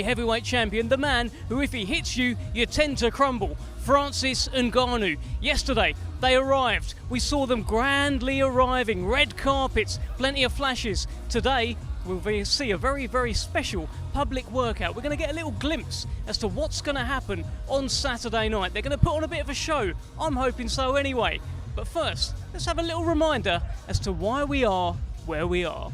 Heavyweight champion, the man who, if he hits you, you tend to crumble. Francis Ngannou. Yesterday, they arrived. We saw them grandly arriving. Red carpets, plenty of flashes. Today, we'll see a very, very special public workout. We're going to get a little glimpse as to what's going to happen on Saturday night. They're going to put on a bit of a show. I'm hoping so anyway. But first, let's have a little reminder as to why we are where we are.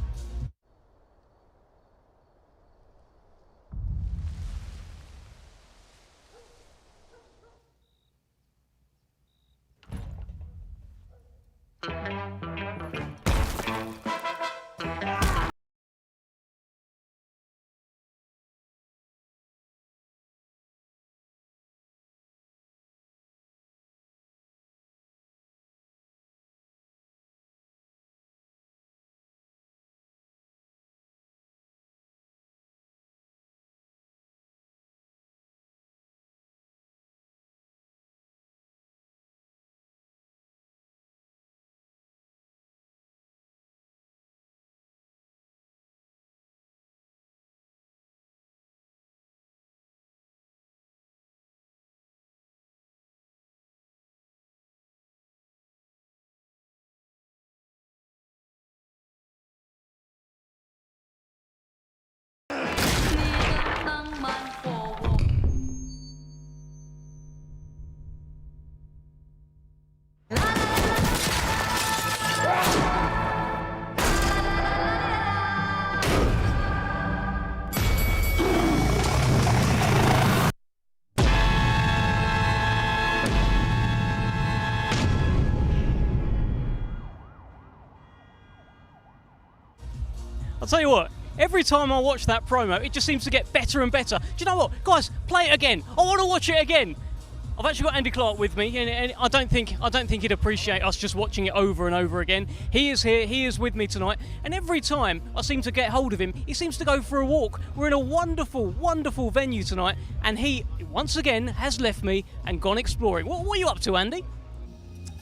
I'll tell you what, every time I watch that promo, it just seems to get better and better. Do you know what? Guys, play it again. I want to watch it again. I've actually got Andy Clark with me, and I don't think he'd appreciate us just watching it over and over again. He is here, he is with me tonight, and every time I seem to get hold of him, he seems to go for a walk. We're in a wonderful, wonderful venue tonight, and he, once again, has left me and gone exploring. What are you up to, Andy?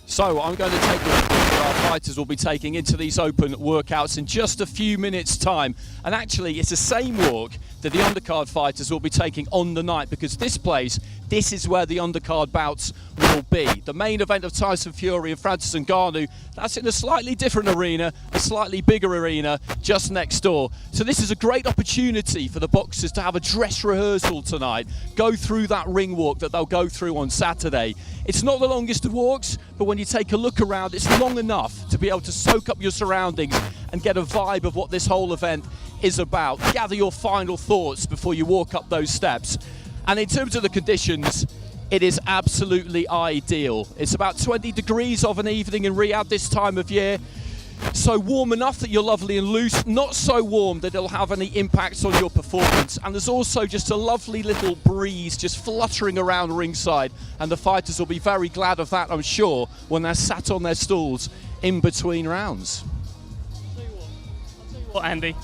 So I'm going to take you where our fighters will be taking into these open workouts in just a few minutes' time. And actually, it's the same walk that the undercard fighters will be taking on the night, because this place, this is where the undercard bouts will be. The main event of Tyson Fury and Francis Ngannou, that's in a slightly different arena, a slightly bigger arena just next door. So this is a great opportunity for the boxers to have a dress rehearsal tonight, go through that ring walk that they'll go through on Saturday. It's not the longest of walks, but when you take a look around, it's long enough to be able to soak up your surroundings and get a vibe of what this whole event is about. Gather your final thoughts before you walk up those steps. And in terms of the conditions, it is absolutely ideal. It's about 20 degrees of an evening in Riyadh this time of year. So warm enough that you're lovely and loose, not so warm that it'll have any impacts on your performance. And there's also just a lovely little breeze just fluttering around ringside, and the fighters will be very glad of that, I'm sure, when they're sat on their stools in between rounds. I'll tell you what, Andy.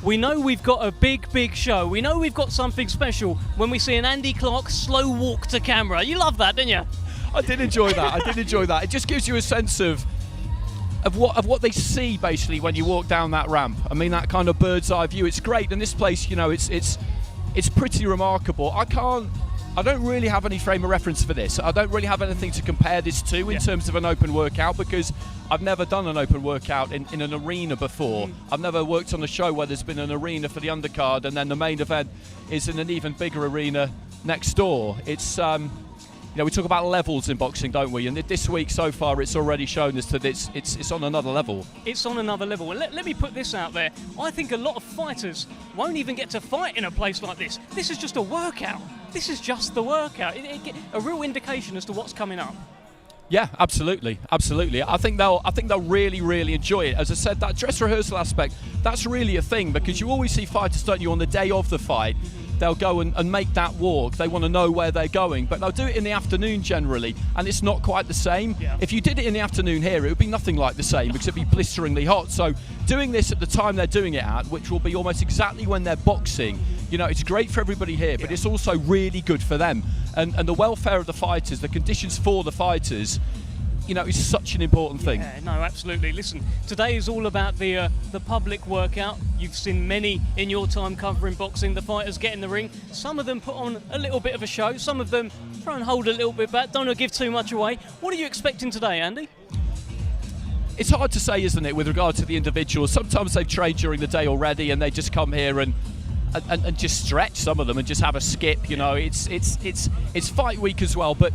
We know we've got a big, big show. We know we've got something special when we see an Andy Clark slow walk to camera. You love that, didn't you? I did enjoy that. I did enjoy that. It just gives you a sense of what they see basically when you walk down that ramp. I mean, that kind of bird's eye view. It's great, and this place, you know, it's pretty remarkable. I don't really have any frame of reference for this. I don't really have anything to compare this to in terms of an open workout, because I've never done an open workout in an arena before. I've never worked on a show where there's been an arena for the undercard and then the main event is in an even bigger arena next door. It's you know, we talk about levels in boxing, don't we? And this week so far, it's already shown us that it's on another level. It's on another level. And let me put this out there. I think a lot of fighters won't even get to fight in a place like this. This is just a workout. This is just the workout. A real indication as to what's coming up. Yeah, absolutely, absolutely. I think they'll really, really enjoy it. As I said, that dress rehearsal aspect, that's really a thing, because you always see fighters, don't you, on the day of the fight, they'll go and make that walk. They want to know where they're going, but they'll do it in the afternoon generally, and it's not quite the same. Yeah. If you did it in the afternoon here, it would be nothing like the same, because it'd be blisteringly hot. So doing this at the time they're doing it at, which will be almost exactly when they're boxing, you know, it's great for everybody here, but it's also really good for them. And the welfare of the fighters, the conditions for the fighters, is such an important thing. Yeah, no, absolutely. Listen, today is all about the public workout. You've seen many in your time covering boxing. The fighters get in the ring. Some of them put on a little bit of a show. Some of them try and hold a little bit back. Don't want to give too much away. What are you expecting today, Andy? It's hard to say, isn't it, with regard to the individuals. Sometimes they've trained during the day already and they just come here and just stretch, some of them, and just have a skip. It's fight week as well. But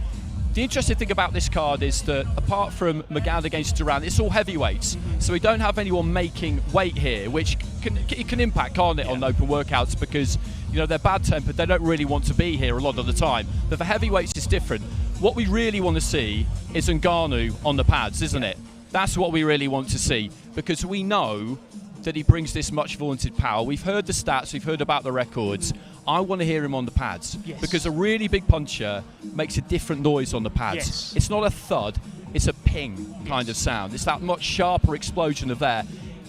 the interesting thing about this card is that apart from McGann against Duran, it's all heavyweights. So we don't have anyone making weight here, which can impact, can't it, on open workouts, because they're bad-tempered. They don't really want to be here a lot of the time. But for heavyweights, it's different. What we really want to see is Ngannou on the pads, isn't it? That's what we really want to see, because we know that he brings this much vaunted power. We've heard the stats, we've heard about the records. I want to hear him on the pads, because a really big puncher makes a different noise on the pads. Yes. It's not a thud, it's a ping kind of sound. It's that much sharper explosion of there.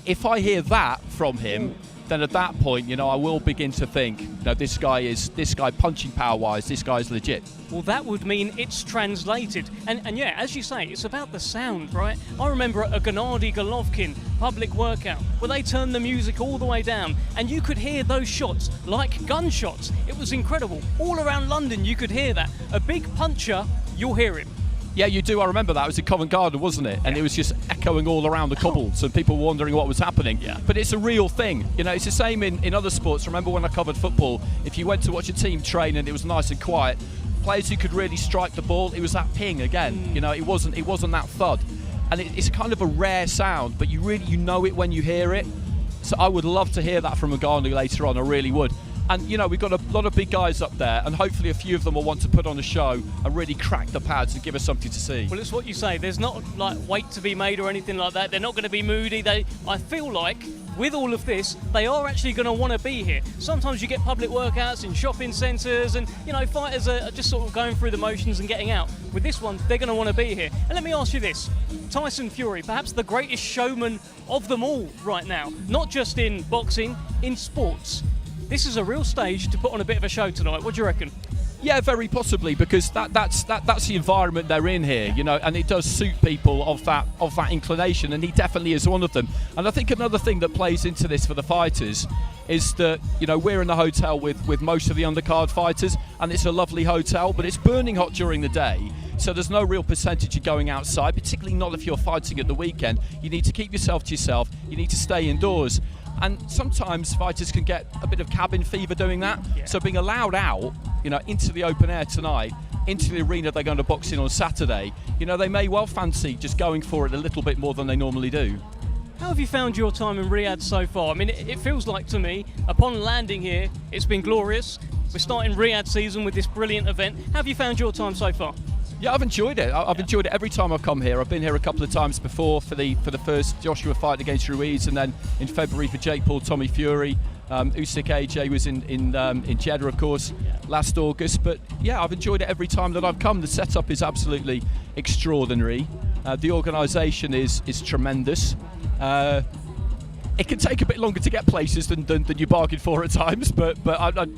If I hear that from him, then at that point, I will begin to think, this guy punching power-wise, this guy's legit. Well, that would mean it's translated. And yeah, as you say, it's about the sound, right? I remember a Gennady Golovkin public workout where they turned the music all the way down and you could hear those shots like gunshots. It was incredible. All around London, you could hear that. A big puncher, you'll hear him. Yeah, you do. I remember that. It was in Covent Garden, wasn't it? And it was just echoing all around the cobbles and people wondering what was happening. Yeah. But it's a real thing. It's the same in other sports. Remember when I covered football, if you went to watch a team train and it was nice and quiet, players who could really strike the ball, it was that ping again. It wasn't that thud. And it's kind of a rare sound, but you know it when you hear it. So I would love to hear that from Ngannou later on. I really would. And, we've got a lot of big guys up there, and hopefully a few of them will want to put on a show and really crack the pads and give us something to see. Well, it's what you say. There's not, weight to be made or anything like that. They're not going to be moody. I feel like, with all of this, they are actually going to want to be here. Sometimes you get public workouts in shopping centres and, fighters are just sort of going through the motions and getting out. With this one, they're going to want to be here. And let me ask you this. Tyson Fury, perhaps the greatest showman of them all right now, not just in boxing, in sports. This is a real stage to put on a bit of a show tonight. What do you reckon? Yeah, very possibly, because that's the environment they're in here, and it does suit people of that inclination, and he definitely is one of them. And I think another thing that plays into this for the fighters is that we're in the hotel with most of the undercard fighters, and it's a lovely hotel, but it's burning hot during the day. So there's no real percentage of going outside, particularly not if you're fighting at the weekend. You need to keep yourself to yourself. You need to stay indoors. And sometimes fighters can get a bit of cabin fever doing that. Yeah. So being allowed out, into the open air tonight, into the arena they're going to box in on Saturday, they may well fancy just going for it a little bit more than they normally do. How have you found your time in Riyadh so far? I mean, it feels like to me, upon landing here, it's been glorious. We're starting Riyadh season with this brilliant event. How have you found your time so far? Yeah, I've enjoyed it. I've enjoyed it every time I've come here. I've been here a couple of times before for the first Joshua fight against Ruiz, and then in February for Jake Paul, Tommy Fury. Usyk AJ was in Jeddah, of course, last August. But yeah, I've enjoyed it every time that I've come. The setup is absolutely extraordinary. The organisation is tremendous. It can take a bit longer to get places than you bargain for at times, but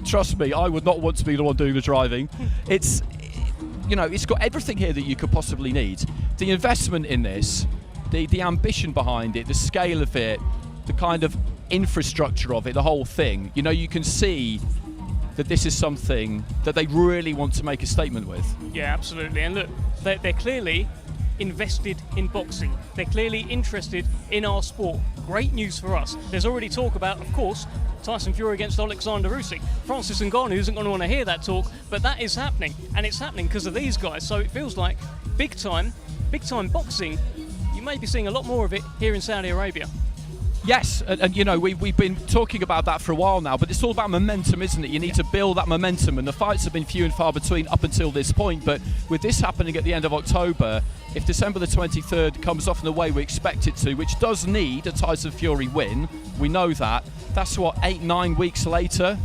trust me, I would not want to be the one doing the driving. It's got everything here that you could possibly need. The investment in this, the ambition behind it, the scale of it, the kind of infrastructure of it, the whole thing. You can see that this is something that they really want to make a statement with. Yeah, absolutely. And look, they're clearly invested in boxing. They're clearly interested in our sport. Great news for us. There's already talk about, of course, Tyson Fury against Alexander Usyk. Francis Ngannou isn't going to want to hear that talk, but that is happening, and it's happening because of these guys. So it feels like big time boxing. You may be seeing a lot more of it here in Saudi Arabia. Yes, and we've been talking about that for a while now, but it's all about momentum, isn't it? You need to build that momentum, and the fights have been few and far between up until this point, but with this happening at the end of October, if December the 23rd comes off in the way we expect it to, which does need a Tyson Fury win, we know that's 8-9 weeks later.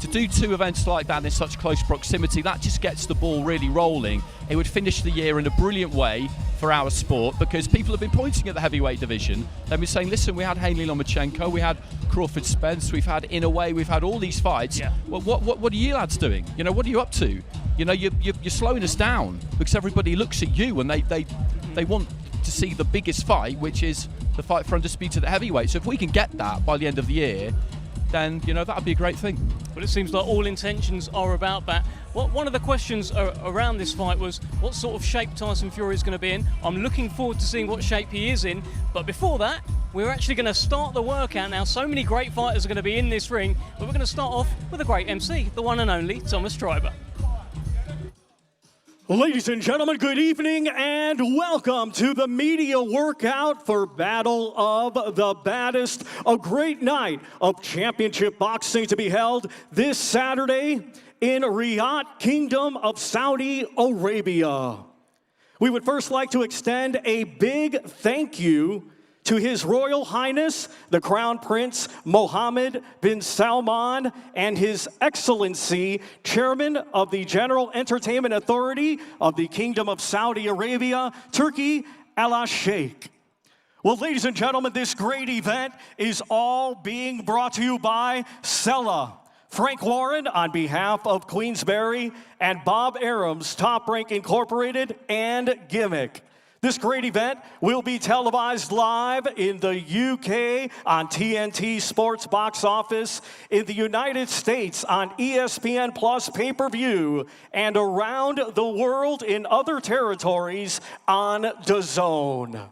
To do two events like that in such close proximity, that just gets the ball really rolling. It would finish the year in a brilliant way for our sport, because people have been pointing at the heavyweight division. They've been saying, listen, we had Haney Lomachenko, we had Crawford Spence, we've had Inoue, we've had all these fights. Yeah. Well, what are you lads doing? What are you up to? You're slowing us down, because everybody looks at you and they they want to see the biggest fight, which is the fight for undisputed at heavyweight. So if we can get that by the end of the year, then that would be a great thing. Well, it seems like all intentions are about that. One of the questions around this fight was what sort of shape Tyson Fury is going to be in. I'm looking forward to seeing what shape he is in. But before that, we're actually going to start the workout now. So many great fighters are going to be in this ring, but we're going to start off with a great MC, the one and only Thomas Streiber. Ladies and gentlemen, good evening and welcome to the media workout for Battle of the Baddest. A great night of championship boxing to be held this Saturday in Riyadh, Kingdom of Saudi Arabia. We would first like to extend a big thank you to His Royal Highness, the Crown Prince Mohammed bin Salman, and His Excellency, Chairman of the General Entertainment Authority of the Kingdom of Saudi Arabia, Turkey, Al Sheikh. Well, ladies and gentlemen, this great event is all being brought to you by Sella, Frank Warren on behalf of Queensberry, and Bob Arams, Top Rank Incorporated, and GIMIK. This great event will be televised live in the UK on TNT Sports Box Office, in the United States on ESPN Plus pay-per-view, and around the world in other territories on DAZN.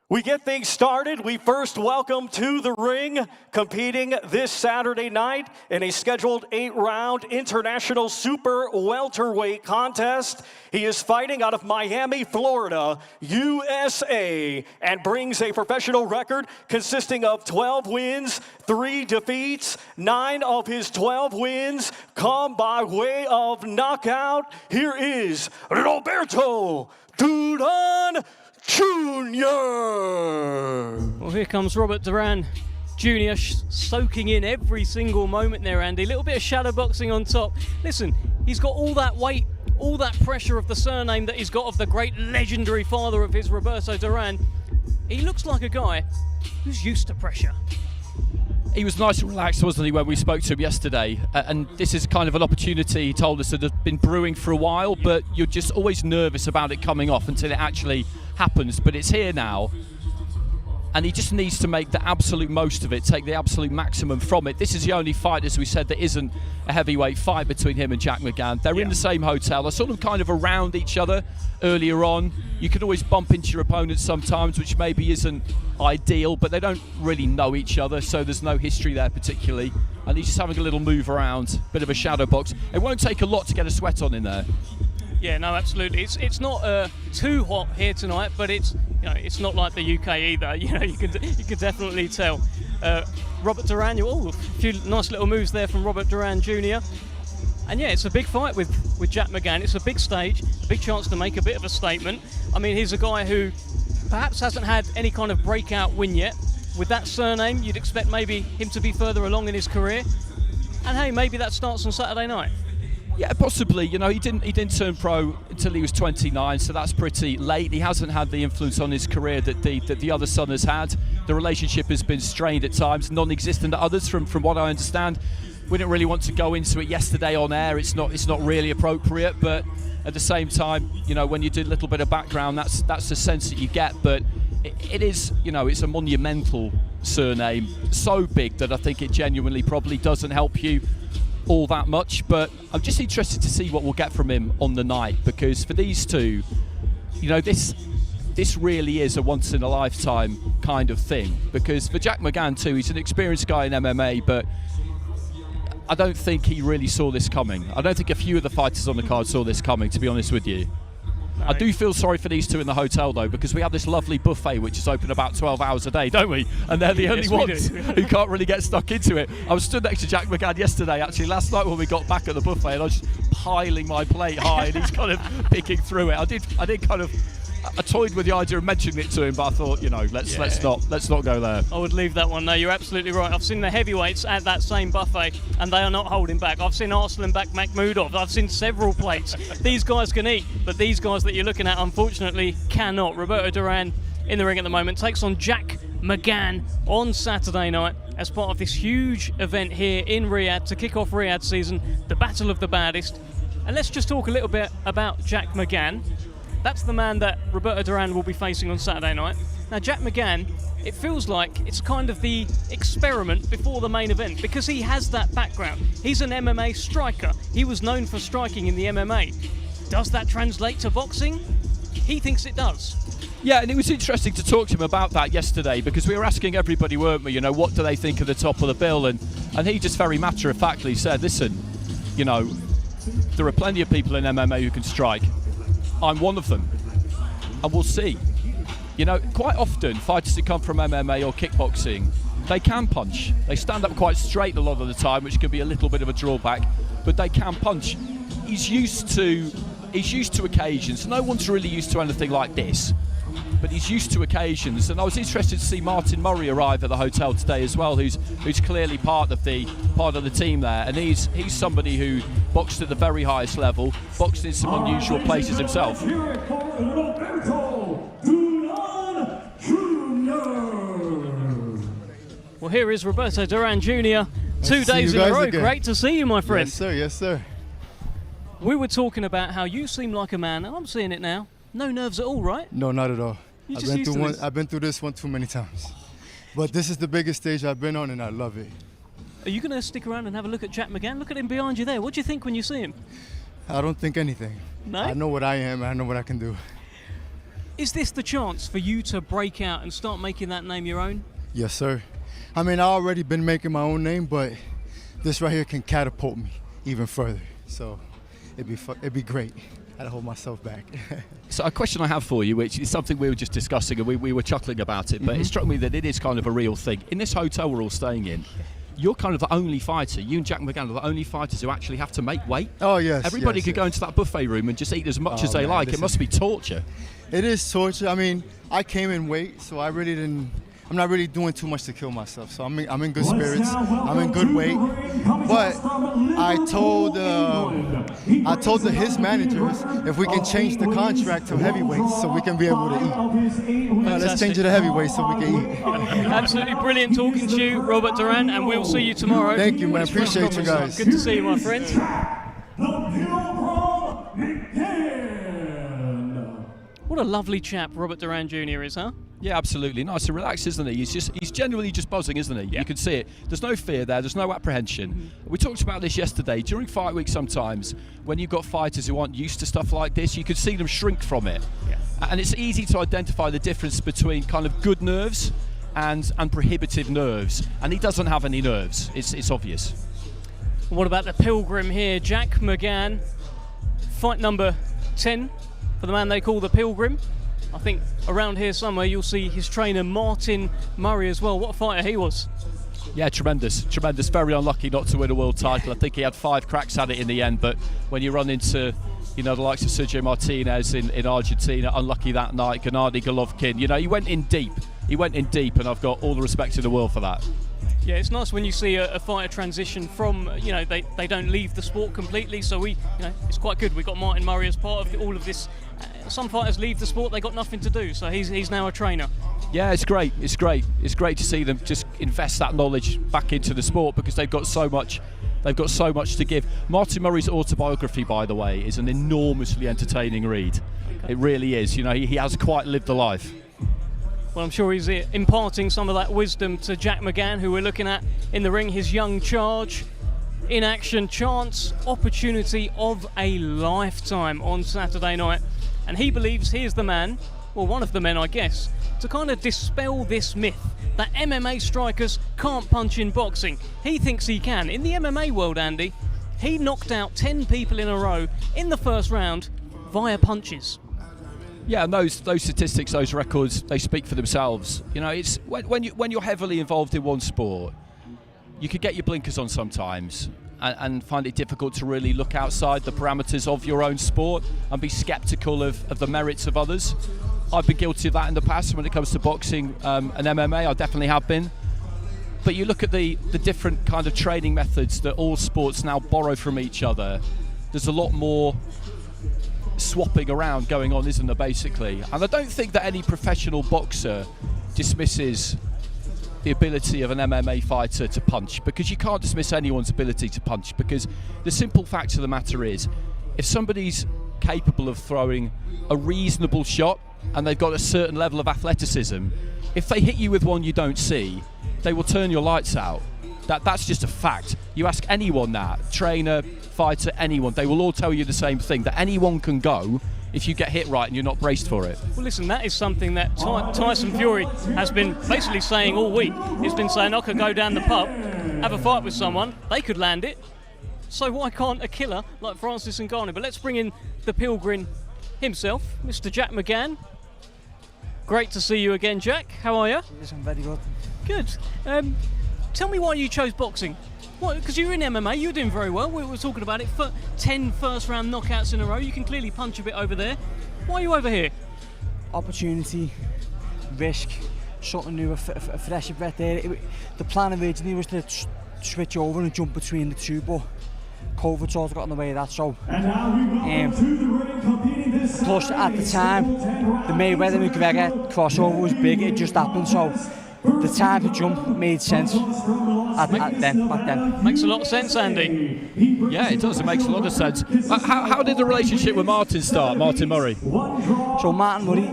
We get things started. We first welcome to the ring, competing this Saturday night in a scheduled 8-round international super welterweight contest. He is fighting out of Miami, Florida, USA, and brings a professional record consisting of 12 wins, 3 defeats. 9 of his 12 wins come by way of knockout. Here is Roberto Duran Jr. Well, here comes Robert Duran Jr. soaking in every single moment there, Andy. A little bit of shadow boxing on top. Listen, he's got all that weight, all that pressure of the surname that he's got of the great legendary father of his, Roberto Duran. He looks like a guy who's used to pressure. He was nice and relaxed, wasn't he, when we spoke to him yesterday? And this is kind of an opportunity, he told us, that had been brewing for a while, but you're just always nervous about it coming off until it actually happens. But it's here now, and he just needs to make the absolute most of it, take the absolute maximum from it. This is the only fight, as we said, that isn't a heavyweight fight between him and Jack McGann. They're in the same hotel. They're sort of kind of around each other earlier on. You can always bump into your opponent sometimes, which maybe isn't ideal, but they don't really know each other, so there's no history there particularly. And he's just having a little move around, bit of a shadow box. It won't take a lot to get a sweat on in there. Yeah, no, absolutely. It's not too hot here tonight, but it's it's not like the UK either. You can definitely tell. Robert Duran, a few nice little moves there from Robert Duran Jr. And yeah, it's a big fight with Jack McGann. It's a big stage, a big chance to make a bit of a statement. I mean, he's a guy who perhaps hasn't had any kind of breakout win yet. With that surname, you'd expect maybe him to be further along in his career. And hey, maybe that starts on Saturday night. Yeah, possibly. He didn't turn pro until he was 29, so that's pretty late. He hasn't had the influence on his career that the other son has had. The relationship has been strained at times, non-existent at others, from what I understand. We didn't really want to go into it yesterday on air. It's not really appropriate, but at the same time, when you do a little bit of background, that's the sense that you get. But it is, it's a monumental surname, so big that I think it genuinely probably doesn't help you all that much. But I'm just interested to see what we'll get from him on the night, because for these two, this really is a once in a lifetime kind of thing. Because for Jack McGann too, he's an experienced guy in MMA, but I don't think he really saw this coming. I don't think a few of the fighters on the card saw this coming, to be honest with you. No. I do feel sorry for these two in the hotel, though, because we have this lovely buffet which is open about 12 hours a day, don't we? And they're the only ones who can't really get stuck into it. I was stood next to Jack McGann yesterday, actually, last night when we got back at the buffet, and I was just piling my plate high, and he's kind of picking through it. I did kind of... I toyed with the idea of mentioning it to him, but I thought, let's not go there. I would leave that one. No, you're absolutely right. I've seen the heavyweights at that same buffet, and they are not holding back. I've seen Arslanbek Makhmudov. I've seen several plates. These guys can eat, but these guys that you're looking at, unfortunately, cannot. Roberto Duran in the ring at the moment takes on Jack McGann on Saturday night as part of this huge event here in Riyadh to kick off Riyadh season, the Battle of the Baddest. And let's just talk a little bit about Jack McGann. That's the man that Roberto Duran will be facing on Saturday night. Now, Jack McGann, it feels like it's kind of the experiment before the main event because he has that background. He's an MMA striker. He was known for striking in the MMA. Does that translate to boxing? He thinks it does. Yeah, and it was interesting to talk to him about that yesterday because we were asking everybody, weren't we, what do they think of the top of the bill? And he just very matter-of-factly said, listen, there are plenty of people in MMA who can strike. I'm one of them, and we'll see. Quite often, fighters who come from MMA or kickboxing, they can punch. They stand up quite straight a lot of the time, which can be a little bit of a drawback, but they can punch. He's used to occasions. No one's really used to anything like this, but he's used to occasions. And I was interested to see Martin Murray arrive at the hotel today as well, who's clearly part of the team there. And he's somebody who boxed at the very highest level, boxed in some unusual places himself. Roberto Duran Jr. Well, here is Roberto Duran Jr. 2 days in a row. Again. Great to see you, my friend. Yes, sir. Yes, sir. We were talking about how you seem like a man, and I'm seeing it now. No nerves at all, right? No, not at all. You're just used to this. I've been through this one too many times. But this is the biggest stage I've been on, and I love it. Are you going to stick around and have a look at Jack McGann? Look at him behind you there. What do you think when you see him? I don't think anything. No? I know what I am, and I know what I can do. Is this the chance for you to break out and start making that name your own? Yes, sir. I mean, I've already been making my own name, but this right here can catapult me even further. So it'd be great. I'd hold myself back. So a question I have for you, which is something we were just discussing and we were chuckling about it, but it struck me that it is kind of a real thing. In this hotel we're all staying in, you're kind of the only fighter, you and Jack McGann are the only fighters who actually have to make weight. Oh, yes. Everybody could go into that buffet room and just eat as much as they like. It must be torture. It is torture. I mean, I came in weight, so I'm not really doing too much to kill myself. So I'm in good spirits. I'm in good weight. But I told his managers if we can change the contract to heavyweights so we can be able to eat. Let's change it to heavyweight so we can eat. Absolutely brilliant talking to you, Robert Duran, and we'll see you tomorrow. Thank you, man. Appreciate you guys. Good to see you, my friend. What a lovely chap Robert Duran Jr. is, huh? Yeah, absolutely. Nice and relaxed, isn't he? He's genuinely just buzzing, isn't he? Yeah. You can see it. There's no fear there. There's no apprehension. We talked about this yesterday. During fight week sometimes, when you've got fighters who aren't used to stuff like this, you can see them shrink from it. Yeah. And it's easy to identify the difference between kind of good nerves and prohibitive nerves. And he doesn't have any nerves. It's obvious. What about the Pilgrim here? Jack McGann, fight number 10 for the man they call the Pilgrim. I think around here somewhere you'll see his trainer Martin Murray as well. What a fighter he was. Yeah, tremendous. Very unlucky not to win a world title. I think he had 5 cracks at it in the end, but when you run into the likes of Sergio Martinez in Argentina, unlucky that night, Gennady Golovkin, he went in deep. And I've got all the respect in the world for that. Yeah, it's nice when you see a fighter transition from, they don't leave the sport completely, so it's quite good. We've got Martin Murray as part of all of this. Some fighters leave the sport, they got nothing to do, so he's now a trainer. Yeah, it's great to see them just invest that knowledge back into the sport because they've got so much to give. Martin Murray's autobiography, by the way, is an enormously entertaining read. Okay. It really is. He has quite lived a life. Well, I'm sure he's imparting some of that wisdom to Jack McGann, who we're looking at in the ring, his young charge. In action, chance, opportunity of a lifetime on Saturday night. And he believes he is the man, well, one of the men, I guess, to kind of dispel this myth that MMA strikers can't punch in boxing. He thinks he can. In the MMA world, Andy, he knocked out 10 people in a row in the first round via punches. Yeah, and those statistics, those records, they speak for themselves. It's when you're heavily involved in one sport, you could get your blinkers on sometimes and find it difficult to really look outside the parameters of your own sport and be sceptical of the merits of others. I've been guilty of that in the past when it comes to boxing and MMA. I definitely have been. But you look at the different kind of training methods that all sports now borrow from each other. There's a lot more swapping around going on, isn't there, basically? And I don't think that any professional boxer dismisses the ability of an MMA fighter to punch, because you can't dismiss anyone's ability to punch, because the simple fact of the matter is if somebody's capable of throwing a reasonable shot and they've got a certain level of athleticism, if they hit you with one you don't see, they will turn your lights out. That's just a fact. You ask anyone that, trainer, fighter, anyone, they will all tell you the same thing, that anyone can go if you get hit right and you're not braced for it. Well, listen, that is something that Tyson Fury has been basically saying all week. He's been saying, I could go down the pub, have a fight with someone, they could land it, so why can't a killer like Francis Ngannou? But let's bring in the Pilgrim himself, Mr. Jack McGann. Great to see you again, Jack. How are you? Yes, I'm very good. Good. Tell me why you chose boxing. Because you were in MMA, you were doing very well. We were talking about it. 10 first-round knockouts in a row. You can clearly punch a bit over there. Why are you over here? Opportunity, risk, something new, a fresher breath there. The plan originally was to switch over and jump between the two, but COVID sort of got in the way of that. So, plus at the time, the Mayweather McGregor crossover was big. It just happened. So the time to jump made sense back then. Makes a lot of sense, Andy. Yeah, it does. It makes a lot of sense. How did the relationship with Martin start, Martin Murray? So Martin Murray,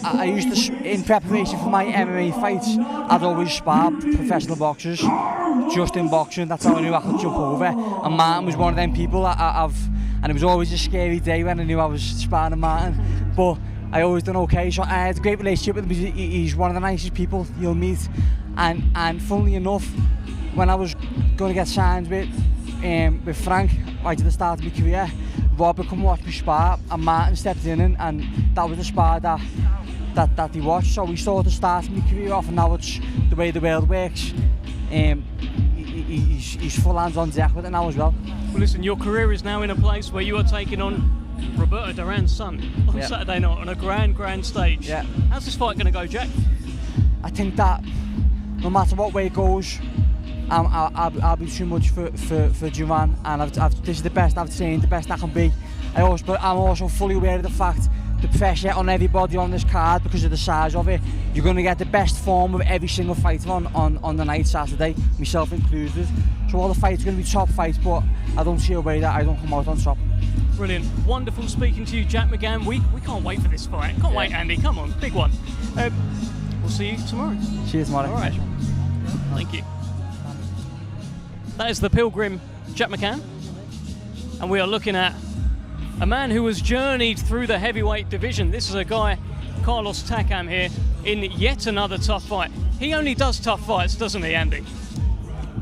I used to, in preparation for my MMA fights, I'd always spar professional boxers, just in boxing. That's how I knew I could jump over. And Martin was one of them people and it was always a scary day when I knew I was sparring Martin. But I always done okay, so I had a great relationship with him. He's one of the nicest people you'll meet, and funnily enough, when I was going to get signed with Frank right at the start of my career, Rob would come watch me spar, and Martin stepped in, and that was the spar that he watched. So we sort of started my career off, and now it's the way the world works. He's full hands on deck with it now as well. Well, listen, your career is now in a place where you are taking on Roberto Duran's son on Saturday night on a grand stage. Yeah. How's this fight going to go, Jack? I think that no matter what way it goes, I'll be too much for Duran, and this is the best I've trained, the best I can be. But I'm also fully aware of the fact the pressure on everybody on this card because of the size of it. You're going to get the best form of every single fight on the night Saturday, myself included. So all the fights are going to be top fights, but I don't see a way that I don't come out on top. Brilliant. Wonderful speaking to you, Jack McGann. We can't wait for this fight. Can't wait, Andy. Come on, big one. We'll see you tomorrow. See you tomorrow. All right. Thank you. That is the Pilgrim, Jack McGann. And we are looking at a man who has journeyed through the heavyweight division. This is a guy, Carlos Takam, here in yet another tough fight. He only does tough fights, doesn't he, Andy?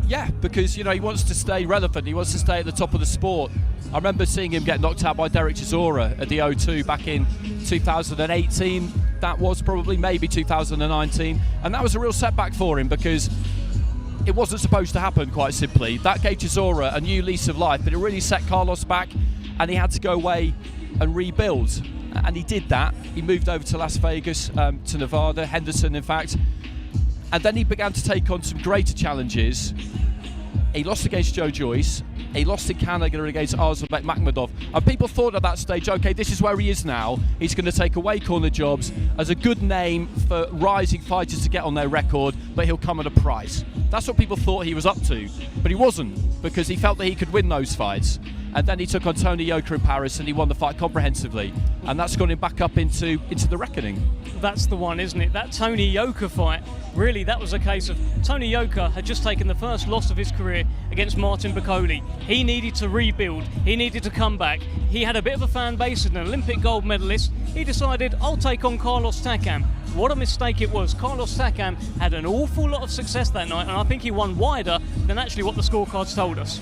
Yeah, because he wants to stay relevant. He wants to stay at the top of the sport. I remember seeing him get knocked out by Derek Chisora at the O2 back in 2018. That was probably maybe 2019, and that was a real setback for him because it wasn't supposed to happen, quite simply. That gave Chisora a new lease of life, but it really set Carlos back, and he had to go away and rebuild. And he did that. He moved over to Las Vegas, to Nevada, Henderson, in fact. And then he began to take on some greater challenges. He lost against Joe Joyce. He lost in Canada against Arslanbek Makhmudov. And people thought at that stage, okay, this is where he is now. He's going to take away corner jobs as a good name for rising fighters to get on their record, but he'll come at a price. That's what people thought he was up to. But he wasn't, because he felt that he could win those fights. And then he took on Tony Yoka in Paris and he won the fight comprehensively. And that's got him back up into the reckoning. That's the one, isn't it? That Tony Yoka fight, really, that was a case of Tony Yoka had just taken the first loss of his career against Martin Bakole. He needed to rebuild. He needed to come back. He had a bit of a fan base and an Olympic gold medalist. He decided, I'll take on Carlos Takam. What a mistake it was. Carlos Takam had an awful lot of success that night, and I think he won wider than actually what the scorecards told us.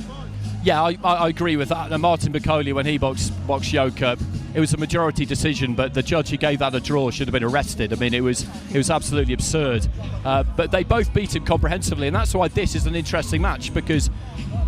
Yeah, I agree with that. And Martin Bakole, when he boxed Yoka, it was a majority decision, but the judge who gave that a draw should have been arrested. I mean, it was absolutely absurd. But they both beat him comprehensively, and that's why this is an interesting match, because,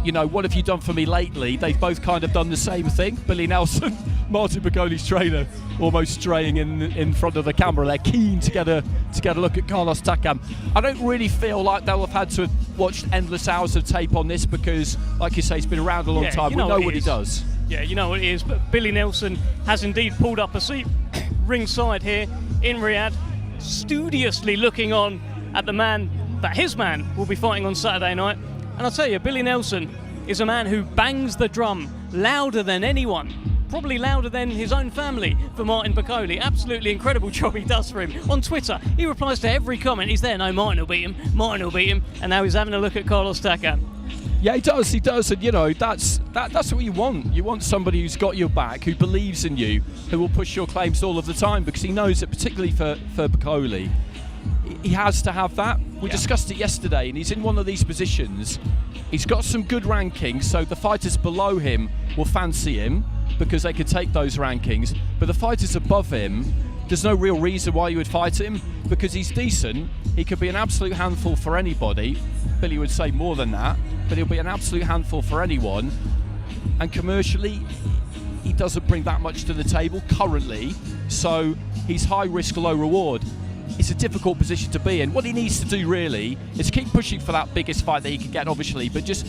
what have you done for me lately? They've both kind of done the same thing. Billy Nelson, Martin Bacole's trainer, almost straying in front of the camera. They're keen to get a look at Carlos Takam. I don't really feel like they'll have had to have watched endless hours of tape on this because, like you say, he's been around a long time. We know what he does. Yeah, you know what it is. But Billy Nelson has indeed pulled up a seat ringside here in Riyadh, studiously looking on at the man that his man will be fighting on Saturday night. And I'll tell you, Billy Nelson is a man who bangs the drum louder than anyone. Probably louder than his own family for Martin Bakole. Absolutely incredible job he does for him. On Twitter, he replies to every comment. He's there, no, Martin will beat him, Martin will beat him. And now he's having a look at Carlos Takam. Yeah, he does. And you know, that's what you want. You want somebody who's got your back, who believes in you, who will push your claims all of the time, because he knows that, particularly for Bakole, he has to have that. We discussed it yesterday, and he's in one of these positions. He's got some good rankings, so the fighters below him will fancy him because they could take those rankings. But the fighters above him, there's no real reason why you would fight him, because he's decent. He could be an absolute handful for anybody. Billy would say more than that, but he'll be an absolute handful for anyone. And commercially, he doesn't bring that much to the table currently, so he's high risk, low reward. It's a difficult position to be in. What he needs to do really is keep pushing for that biggest fight that he can get, obviously, but just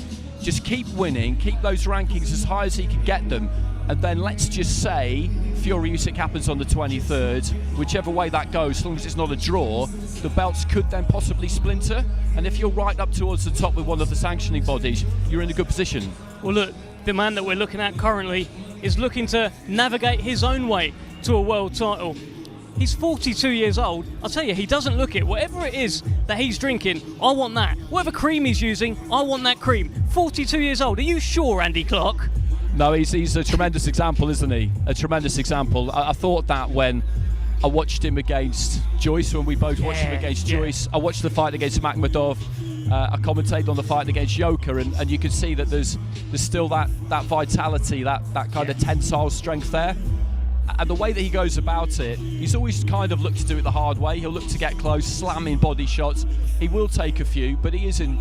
keep winning, keep those rankings as high as he can get them, and then let's just say Fury Usyk happens on the 23rd. Whichever way that goes, as long as it's not a draw, the belts could then possibly splinter, and if you're right up towards the top with one of the sanctioning bodies, you're in a good position. Well, look, the man that we're looking at currently is looking to navigate his own way to a world title. He's 42 years old. I'll tell you, he doesn't look it. Whatever it is that he's drinking, I want that. Whatever cream he's using, I want that cream. 42 years old. Are you sure, Andy Clark? No, he's a tremendous example, isn't he? A tremendous example. I thought that when I watched him against Joyce, when we both watched him against Joyce. I watched the fight against Makhmudov. I commentated on the fight against Yoka, and you can see that there's still that vitality, that kind of tensile strength there. And the way that he goes about it, he's always kind of looked to do it the hard way. He'll look to get close, slamming body shots. He will take a few, but he's in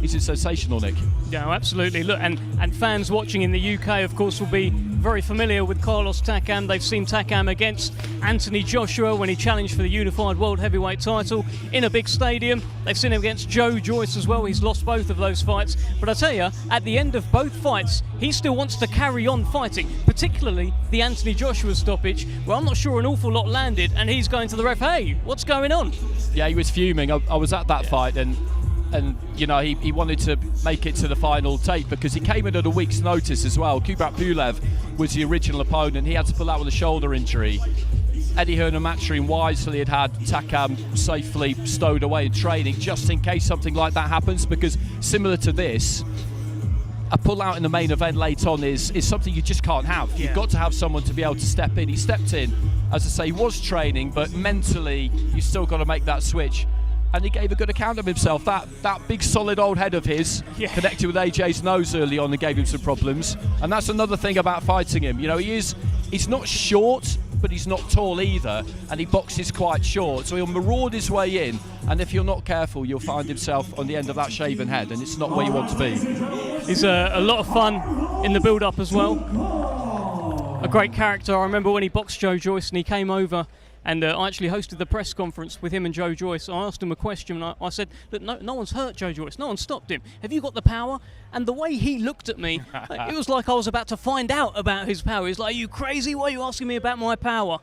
sensational, Nick. Yeah, absolutely. Look, and fans watching in the UK, of course, will be very familiar with Carlos Takam. They've seen Takam against Anthony Joshua when he challenged for the unified world heavyweight title in a big stadium. They've seen him against Joe Joyce as well. He's lost both of those fights. But I tell you, at the end of both fights, he still wants to carry on fighting, particularly the Anthony Joshua stoppage, where I'm not sure an awful lot landed, and he's going to the ref, hey, what's going on? Yeah, he was fuming. I was at that fight, and you know, he wanted to make it to the final tape because he came in at a week's notice as well. Kubrat Pulev was the original opponent. He had to pull out with a shoulder injury. Eddie Hearn and Matchroom wisely had Takam safely stowed away in training just in case something like that happens, because similar to this, a pull out in the main event late on is something you just can't have. You've got to have someone to be able to step in. He stepped in, as I say, he was training, but mentally you still got to make that switch. And he gave a good account of himself. That big solid old head of his connected with AJ's nose early on and gave him some problems. And that's another thing about fighting him. You know, he's not short, but he's not tall either, and he boxes quite short, so he'll maraud his way in, and if you're not careful, you'll find himself on the end of that shaven head, and it's not where you want to be. He's a lot of fun in the build-up as well. A great character. I remember when he boxed Joe Joyce and he came over, and I actually hosted the press conference with him and Joe Joyce. I asked him a question, and I said, look, no one's hurt Joe Joyce, no one stopped him. Have you got the power? And the way he looked at me, it was like I was about to find out about his power. He's like, are you crazy? Why are you asking me about my power?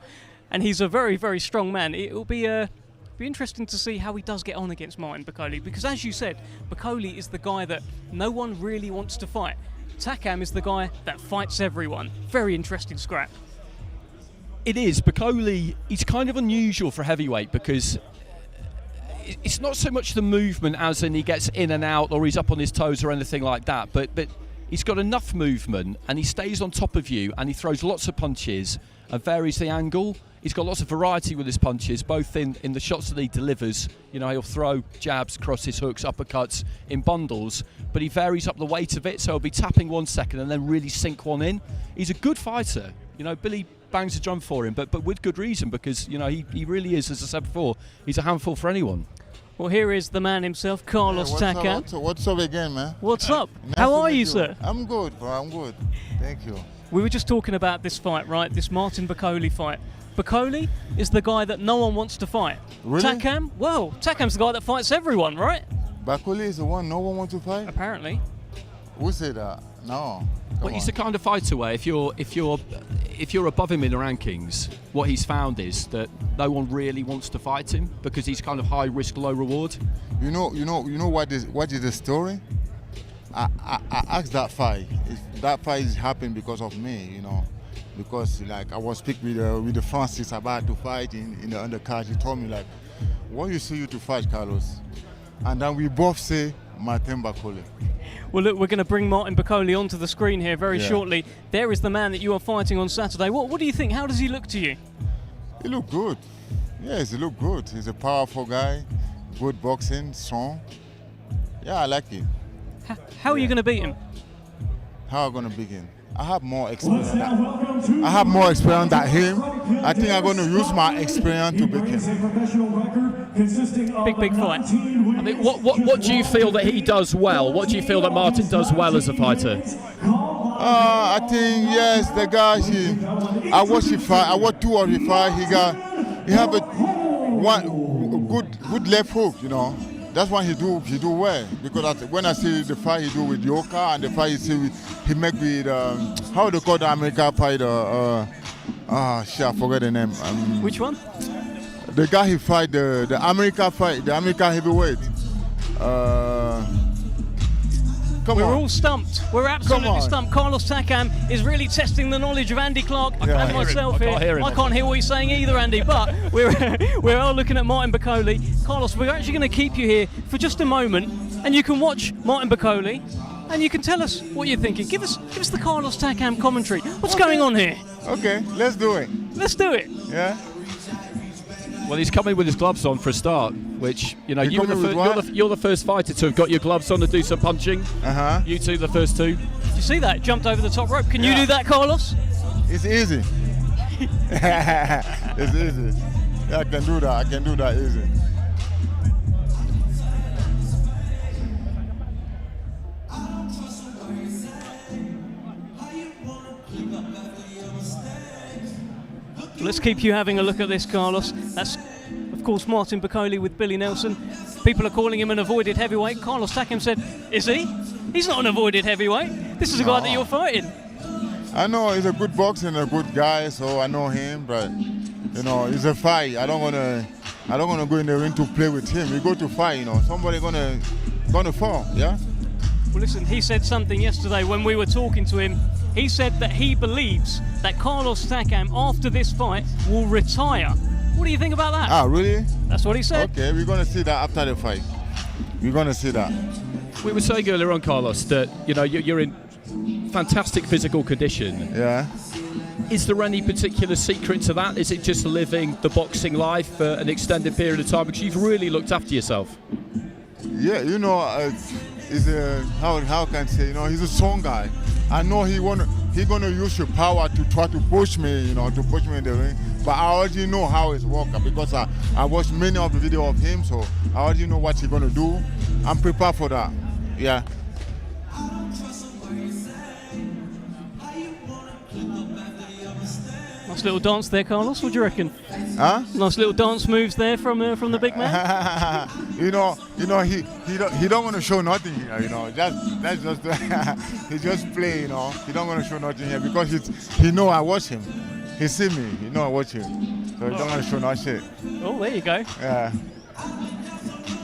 And he's a very, very strong man. It will be interesting to see how he does get on against Martin Bakole, because as you said, Bakole is the guy that no one really wants to fight. Takam is the guy that fights everyone. Very interesting scrap. It is. Bakole, he's kind of unusual for heavyweight because it's not so much the movement as in he gets in and out or he's up on his toes or anything like that, but he's got enough movement and he stays on top of you and he throws lots of punches and varies the angle. He's got lots of variety with his punches, both in the shots that he delivers. You know, he'll throw jabs, crosses, hooks, uppercuts in bundles, but he varies up the weight of it, so he'll be tapping 1 second and then really sink one in. He's a good fighter. You know, Billy bangs the drum for him, but with good reason, because, you know, he really is, as I said before, he's a handful for anyone. Well, here is the man himself, Carlos Takam. What's up again, man? What's up? Nice How are meet you, sir? I'm good, bro. I'm good. Thank you. We were just talking about this fight, right? This Martin Bakole fight. Bakole is the guy that no one wants to fight. Really? Takam, well, Takam's the guy that fights everyone, right? Bakole is the one no one wants to fight? Apparently. Who said that? No. Well, he's the kind of fighter where if you're above him in the rankings, what he's found is that no one really wants to fight him because he's kind of high risk, low reward. You know what is the story? I asked that fight. That fight is happening because of me, you know. Because like I was speaking with the Francis about to fight in the undercard. He told me like, when you see you to fight, Carlos, and then we both say Martin Bakole. Well, look, we're going to bring Martin Bakole onto the screen here very shortly. There is the man that you are fighting on Saturday. What do you think? How does he look to you? He look good. Yes, he look good. He's a powerful guy, good boxing, strong. Yeah, I like him. How are you going to beat him? How am I going to beat him? I have more experience. I have more experience than him. I think I'm going to use my experience to beat him. Big fight. I mean, what do you feel that he does well? What do you feel that Martin does well as a fighter? I think yes, the guy. I watch him fight. I watch 2 of the fight. He have a good left hook. You know, that's why he do well. Because when I see the fight he do with Yoka and the fight he make with how they call the American fighter. Shit, I forget the name. Which one? The guy he fight the American fight, the American heavyweight. We're all stumped. We're absolutely stumped. Carlos Takam is really testing the knowledge of Andy Clark and myself here. I can't hear what he's saying either, Andy, but we're all looking at Martin Bakole. Carlos, we're actually going to keep you here for just a moment, and you can watch Martin Bakole, and you can tell us what you're thinking. Give us the Carlos Takam commentary. What's going on here? Okay, let's do it. Let's do it. Yeah. Well, he's coming with his gloves on for a start, which, you know, you're the first fighter to have got your gloves on to do some punching. Uh-huh. You two, the first two. Did you see that? Jumped over the top rope. Can you do that, Carlos? It's easy. It's easy. Yeah, I can do that. I can do that easy. Let's keep you having a look at this, Carlos. That's, of course, Martin Bakole with Billy Nelson. People are calling him an avoided heavyweight. Carlos Takam said, is he? He's not an avoided heavyweight. This is a guy that you're fighting. I know he's a good boxer and a good guy, so I know him, but, you know, it's a fight. I don't wanna go in the ring to play with him. We go to fight, you know. Somebody gonna fall, yeah? Well, listen, he said something yesterday when we were talking to him. He said that he believes that Carlos Takam, after this fight, will retire. What do you think about that? Ah, really? That's what he said. Okay, we're going to see that after the fight. We're going to see that. We were saying earlier on, Carlos, that, you know, you're in fantastic physical condition. Yeah. Is there any particular secret to that? Is it just living the boxing life for an extended period of time? Because you've really looked after yourself. Yeah, you know, he's how can I say, you know, he's a strong guy. I know he's gonna use your power to try to push me, you know, to push me in the ring. But I already know how it's working because I watched many of the video of him, so I already know what he's gonna do. I'm prepared for that. Yeah. Nice little dance there, Carlos. What do you reckon? Huh? Nice little dance moves there from the big man. you know, he don't want to show nothing here. You know, that's just he just play. You know, he don't want to show nothing here because he know I watch him. He see me. He know I watch him, so he don't want to show no shit. Oh, there you go. Yeah.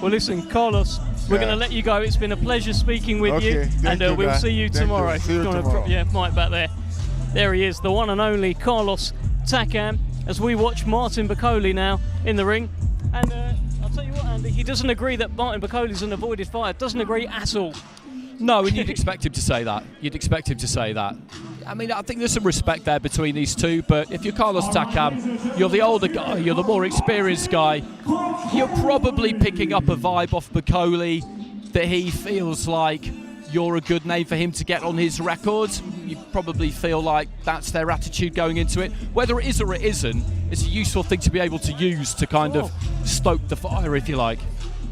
Well, listen, Carlos, we're going to let you go. It's been a pleasure speaking with you, and we'll see you tomorrow. See you tomorrow. Mike back there. There he is, the one and only Carlos Takam, as we watch Martin Bakole now in the ring. And I'll tell you what, Andy, he doesn't agree that Martin Bakole is an avoided fight. Doesn't agree at all. No, and you'd expect him to say that. You'd expect him to say that. I mean, I think there's some respect there between these two, but if you're Carlos Takam, you're the older guy, you're the more experienced guy, you're probably picking up a vibe off Bakole that he feels like you're a good name for him to get on his record. You probably feel like that's their attitude going into it. Whether it is or it isn't, it's a useful thing to be able to use to kind of stoke the fire, if you like.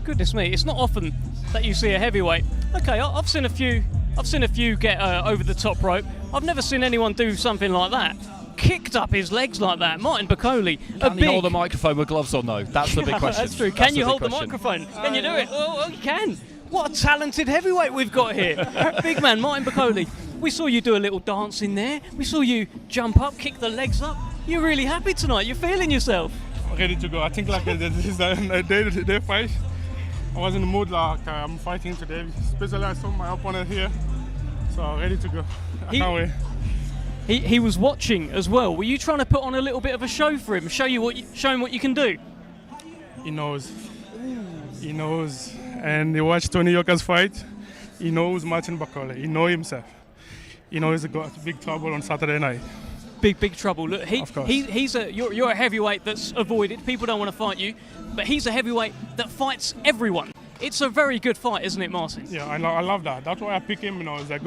Goodness me, it's not often that you see a heavyweight. Okay, I've seen a few get over the top rope. I've never seen anyone do something like that. Kicked up his legs like that. Martin Bakole. Can he hold a microphone with gloves on, though? That's the big question. That's true. Can you hold the microphone? Can you do it? Well, you can. What a talented heavyweight we've got here. Big man, Martin Bakole. We saw you do a little dance in there. We saw you jump up, kick the legs up. You're really happy tonight. You're feeling yourself. Ready to go. I think like this is the day fight. I was in the mood like I'm fighting today. Especially I saw my opponent here, so ready to go. I can't wait. He was watching as well. Were you trying to put on a little bit of a show for him? Show him what you can do? He knows. He knows. And he watched Tony Yoka's fight. He knows Martin Bakole. He knows himself. He knows he's got big trouble on Saturday night. Big trouble. Look, Of course. you're a heavyweight that's avoided. People don't want to fight you, but he's a heavyweight that fights everyone. It's a very good fight, isn't it, Martin? Yeah, I love that. That's why I pick him. It's a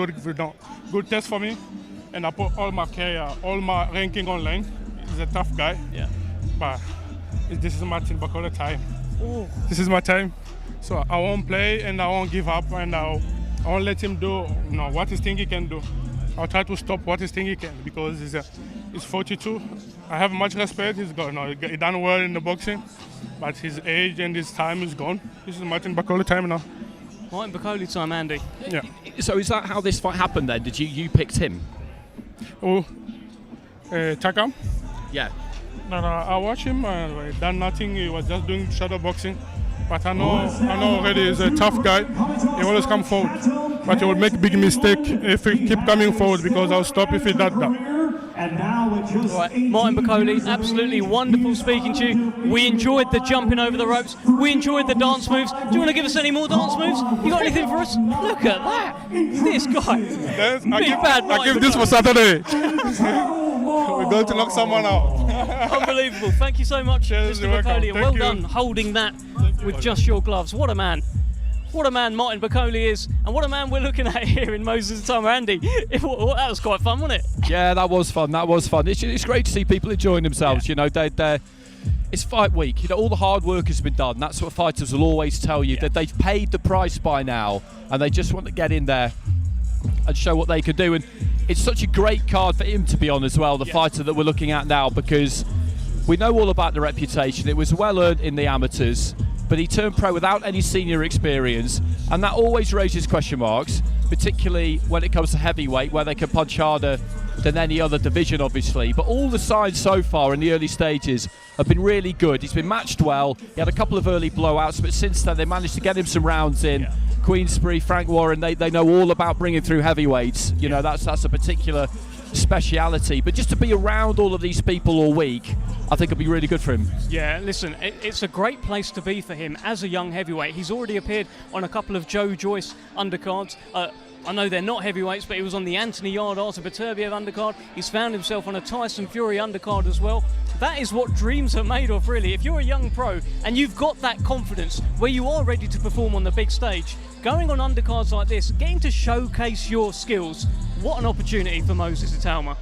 good test for me. And I put all my career, all my ranking online. He's a tough guy. Yeah. But this is Martin Bakole time. Oh. This is my time. So I won't play and I won't give up and I won't let him do what he think he can do. I'll try to stop what he think he can because he's 42. I have much respect. He's got, he done well in the boxing, but his age and his time is gone. This is Martin Bakole time now. Martin Bakole time, Andy. Yeah. So is that how this fight happened then? Did you picked him? Oh, Takam? Yeah. No, I watched him. He done nothing. He was just doing shadow boxing. But I know already he's a tough guy. He always come forward. But he will make big mistake if he keep coming forward because I'll stop if he does that. Right, Martin Bakole, absolutely wonderful speaking to you. We enjoyed the jumping over the ropes. We enjoyed the dance moves. Do you want to give us any more dance moves? You got anything for us? Look at that. This guy. Yes, I give this for Saturday. We're going to knock someone out. Unbelievable. Thank you so much, Cheers, Mr. you're welcome. Bakole. And well Thank you. done holding that with just your gloves. What a man. What a man Martin Bakole is, and what a man we're looking at here in Moses Itauma. Andy, that was quite fun, wasn't it? Yeah, that was fun. It's great to see people enjoying themselves. Yeah. It's fight week. All the hard work has been done. That's what fighters will always tell you, that they've paid the price by now, and they just want to get in there and show what they can do. And it's such a great card for him to be on as well, the fighter that we're looking at now, because we know all about the reputation. It was well earned in the amateurs, but he turned pro without any senior experience, and that always raises question marks, particularly when it comes to heavyweight, where they can punch harder than any other division, obviously. But all the signs so far in the early stages have been really good. He's been matched well. He had a couple of early blowouts, but since then they managed to get him some rounds in. Yeah. Queensberry, Frank Warren, they know all about bringing through heavyweights. That's a particular speciality. But just to be around all of these people all week, I think it'll be really good for him. Yeah, listen, it's a great place to be for him as a young heavyweight. He's already appeared on a couple of Joe Joyce undercards. I know they're not heavyweights, but he was on the Anthony Yard, Artur Beterbiev undercard. He's found himself on a Tyson Fury undercard as well. That is what dreams are made of, really. If you're a young pro and you've got that confidence where you are ready to perform on the big stage, going on undercards like this, getting to showcase your skills, what an opportunity for Moses Itauma.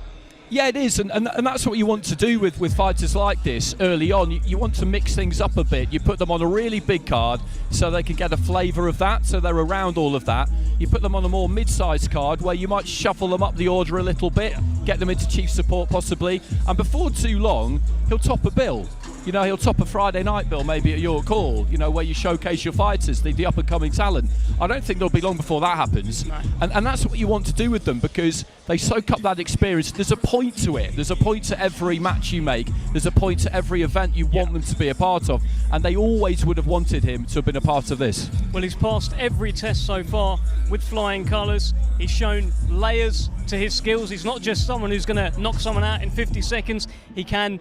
Yeah, it is, and that's what you want to do with fighters like this early on. You want to mix things up a bit. You put them on a really big card so they can get a flavour of that, so they're around all of that. You put them on a more mid-sized card where you might shuffle them up the order a little bit, get them into chief support possibly, and before too long, he'll top a bill. He'll top a Friday night bill maybe at your call, where you showcase your fighters, the up-and-coming talent. I don't think there'll be long before that happens. No. And that's what you want to do with them, because they soak up that experience. There's a point to it. There's a point to every match you make. There's a point to every event you want them to be a part of. And they always would have wanted him to have been a part of this. Well, he's passed every test so far with flying colours. He's shown layers to his skills. He's not just someone who's going to knock someone out in 50 seconds. He can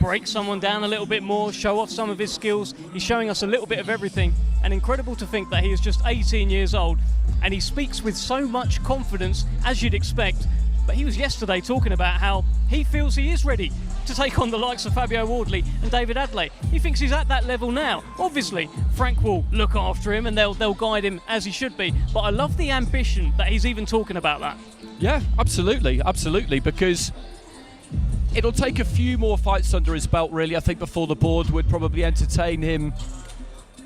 break someone down a little bit more, show off some of his skills. He's showing us a little bit of everything, and incredible to think that he is just 18 years old and he speaks with so much confidence, as you'd expect. But he was yesterday talking about how he feels he is ready to take on the likes of Fabio Wardley and David Adeleye. He thinks he's at that level now. Obviously, Frank will look after him and they'll guide him as he should be. But I love the ambition that he's even talking about that. Yeah, absolutely, because it'll take a few more fights under his belt, really, I think, before the board would probably entertain him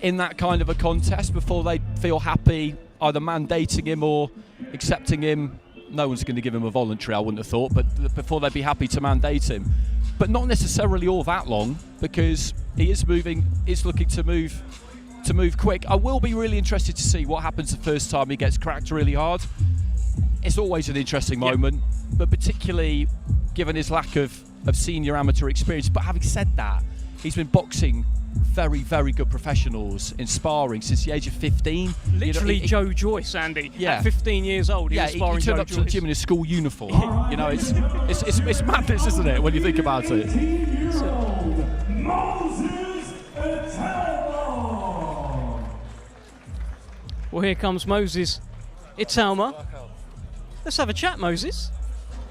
in that kind of a contest, before they feel happy either mandating him or accepting him. No one's going to give him a voluntary, I wouldn't have thought, but before they'd be happy to mandate him. But not necessarily all that long, because he is looking to move quick. I will be really interested to see what happens the first time he gets cracked really hard. It's always an interesting moment, but particularly given his lack of senior amateur experience. But having said that, he's been boxing very, very good professionals in sparring since the age of 15. Literally, Joe Joyce, Andy. Yeah. At 15 years old, he was He sparring turned Joe up to the Joyce. gym in a school uniform. You know, it's madness, isn't it, when you think about it? Well, here comes Moses Itauma. Let's have a chat, Moses.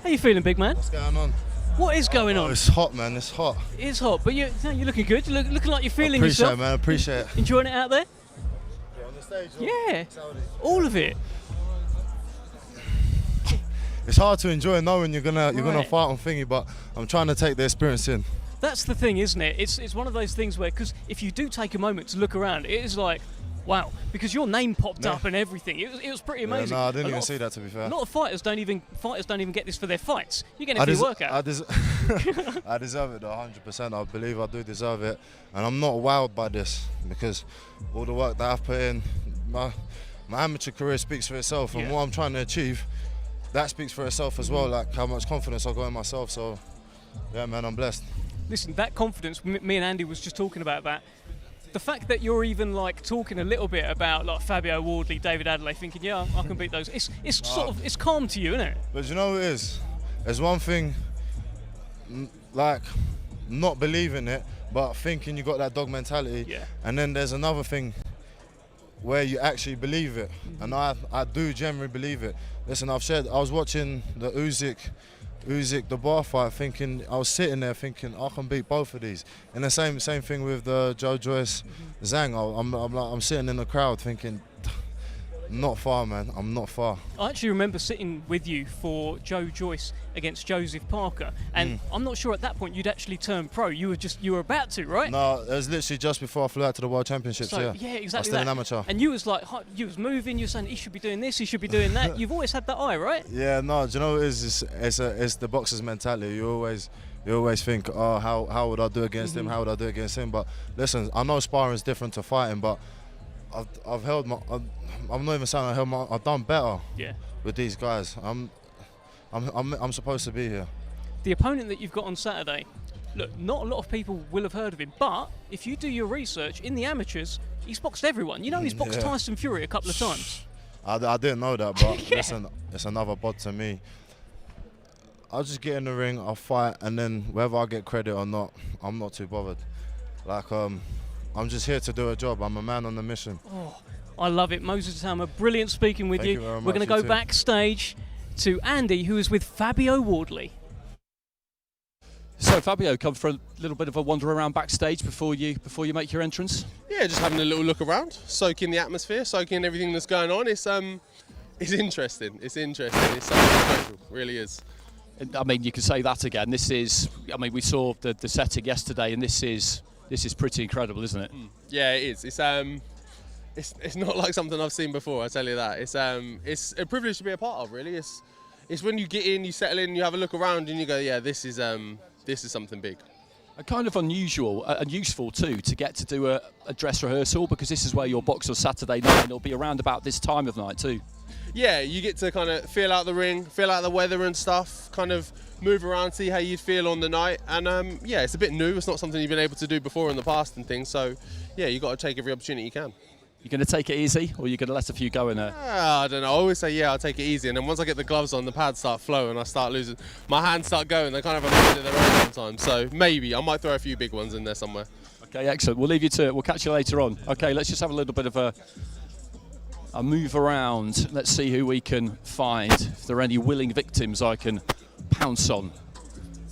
How you feeling, big man? What's going on? What is going on? It's hot, man. It's hot. It is hot, but you're looking good. You're looking like you're feeling Appreciate yourself. it, man. Appreciate it. Enjoying it out there? Yeah, on the stage. Yeah, all of it. It's hard to enjoy knowing you're gonna Right. fight on thingy, but I'm trying to take the experience in. That's the thing, isn't it? It's one of those things where, because if you do take a moment to look around, it is like, wow, because your name popped up and everything. It was pretty amazing. Yeah, no, I didn't A even lot see that, to be fair. A lot of fighters don't even get this for their fights. You get it for your workout. I deserve it, though, 100%. I believe I do deserve it, and I'm not wowed by this because all the work that I've put in, my amateur career speaks for itself, and what I'm trying to achieve, that speaks for itself as well. Like how much confidence I've got in myself. So, yeah, man, I'm blessed. Listen, that confidence. Me and Andy was just talking about that. The fact that you're even like talking a little bit about like Fabio Wardley, David Adeleye, thinking, yeah, I can beat those. It's sort of, it's calm to you, isn't it? But you know what it is? There's one thing, like not believing it, but thinking you got that dog mentality. Yeah. And then there's another thing where you actually believe it, and I do generally believe it. Listen, I was watching the Usyk the bar fight, I was sitting there thinking I can beat both of these. And the same thing with the Joe Joyce Zhang. I'm sitting in the crowd thinking, not far, man. I'm not far. I actually remember sitting with you for Joe Joyce against Joseph Parker, and I'm not sure at that point you'd actually turned pro. You were about to, right? No, it was literally just before I flew out to the World Championships. So, yeah, exactly. I was still that. an amateur. And you was like, you was moving. You were saying he should be doing this, he should be doing that. You've always had that eye, right? Yeah, no. Do you know what it is? It's the boxer's mentality. You always think, oh, how would I do against him? How would I do against him? But listen, I know sparring is different to fighting, but I've held my. I'm not even saying I've done better. Yeah. With these guys, I'm supposed to be here. The opponent that you've got on Saturday, look, not a lot of people will have heard of him, but if you do your research in the amateurs, he's boxed everyone. You know, he's boxed Tyson Fury a couple of times. I didn't know that, but listen, it's another bod to me. I'll just get in the ring, I'll fight, and then whether I get credit or not, I'm not too bothered. Like, I'm just here to do a job. I'm a man on a mission. Oh, I love it. Moses Itauma, brilliant speaking with Thank you. you very We're going to much, go you too. backstage to Andy, who is with Fabio Wardley. So Fabio, come for a little bit of a wander around backstage before you make your entrance. Yeah, just having a little look around, soaking the atmosphere, soaking everything that's going on. It's interesting. It's interesting. It's something special. Really is. I mean, you can say that again. This is. I mean, we saw the setting yesterday, and this is pretty incredible, isn't it? Yeah, it is. It's not like something I've seen before. I tell you that. It's a privilege to be a part of. Really, it's when you get in, you settle in, you have a look around, and you go, yeah, this is something big. Kind of unusual and useful too to get to do a dress rehearsal, because this is where you'll box on Saturday night, and it'll be around about this time of night too. Yeah, you get to kind of feel out the ring, feel out the weather and stuff, kind of move around, see how you'd feel on the night. And yeah, it's a bit new. It's not something you've been able to do before in the past and things. So yeah, you've got to take every opportunity you can. You're going to take it easy, or you're going to let a few go in there? I don't know. I always say, yeah, I'll take it easy. And then once I get the gloves on, the pads start flowing, I start losing. My hands start going. They kind of have a mind of their own sometimes. So maybe I might throw a few big ones in there somewhere. Okay, excellent. We'll leave you to it. We'll catch you later on. Okay, let's just have a little bit of a move around. Let's see who we can find. If there are any willing victims I can pounce on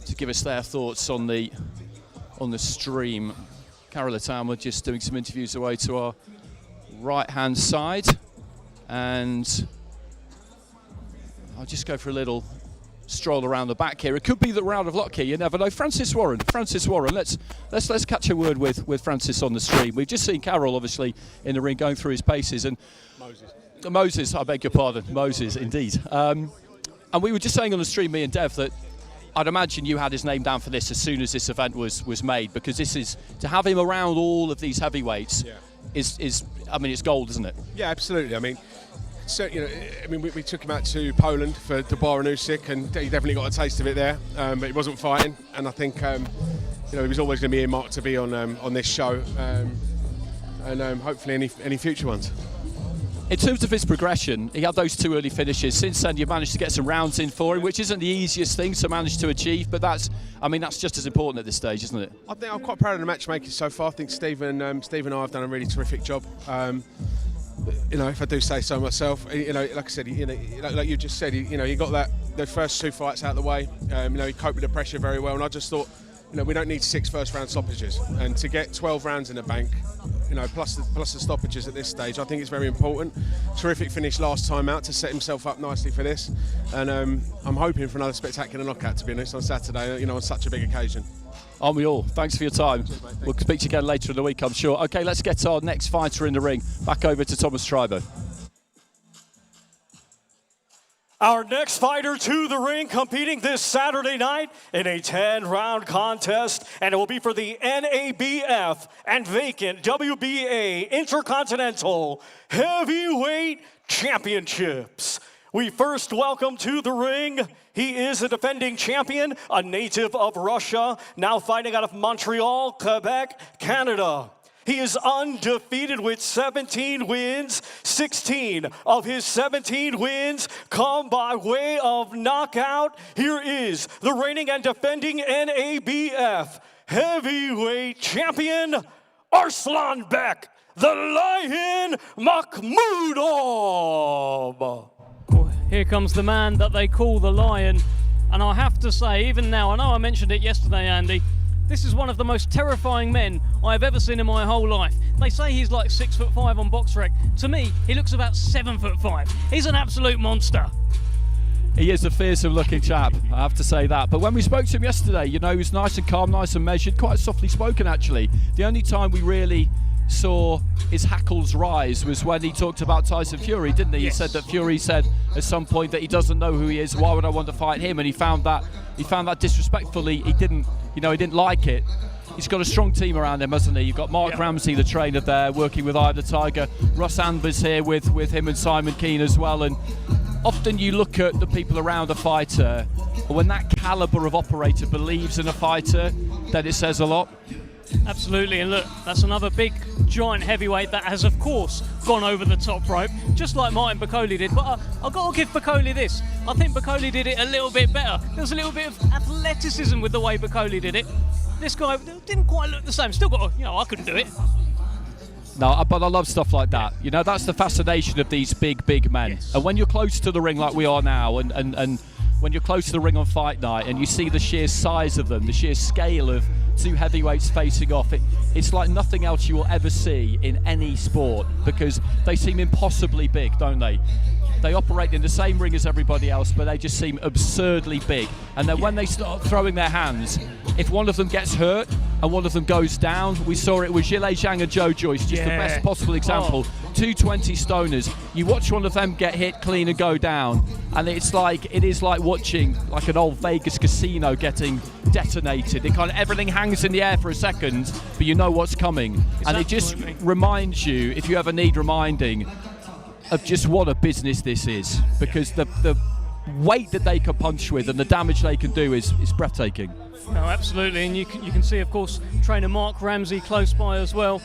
to give us their thoughts on the stream. Carol Itauma just doing some interviews away to our right-hand side, and I'll just go for a little stroll around the back here. It could be that we're out of luck here. You never know. Francis Warren. Let's catch a word with Francis on the stream. We've just seen Carol, obviously, in the ring going through his paces, and Moses. I beg your pardon, Moses, indeed. And we were just saying on the stream, me and Dev, that I'd imagine you had his name down for this as soon as this event was made, because this is to have him around all of these heavyweights. Yeah. Is I mean, it's gold, isn't it? Yeah, absolutely. I mean, so we took him out to Poland for Duran Jr, and he definitely got a taste of it there. But he wasn't fighting, and I think you know, he was always going to be earmarked to be on this show, and hopefully any future ones. In terms of his progression, he had those 2 early finishes. Since then, you've managed to get some rounds in for him, which isn't the easiest thing to manage to achieve, but that's just as important at this stage, isn't it? I think I'm quite proud of the matchmaking so far. I think Steve and I have done a really terrific job. You know, if I do say so myself, you know, like I said, you know, like you just said, you know, he got the first 2 fights out of the way. You know, he coped with the pressure very well, and I just thought, you know, we don't need 6 first-round stoppages, and to get 12 rounds in the bank, you know, plus the stoppages at this stage, I think it's very important. Terrific finish last time out to set himself up nicely for this, and I'm hoping for another spectacular knockout, to be honest, on Saturday, you know, on such a big occasion. Aren't we all? Thanks for your time. Cheers, mate. We'll speak to you again later in the week, I'm sure. Okay, let's get our next fighter in the ring. Back over to Thomas Tribo. Our next fighter to the ring, competing this Saturday night in a 10-round contest, and it will be for the NABF and vacant WBA Intercontinental Heavyweight Championships. We first welcome to the ring, he is a defending champion, a native of Russia, now fighting out of Montreal, Quebec, Canada. He is undefeated with 17 wins. 16 of his 17 wins come by way of knockout. Here is the reigning and defending NABF heavyweight champion, Arslanbek, the Lion Makhmudov. Here comes the man that they call the Lion. And I have to say, even now, I know I mentioned it yesterday, Andy, this is one of the most terrifying men I've ever seen in my whole life. They say he's like 6'5" on BoxRec. To me, he looks about 7'5". He's an absolute monster. He is a fearsome looking chap, I have to say that. But when we spoke to him yesterday, you know, he was nice and calm, nice and measured, quite softly spoken actually. The only time we really saw his hackles rise was when he talked about Tyson Fury, didn't he? Yes. He said that Fury said at some point that he doesn't know who he is, why would I want to fight him? And he found that disrespectfully. He didn't like it. He's got a strong team around him, hasn't he? You've got Mark Ramsey, the trainer there, working with Eye of the Tiger. Russ Amber's here with him and Simon Kean as well. And often you look at the people around a fighter, when that caliber of operator believes in a fighter, then it says a lot. Absolutely, and look, that's another big, giant heavyweight that has, of course, gone over the top rope, just like Martin Bakole did. But I've got to give Bakole this. I think Bakole did it a little bit better. There was a little bit of athleticism with the way Bakole did it. This guy didn't quite look the same. Still got, I couldn't do it. No, but I love stuff like that. You know, that's the fascination of these big men. Yes. And when you're close to the ring like we are now, and when you're close to the ring on fight night and you see the sheer size of them, the sheer scale of 2 heavyweights facing off, it's like nothing else you will ever see in any sport, because they seem impossibly big, don't they? They operate in the same ring as everybody else, but they just seem absurdly big. And then when they start throwing their hands, if one of them gets hurt and one of them goes down, we saw it with Zhilei Zhang and Joe Joyce, just the best possible example. 220 stoners. You watch one of them get hit clean and go down, and it is like watching like an old Vegas casino getting detonated. It kind of everything hangs in the air for a second, but you know what's coming. And it just reminds you, if you ever need reminding, of just what a business this is, because the weight that they can punch with and the damage they can do is breathtaking. No, absolutely, and you can see, of course, trainer Mark Ramsey close by as well.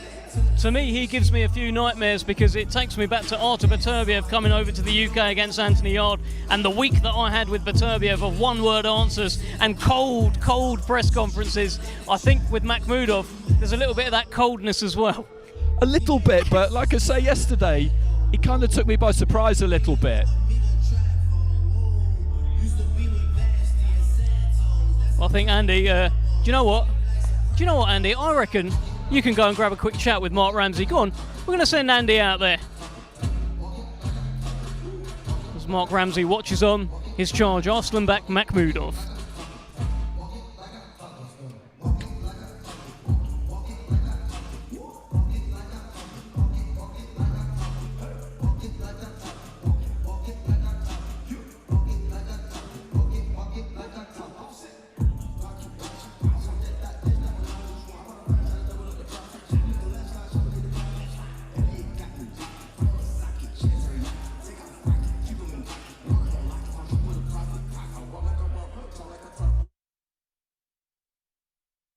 To me, he gives me a few nightmares, because it takes me back to Artur Beterbiev coming over to the UK against Anthony Yard, and the week that I had with Beterbiev of one-word answers and cold press conferences. I think with Makhmudov, there's a little bit of that coldness as well. A little bit, but like I say yesterday, he kind of took me by surprise a little bit. I think, Andy, do you know what, Andy? I reckon you can go and grab a quick chat with Mark Ramsey. Go on, we're going to send Andy out there. As Mark Ramsey watches on his charge, Arslanbek Makhmudov.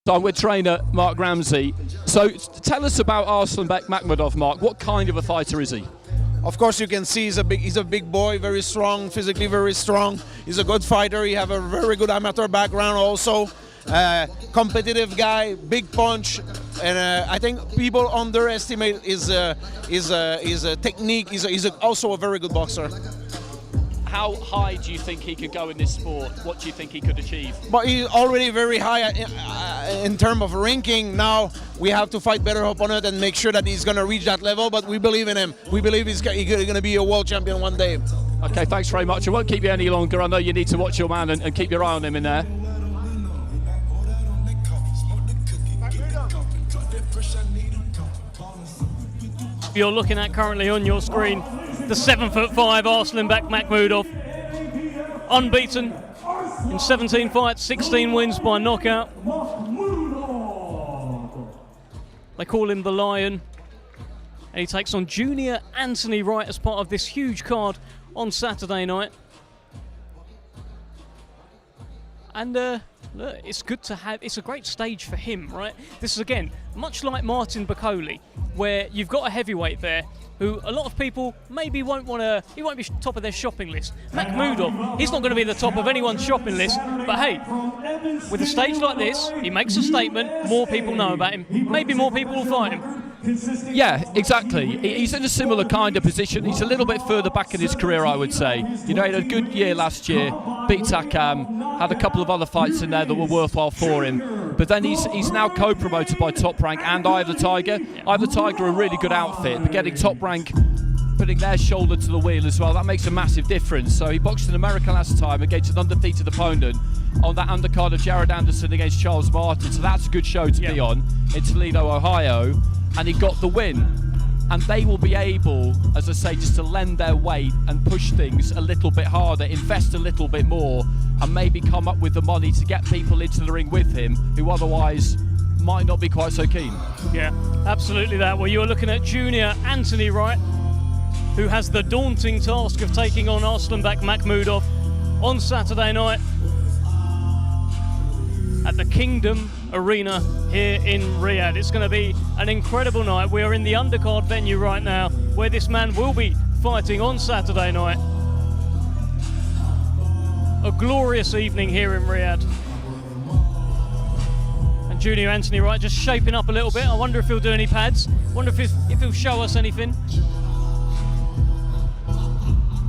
So I'm with trainer Mark Ramsey. So tell us about Arslanbek Makhmudov, Mark. What kind of a fighter is he? Of course, you can see he's a big boy, very strong, physically very strong. He's a good fighter. He have a very good amateur background also. Competitive guy, big punch, and I think people underestimate his technique. He's also a very good boxer. How high do you think he could go in this sport? What do you think he could achieve? But he's already very high in terms of ranking. Now we have to fight better opponent and make sure that he's going to reach that level. But we believe in him. We believe he's going to be a world champion one day. Okay, thanks very much. I won't keep you any longer. I know you need to watch your man and keep your eye on him in there. You're looking at currently on your screen the 7'5" Arslanbek Makhmudov, unbeaten in 17 fights, 16 wins by knockout. They call him the Lion, and he takes on Junior Anthony Wright as part of this huge card on Saturday night. And look, it's good to have, it's a great stage for him, right? This is, again, much like Martin Bakole, where you've got a heavyweight there who a lot of people maybe won't want to, he won't be top of their shopping list. Makhmudov, he's not going to be the top of anyone's shopping list, but hey, with a stage like this, he makes a statement, more people know about him, maybe more people will fight him. Yeah, exactly. He's in a similar kind of position. He's a little bit further back in his career, I would say. You know, he had a good year last year, beat Takam, had a couple of other fights in there that were worthwhile for him. But then he's now co-promoted by Top Rank and Eye of the Tiger. Eye of the Tiger are a really good outfit, but getting Top Rank, putting their shoulder to the wheel as well, that makes a massive difference. So he boxed in America last time against an undefeated opponent on that undercard of Jared Anderson against Charles Martin. So that's a good show to be on in Toledo, Ohio. And he got the win. And they will be able, as I say, just to lend their weight and push things a little bit harder, invest a little bit more, and maybe come up with the money to get people into the ring with him who otherwise might not be quite so keen. Yeah, absolutely that. Well, you're looking at Junior Anthony Wright, who has the daunting task of taking on Arslanbek Makhmudov on Saturday night at the Kingdom Arena here in Riyadh. It's going to be an incredible night. We are in the undercard venue right now, where this man will be fighting on Saturday night. A glorious evening here in Riyadh. And Junior Anthony Wright just shaping up a little bit. I wonder if he'll do any pads. Wonder if he'll show us anything.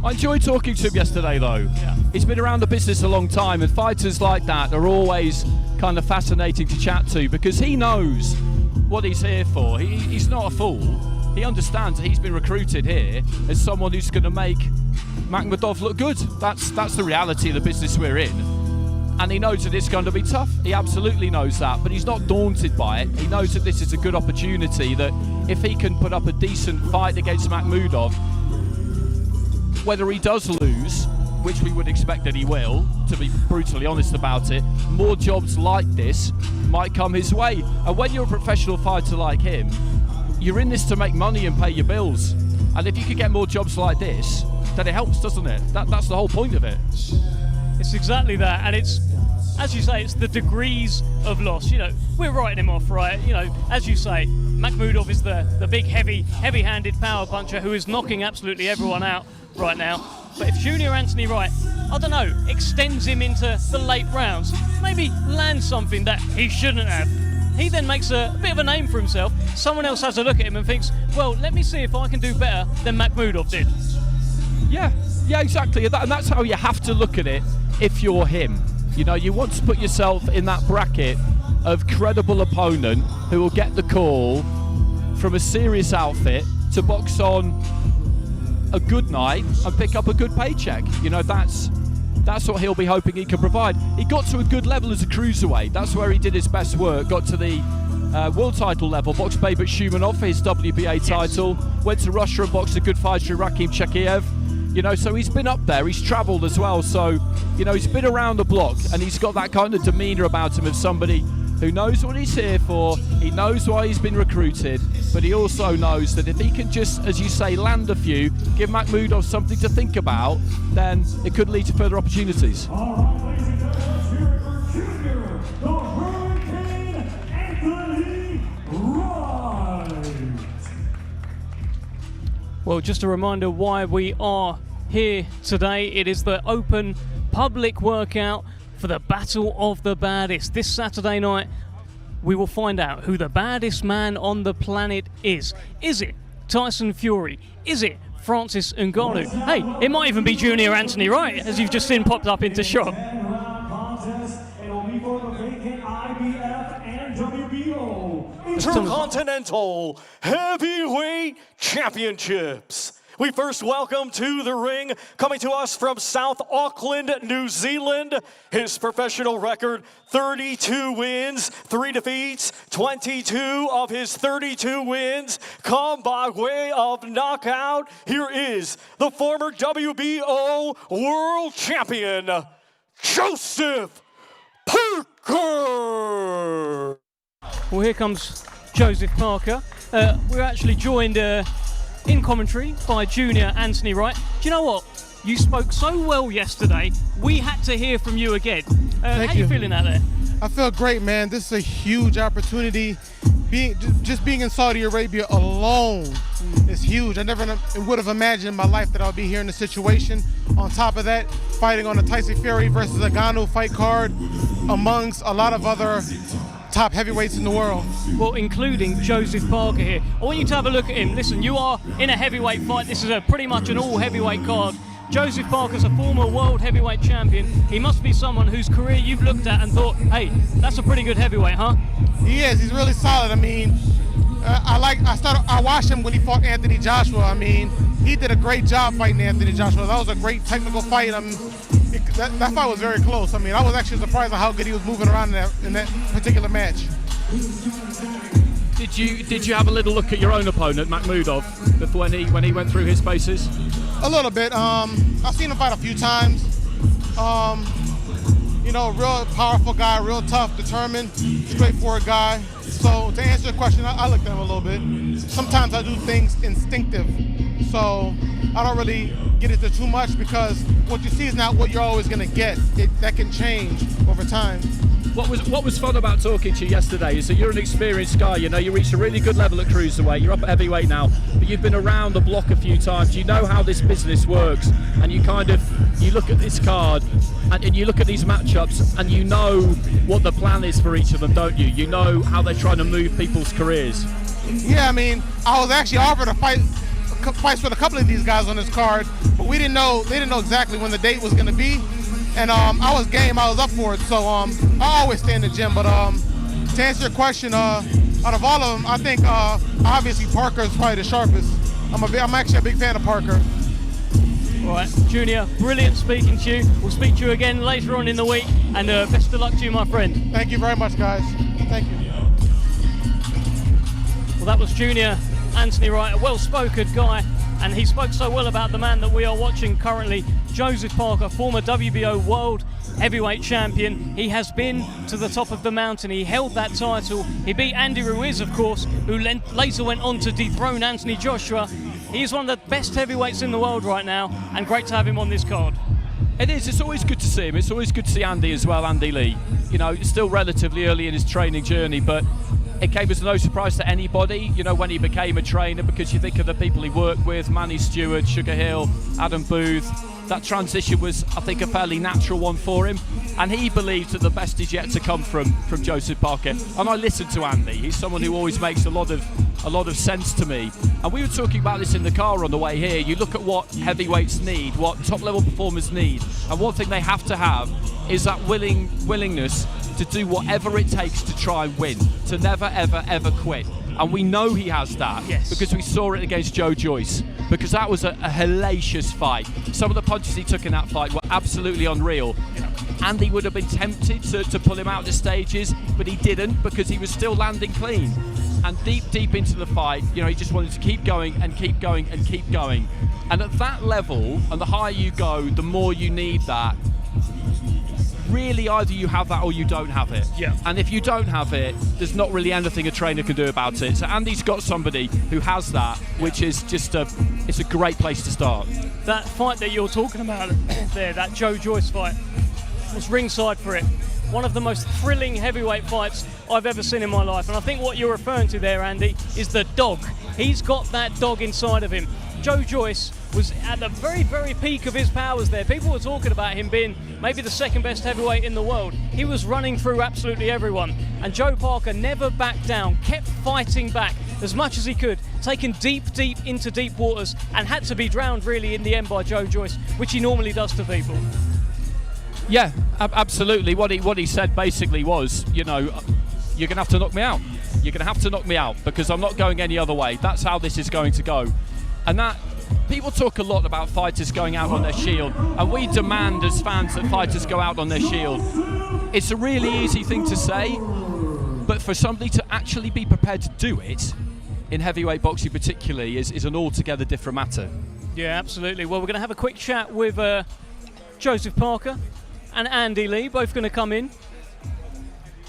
I enjoyed talking to him yesterday, though. Yeah. He's been around the business a long time, and fighters like that are always kind of fascinating to chat to because he knows what he's here for. He's not a fool. He understands that he's been recruited here as someone who's going to make Makhmudov look good. That's the reality of the business we're in. And he knows that it's going to be tough. He absolutely knows that, but he's not daunted by it. He knows that this is a good opportunity, that if he can put up a decent fight against Makhmudov, whether he does lose, which we would expect that he will, to be brutally honest about it, more jobs like this might come his way. And when you're a professional fighter like him, you're in this to make money and pay your bills. And if you can get more jobs like this, then it helps, doesn't it? That's the whole point of it. It's exactly that, and it's, as you say, it's the degrees of loss. You know, we're writing him off, right? You know, as you say, Makhmudov is the big, heavy-handed power puncher who is knocking absolutely everyone out right now. But if Junior Anthony Wright, I don't know, extends him into the late rounds, maybe lands something that he shouldn't have, he then makes a bit of a name for himself. Someone else has a look at him and thinks, well, let me see if I can do better than Makhmudov did. Yeah, exactly. And that's how you have to look at it if you're him. You know, you want to put yourself in that bracket of credible opponent who will get the call from a serious outfit to box on a good night and pick up a good paycheck. You know, that's what he'll be hoping he can provide. He got to a good level as a cruiserweight. That's where he did his best work. Got to the world title level, boxed Babet Shumanov for his WBA title. Went to Russia and boxed a good fighter, Rakhim Chakiev. You know, so he's been up there. He's travelled as well. So, you know, he's been around the block, and he's got that kind of demeanour about him of somebody who knows what he's here for. He knows why he's been recruited, but he also knows that if he can just, as you say, land a few, give Makhmudov something to think about, then it could lead to further opportunities. All right, ladies and gentlemen, Junior, the Hurricane Well, just a reminder why we are here today. It is the open public workout for the Battle of the Baddest. This Saturday night, we will find out who the baddest man on the planet is. Is it Tyson Fury? Is it Francis Ngannou? Hey, it might even be Junior Anthony Wright, as you've just seen popped up into shot. Intercontinental Heavyweight Championships. We first welcome to the ring, coming to us from South Auckland, New Zealand. His professional record, 32 wins, 3 defeats. 22 of his 32 wins come by way of knockout. Here is the former WBO World Champion, Joseph Parker. Well, here comes Joseph Parker. We're actually joined in commentary by Junior Anthony Wright. Do you know what? You spoke so well yesterday, we had to hear from you again. How are you feeling out there? I feel great, man. This is a huge opportunity. Just being in Saudi Arabia alone is huge. I never would have imagined in my life that I would be here in this situation. On top of that, fighting on a Tyson Fury versus Ngannou fight card amongst a lot of other top heavyweights in the world. Well, including Joseph Parker here. I want you to have a look at him. Listen, you are in a heavyweight fight. This is pretty much an all heavyweight card. Joseph Parker's a former world heavyweight champion. He must be someone whose career you've looked at and thought, hey, that's a pretty good heavyweight, huh? He is. He's really solid. I mean, I watched him when he fought Anthony Joshua. I mean, he did a great job fighting Anthony Joshua. That was a great technical fight. That fight was very close. I mean, I was actually surprised at how good he was moving around in that particular match. Did you have a little look at your own opponent, Makhmudov, when he went through his paces? A little bit. I've seen him fight a few times. Real powerful guy, real tough, determined, straightforward guy. So to answer your question, I looked at him a little bit. Sometimes I do things instinctive, so I don't really get into too much because what you see is not what you're always going to get. That can change over time. What was fun about talking to you yesterday is that you're an experienced guy. You know, you reached a really good level at cruiserweight. You're up at heavyweight now, but you've been around the block a few times. You know how this business works, and you look at this card and you look at these matchups, and you know what the plan is for each of them, don't you? You know how they're trying to move people's careers. Yeah, I mean, I was actually offered a fights with a couple of these guys on this card, but they didn't know exactly when the date was going to be. And I was game, I was up for it, so I always stay in the gym. But to answer your question, out of all of them, I think obviously Parker is probably the sharpest. I'm actually a big fan of Parker. All right, Junior, brilliant speaking to you. We'll speak to you again later on in the week, and best of luck to you, my friend. Thank you very much, guys. Thank you. Well, that was Junior Anthony Wright, a well-spoken guy, and he spoke so well about the man that we are watching currently, Joseph Parker, former WBO World Heavyweight Champion. He has been to the top of the mountain. He held that title. He beat Andy Ruiz, of course, who later went on to dethrone Anthony Joshua. He is one of the best heavyweights in the world right now, and great to have him on this card. It is. It's always good to see him. It's always good to see Andy as well, Andy Lee. You know, he's still relatively early in his training journey, but it came as no surprise to anybody, you know, when he became a trainer, because you think of the people he worked with, Manny Stewart, Sugar Hill, Adam Booth. That transition was, I think, a fairly natural one for him, and he believes that the best is yet to come from Joseph Parker. And I listen to Andy. He's someone who always makes a lot of sense to me. And we were talking about this in the car on the way here. You look at what heavyweights need, what top-level performers need, and one thing they have to have is that willingness to do whatever it takes to try and win, to never, ever, ever quit. And we know he has that, yes, because we saw it against Joe Joyce, because that was a hellacious fight. Some of the punches he took in that fight were absolutely unreal. Andy would have been tempted to pull him out the stages, but he didn't, because he was still landing clean. And deep into the fight, you know, he just wanted to keep going and keep going and keep going. And at that level, and the higher you go, the more you need that. Really, either you have that or you don't have it. Yeah. And if you don't have it, there's not really anything a trainer can do about it. So Andy's got somebody who has that, which is just it's a great place to start. That fight that you're talking about there, that Joe Joyce fight, was ringside for it. One of the most thrilling heavyweight fights I've ever seen in my life. And I think what you're referring to there, Andy, is the dog. He's got that dog inside of him. Joe Joyce was at the very, very peak of his powers there. People were talking about him being maybe the second best heavyweight in the world. He was running through absolutely everyone. And Joe Parker never backed down, kept fighting back as much as he could, taken deep into deep waters, and had to be drowned really in the end by Joe Joyce, which he normally does to people. Yeah, absolutely. What he said basically was, you know, you're going to have to knock me out. You're going to have to knock me out because I'm not going any other way. That's how this is going to go. And that, people talk a lot about fighters going out on their shield, and we demand as fans that fighters go out on their shield. It's a really easy thing to say, but for somebody to actually be prepared to do it, in heavyweight boxing particularly, is an altogether different matter. Yeah, absolutely. Well, we're going to have a quick chat with Joseph Parker and Andy Lee, both going to come in.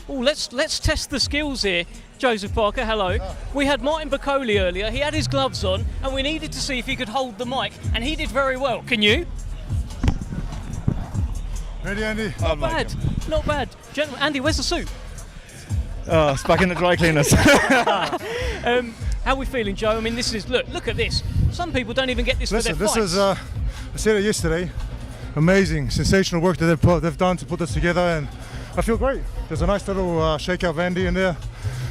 Oh, let's test the skills here. Joseph Parker, hello. We had Martin Bakole earlier. He had his gloves on, and we needed to see if he could hold the mic, and he did very well. Can you? Ready, Andy? Not bad. Not bad. Gentlemen, Andy, where's the suit? Oh, it's back in the dry cleaners. How are we feeling, Joe? I mean, this is look at this. Some people don't even get this for their fights. This is I said it yesterday. Amazing, sensational work that they've done to put this together, and I feel great. There's a nice little shakeout of Andy in there,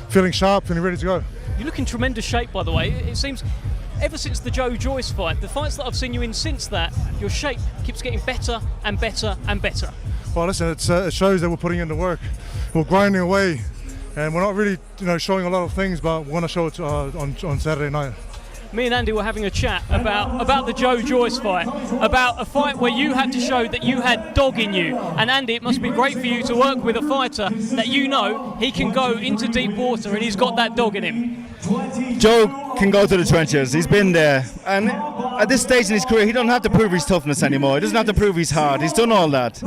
feeling sharp and ready to go. You look in tremendous shape, by the way. It seems ever since the Joe Joyce fight, the fights that I've seen you in since that, your shape keeps getting better and better and better. Well, listen, it shows that we're putting in the work. We're grinding away, and we're not really, showing a lot of things, but we want to show it on Saturday night. Me and Andy were having a chat about the Joe Joyce fight, about a fight where you had to show that you had dog in you. And Andy, it must be great for you to work with a fighter that you know he can go into deep water and he's got that dog in him. Joe can go to the trenches. He's been there, and at this stage in his career, he doesn't have to prove his toughness anymore. He doesn't have to prove he's hard. He's done all that.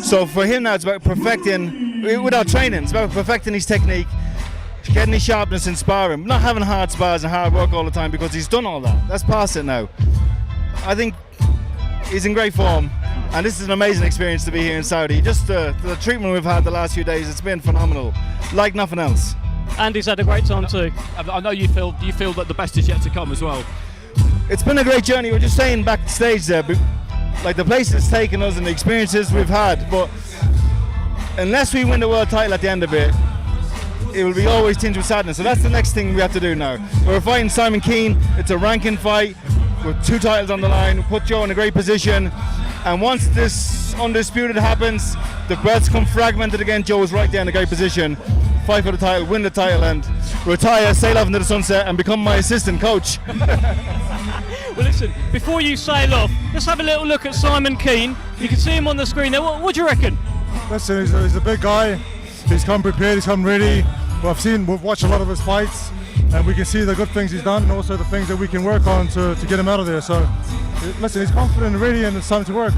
So for him now, it's about perfecting, without training, it's about perfecting his technique, getting his sharpness in sparring, not having hard spars and hard work all the time, because he's done all that. That's past it now. I think he's in great form, and this is an amazing experience to be here in Saudi. Just the treatment we've had the last few days, it's been phenomenal, like nothing else. Andy's had a great time too. I know you feel that the best is yet to come as well. It's been a great journey. We're just saying backstage there, like the place it's taken us and the experiences we've had, but unless we win the world title at the end of it, it will be always tinged with sadness. So that's the next thing we have to do now. We're fighting Simon Kean. It's a ranking fight with 2 titles on the line. We put Joe in a great position, and once this undisputed happens, the belts come fragmented again. Joe is right there in a great position. Fight for the title, win the title, and retire, sail off into the sunset, and become my assistant coach. Well, listen, before you sail off, let's have a little look at Simon Kean. You can see him on the screen there. What do you reckon? Listen, he's a big guy. He's come prepared, he's come ready. We've watched a lot of his fights, and we can see the good things he's done and also the things that we can work on to get him out of there. So, listen, he's confident and ready, and it's time to work.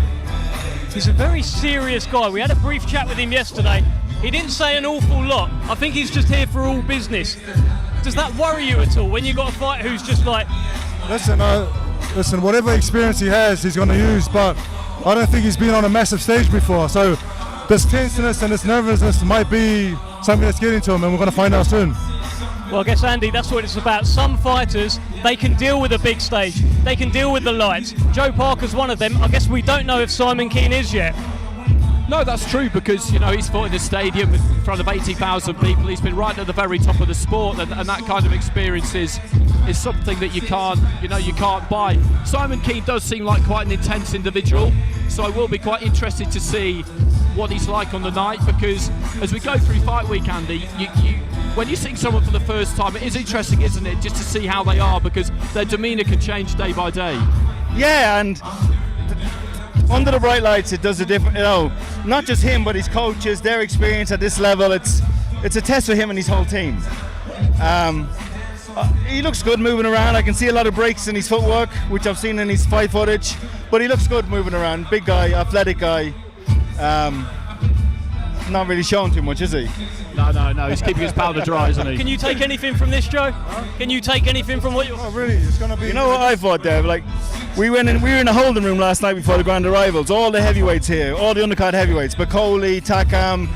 He's a very serious guy. We had a brief chat with him yesterday. He didn't say an awful lot. I think he's just here for all business. Does that worry you at all when you've got a fighter who's just like... Listen, whatever experience he has, he's going to use, but I don't think he's been on a massive stage before. So this tenseness and this nervousness might be something that's getting to him, and we're going to find out soon. Well, I guess, Andy, that's what it's about. Some fighters, they can deal with a big stage. They can deal with the lights. Joe Parker's one of them. I guess we don't know if Simon Kean is yet. No, that's true, because he's fought in a stadium in front of 80,000 people. He's been right at the very top of the sport, and that kind of experience is something that you can't buy. Simon Kean does seem like quite an intense individual, so I will be quite interested to see what he's like on the night, because as we go through fight week, Andy, when you see someone for the first time, it is interesting, isn't it, just to see how they are, because their demeanour can change day by day. Yeah, and under the bright lights, it does a different, not just him, but his coaches, their experience at this level, it's a test for him and his whole team. He looks good moving around. I can see a lot of breaks in his footwork, which I've seen in his fight footage, but he looks good moving around. Big guy, athletic guy. Not really showing too much, is he? No, he's keeping his powder dry, isn't he? Can you take anything from this, Joe? Can you take anything from what you're... Oh, really? It's going to be... You know what I thought there? Like, we were in a holding room last night before the grand arrivals. All the heavyweights here, all the undercard heavyweights, Bakole, Takam,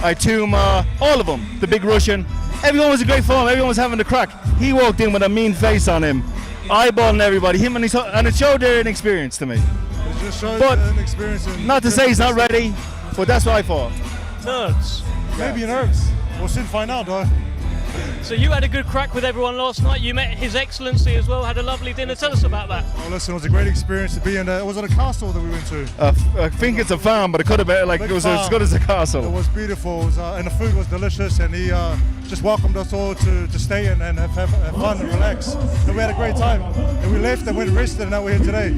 Itauma, all of them, the big Russian. Everyone was in great form, everyone was having a crack. He walked in with a mean face on him. eyeballing everybody. Him and it showed they're inexperienced to me. It just shows But inexperience. not to say he's not ready, but that's what I thought. Nerves. Maybe nerves. We'll soon find out, though. So you had a good crack with everyone last night. You met His Excellency as well, had a lovely dinner. Tell us about that. Well, listen, it was a great experience to be in there. Was it a castle that we went to? I think it's a farm, but it could have been it was as good as a castle. It was beautiful, and the food was delicious, and he just welcomed us all to stay and have fun and relax. And we had a great time. And we left and went and rested, and now we're here today.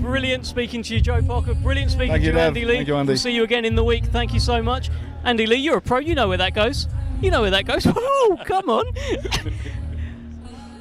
Brilliant speaking to you, Joe Parker. Brilliant speaking Thank to you, you, Dev. Andy Lee. Thank you, Andy. We'll see you again in the week. Thank you so much. Andy Lee, you're a pro. You know where that goes. You know where that goes. Oh, come on.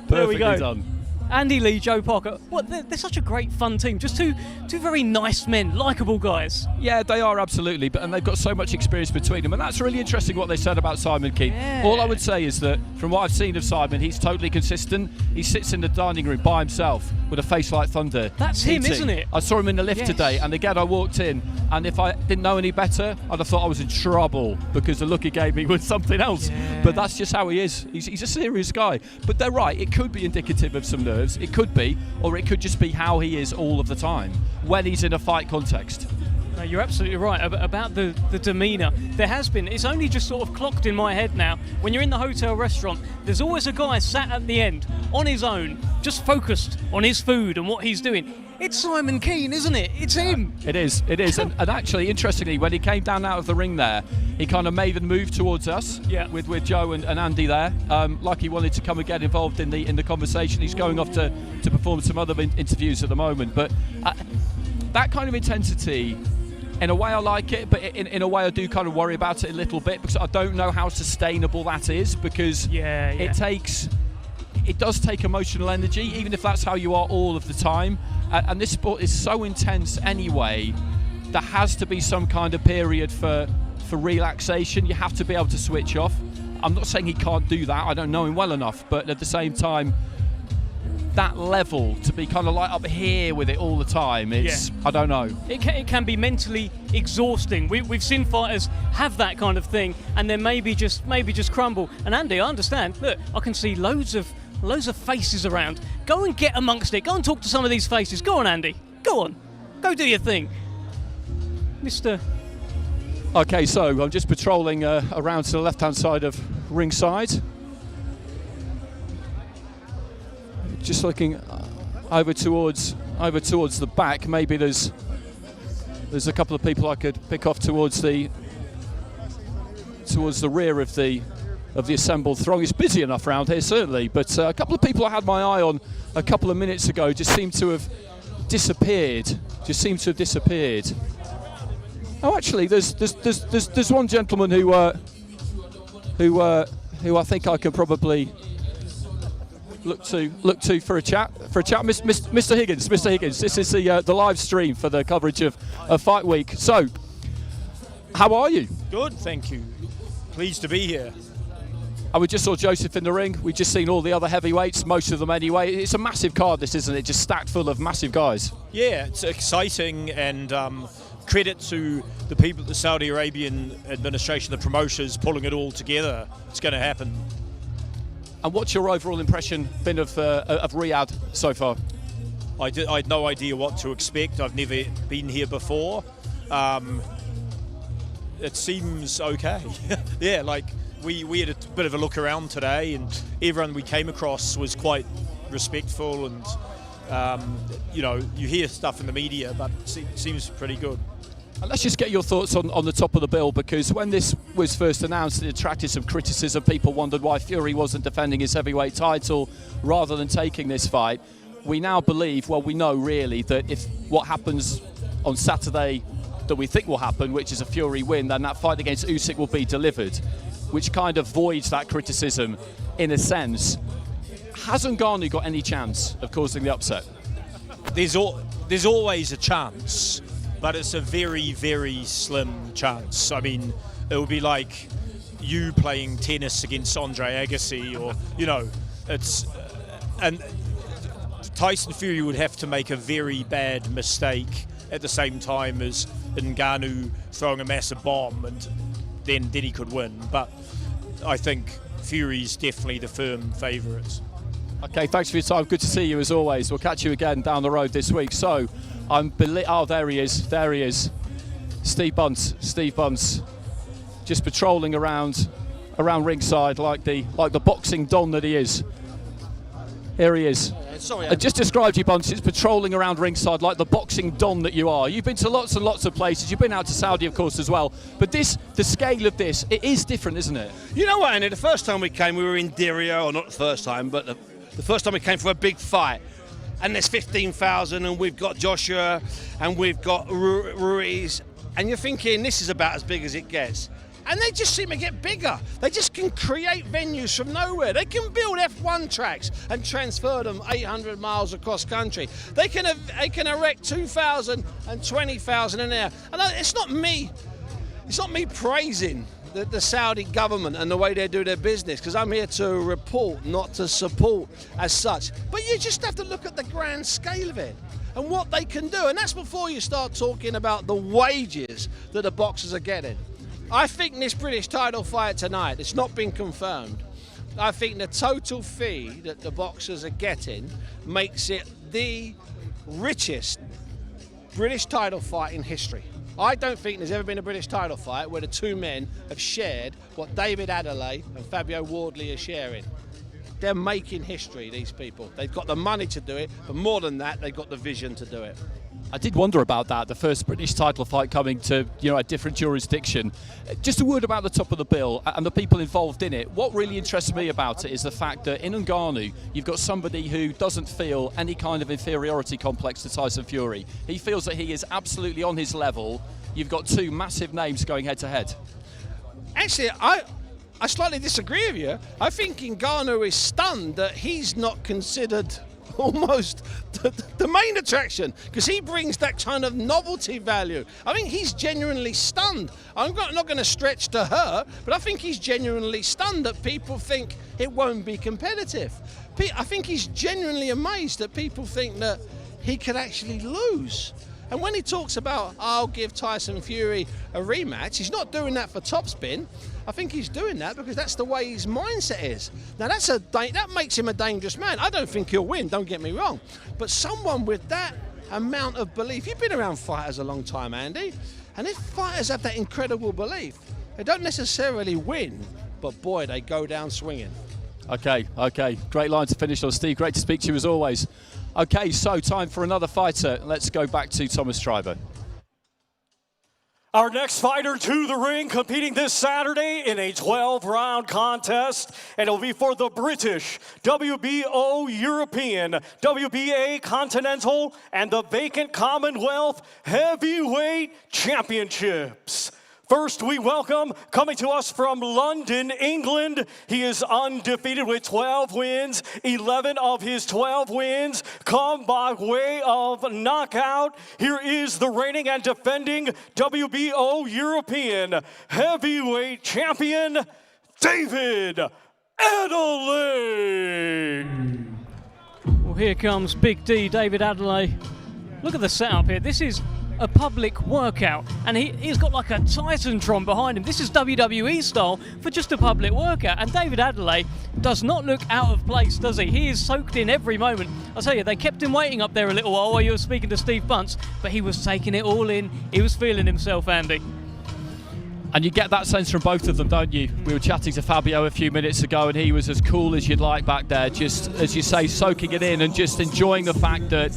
There we go. Done. Andy Lee, Joe Parker. What? They're such a great, fun team. Just two very nice men, likeable guys. Yeah, they are absolutely, and they've got so much experience between them, and that's really interesting what they said about Simon Kean. Yeah. All I would say is that from what I've seen of Simon, he's totally consistent. He sits in the dining room by himself with a face like thunder. That's him, eating. isn't it? I saw him in the lift Yes. today, and again I walked in, and if I didn't know any better, I'd have thought I was in trouble because the look he gave me was something else. Yeah. But that's just how he is. He's a serious guy. But they're right, it could be indicative of some nerves. It could be, or it could just be how he is all of the time when he's in a fight context. No, you're absolutely right about the demeanour. There has been, it's only just sort of clocked in my head now. When you're in the hotel restaurant, there's always a guy sat at the end on his own, just focused on his food and what he's doing. It's Simon Kean, isn't it? It's him. It is. and actually, interestingly, when he came down out of the ring there, he kind of made a move towards us with Joe and Andy there, like he wanted to come and get involved in the conversation. He's going off to perform some other interviews at the moment. But that kind of intensity, in a way I like it, but in a way I do kind of worry about it a little bit because I don't know how sustainable that is because it does take emotional energy, even if that's how you are all of the time. And this sport is so intense anyway, there has to be some kind of period for relaxation. You have to be able to switch off. I'm not saying he can't do that, I don't know him well enough, but at the same time, that level to be kind of like up here with it all the time, it's I don't know. It can be mentally exhausting. We've seen fighters have that kind of thing and then maybe just crumble. And Andy, I understand. Look, I can see loads of faces around. Go and get amongst it. Go and talk to some of these faces. Go on, Andy. Go on. Go do your thing. Mr. Okay, so I'm just patrolling around to the left-hand side of ringside. Just looking over towards the back. Maybe there's a couple of people I could pick off towards the rear of the assembled throng. It's busy enough around here, certainly, but a couple of people I had my eye on a couple of minutes ago just seem to have disappeared. Oh, actually, there's one gentleman who I think I can probably look to for a chat. Mr. Higgins. This is the live stream for the coverage of Fight Week. So, how are you? Good, thank you. Pleased to be here. We just saw Joseph in the ring. We've just seen all the other heavyweights, most of them anyway. It's a massive card, this, isn't it? Just stacked full of massive guys. Yeah, it's exciting, and credit to the people at the Saudi Arabian administration, the promoters, pulling it all together. It's going to happen. And what's your overall impression been of Riyadh so far? I had no idea what to expect. I've never been here before. It seems okay. Yeah, like we had a bit of a look around today, and everyone we came across was quite respectful, and you hear stuff in the media, but it seems pretty good. And let's just get your thoughts on the top of the bill, because when this was first announced, it attracted some criticism. People wondered why Fury wasn't defending his heavyweight title rather than taking this fight. We now believe, well, we know really, that if what happens on Saturday that we think will happen, which is a Fury win, then that fight against Usyk will be delivered, which kind of voids that criticism in a sense. Hasn't Ngannou got any chance of causing the upset? There's always a chance, but it's a very, very slim chance. I mean, it would be like you playing tennis against Andre Agassi, or it's and Tyson Fury would have to make a very bad mistake at the same time as Ngannou throwing a massive bomb, and then he could win. But I think Fury's definitely the firm favourite. Okay, thanks for your time. Good to see you as always. We'll catch you again down the road this week. So, there he is. Steve Bunce, just patrolling around ringside like the boxing don that he is. Here he is. Sorry, I just described you, Bunce. It's patrolling around ringside like the boxing don that you are. You've been to lots and lots of places. You've been out to Saudi, of course, as well. But the scale of this, it is different, isn't it? You know what, Andy? The first time we came, we were in Diriyah, or not the first time, but the first time we came for a big fight. And there's 15,000, and we've got Joshua, and we've got Ruiz. And you're thinking, this is about as big as it gets. And they just seem to get bigger. They just can create venues from nowhere. They can build F1 tracks and transfer them 800 miles across country. They can erect 2,000 and 20,000 in there. And it's not me praising the Saudi government and the way they do their business, because I'm here to report, not to support as such. But you just have to look at the grand scale of it and what they can do. And that's before you start talking about the wages that the boxers are getting. I think this British title fight tonight, it's not been confirmed. I think the total fee that the boxers are getting makes it the richest British title fight in history. I don't think there's ever been a British title fight where the two men have shared what David Adeleye and Fabio Wardley are sharing. They're making history, these people. They've got the money to do it, but more than that, they've got the vision to do it. I did wonder about that, the first British title fight coming to a different jurisdiction. Just a word about the top of the bill and the people involved in it. What really interests me about it is the fact that in Ngannou, you've got somebody who doesn't feel any kind of inferiority complex to Tyson Fury. He feels that he is absolutely on his level. You've got two massive names going head to head. Actually, I slightly disagree with you. I think Ngannou is stunned that he's not considered almost the main attraction, because he brings that kind of novelty value. I think he's genuinely stunned. I'm not going to stretch to her, but I think he's genuinely stunned that people think it won't be competitive. I think he's genuinely amazed that people think that he could actually lose. And when he talks about, I'll give Tyson Fury a rematch, he's not doing that for topspin. I think he's doing that because that's the way his mindset is. Now that makes him a dangerous man. I don't think he'll win, don't get me wrong. But someone with that amount of belief, you've been around fighters a long time, Andy, and if fighters have that incredible belief, they don't necessarily win, but boy, they go down swinging. Okay. Great line to finish on, Steve. Great to speak to you as always. Okay, so time for another fighter. Let's go back to Thomas Schreiber. Our next fighter to the ring, competing this Saturday in a 12-round contest, and it'll be for the British, WBO European, WBA Continental, and the vacant Commonwealth Heavyweight Championships. First, we welcome, coming to us from London, England, he is undefeated with 12 wins. 11 of his 12 wins come by way of knockout. Here is the reigning and defending WBO European Heavyweight Champion, David Adeleye. Well, here comes Big D, David Adeleye. Look at the setup here. This is a public workout, and he's got like a Titantron behind him. This is WWE style for just a public workout, and David Adeleye does not look out of place, does he? He is soaked in every moment. I'll tell you, they kept him waiting up there a little while you were speaking to Steve Bunce, but he was taking it all in. He was feeling himself, Andy. And you get that sense from both of them, don't you? We were chatting to Fabio a few minutes ago, and he was as cool as you'd like back there, just, as you say, soaking it in and just enjoying the fact that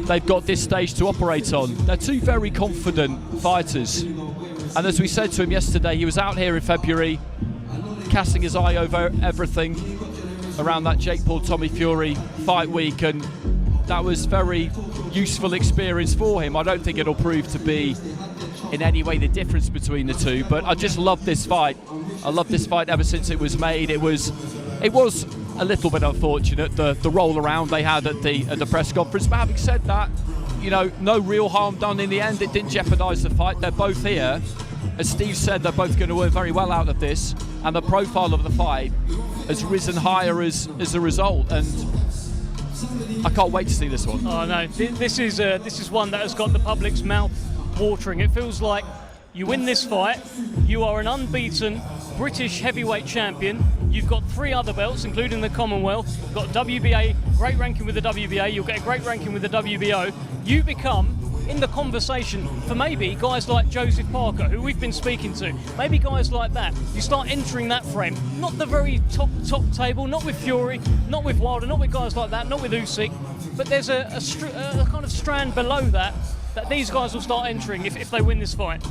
they've got this stage to operate on. They're two very confident fighters. And as we said to him yesterday, he was out here in February, casting his eye over everything around that Jake Paul-Tommy Fury fight week, and that was very useful experience for him. I don't think it'll prove to be in any way the difference between the two, but I just love this fight. I love this fight ever since it was made. It was a little bit unfortunate, the roll around they had at the press conference, but having said that, you know, no real harm done in the end. It didn't jeopardise the fight. They're both here. As Steve said, they're both going to earn very well out of this, and the profile of the fight has risen higher as a result, and I can't wait to see this one. Oh no, this is one that has got the public's mouth watering. It feels like You win this fight, you are an unbeaten British heavyweight champion. You've got 3 other belts, including the Commonwealth. You've got WBA, great ranking with the WBA. You'll get a great ranking with the WBO. You become in the conversation for maybe guys like Joseph Parker, who we've been speaking to. Maybe guys like that. You start entering that frame. Not the very top table, not with Fury, not with Wilder, not with guys like that, not with Usyk. But there's a kind of strand below that these guys will start entering if they win this fight.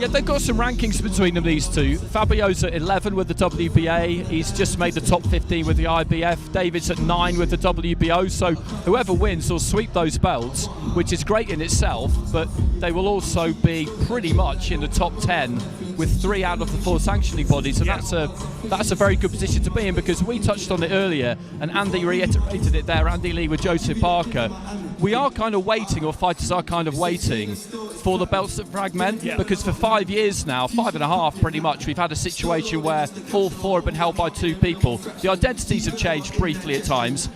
Yeah, they've got some rankings between them, these two. Fabio's at 11 with the WBA. He's just made the top 15 with the IBF. David's at 9 with the WBO. So whoever wins will sweep those belts, which is great in itself, but they will also be pretty much in the top 10 with 3 out of the 4 sanctioning bodies, and that's a very good position to be in, because we touched on it earlier, and Andy reiterated it there, Andy Lee with Joseph Parker. We are kind of waiting, or fighters are kind of waiting for the belts to fragment, because for 5 years now, 5.5 pretty much, we've had a situation where all 4 have been held by 2 people. The identities have changed briefly at times,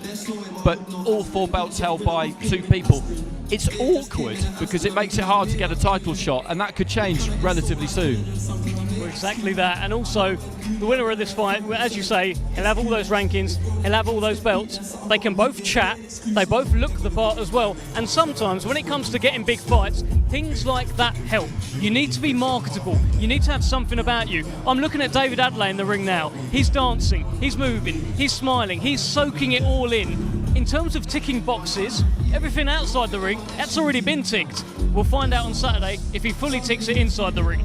but all 4 belts held by 2 people. It's awkward because it makes it hard to get a title shot, and that could change relatively soon. Well, exactly that. And also, the winner of this fight, as you say, he'll have all those rankings, he'll have all those belts. They can both chat, they both look the part as well. And sometimes, when it comes to getting big fights, things like that help. You need to be marketable. You need to have something about you. I'm looking at David Adeleye in the ring now. He's dancing, he's moving, he's smiling, he's soaking it all in. In terms of ticking boxes, everything outside the ring, that's already been ticked. We'll find out on Saturday if he fully ticks it inside the ring.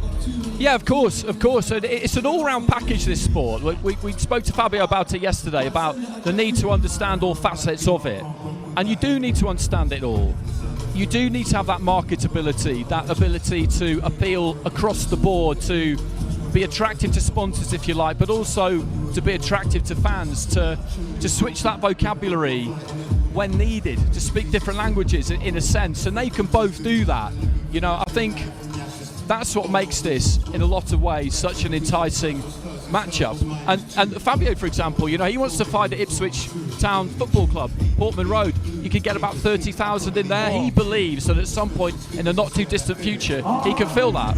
Yeah, of course. It's an all-round package, this sport. We spoke to Fabio about it yesterday, about the need to understand all facets of it. And you do need to understand it all. You do need to have that marketability, that ability to appeal across the board, to be attractive to sponsors, if you like, but also to be attractive to fans, to switch that vocabulary when needed, to speak different languages in a sense, and they can both do that. You know, I think that's what makes this, in a lot of ways, such an enticing matchup. And Fabio, for example, you know, he wants to fight at Ipswich Town Football Club, Portman Road. You could get about 30,000 in there. He believes that at some point in the not too distant future, he can fill that.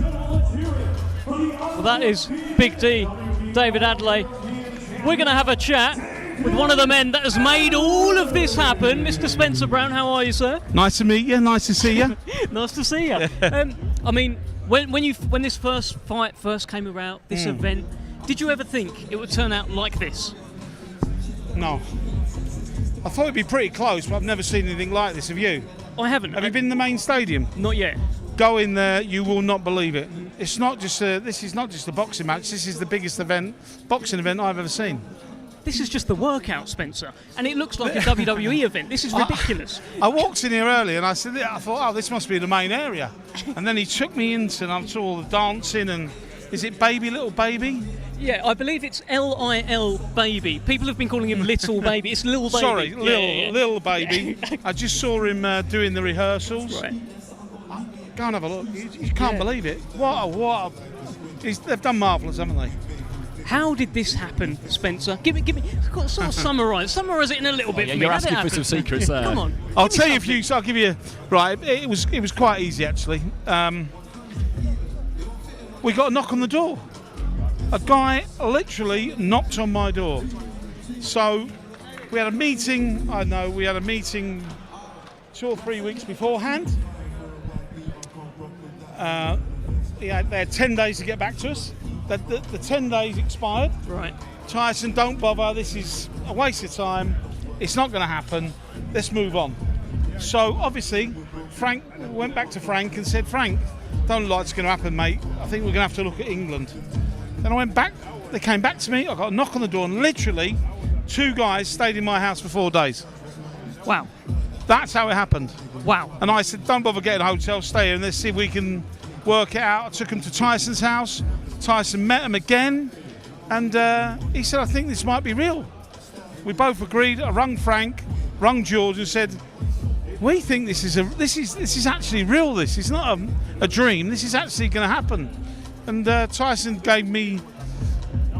Well, that is Big D, David Adeleye. We're going to have a chat with one of the men that has made all of this happen, Mr. Spencer Brown. How are you, sir? Nice to meet you. Nice to see you. Nice to see you. I mean, when this first fight first came around, this event, did you ever think it would turn out like this? No. I thought it'd be pretty close, but I've never seen anything like this. Have you? I haven't. Have you been in the main stadium? Not yet. Go in there, you will not believe it. It's not just this is not just a boxing match. This is the biggest boxing event I've ever seen. This is just the workout, Spencer, and it looks like a WWE event. This is ridiculous. I walked in here early and I thought, oh, this must be the main area. And then he took me into, and I saw all the dancing, and is it Baby, Little Baby? Yeah, I believe it's Lil Baby. People have been calling him Little Baby. It's Lil Baby. Sorry, Lil Baby. I just saw him doing the rehearsals. Right. Go and have a look. You can't believe it. They've done marvellous, haven't they? How did this happen, Spencer? Give me, sort of summarise it in a little bit for me. You're asking for some secrets there. Come on. I'll tell you a few. So I'll give you. Right, it was quite easy actually. We got a knock on the door. A guy literally knocked on my door. So we had a meeting. We had a meeting 2 or 3 weeks beforehand. They had 10 days to get back to us. The 10 days expired. Right. Tyson, don't bother. This is a waste of time. It's not going to happen. Let's move on. So obviously, Frank went back to Frank and said, Frank, don't look like it's going to happen, mate. I think we're going to have to look at England. Then I went back. They came back to me. I got a knock on the door, and literally 2 guys stayed in my house for 4 days. Wow. That's how it happened. Wow. And I said, don't bother getting a hotel, stay here and let's see if we can work it out. I took him to Tyson's house. Tyson met him again, and he said, I think this might be real. We both agreed. I rung Frank, rung George, and said, we think this is actually real. This is not a dream. This is actually going to happen. And Tyson gave me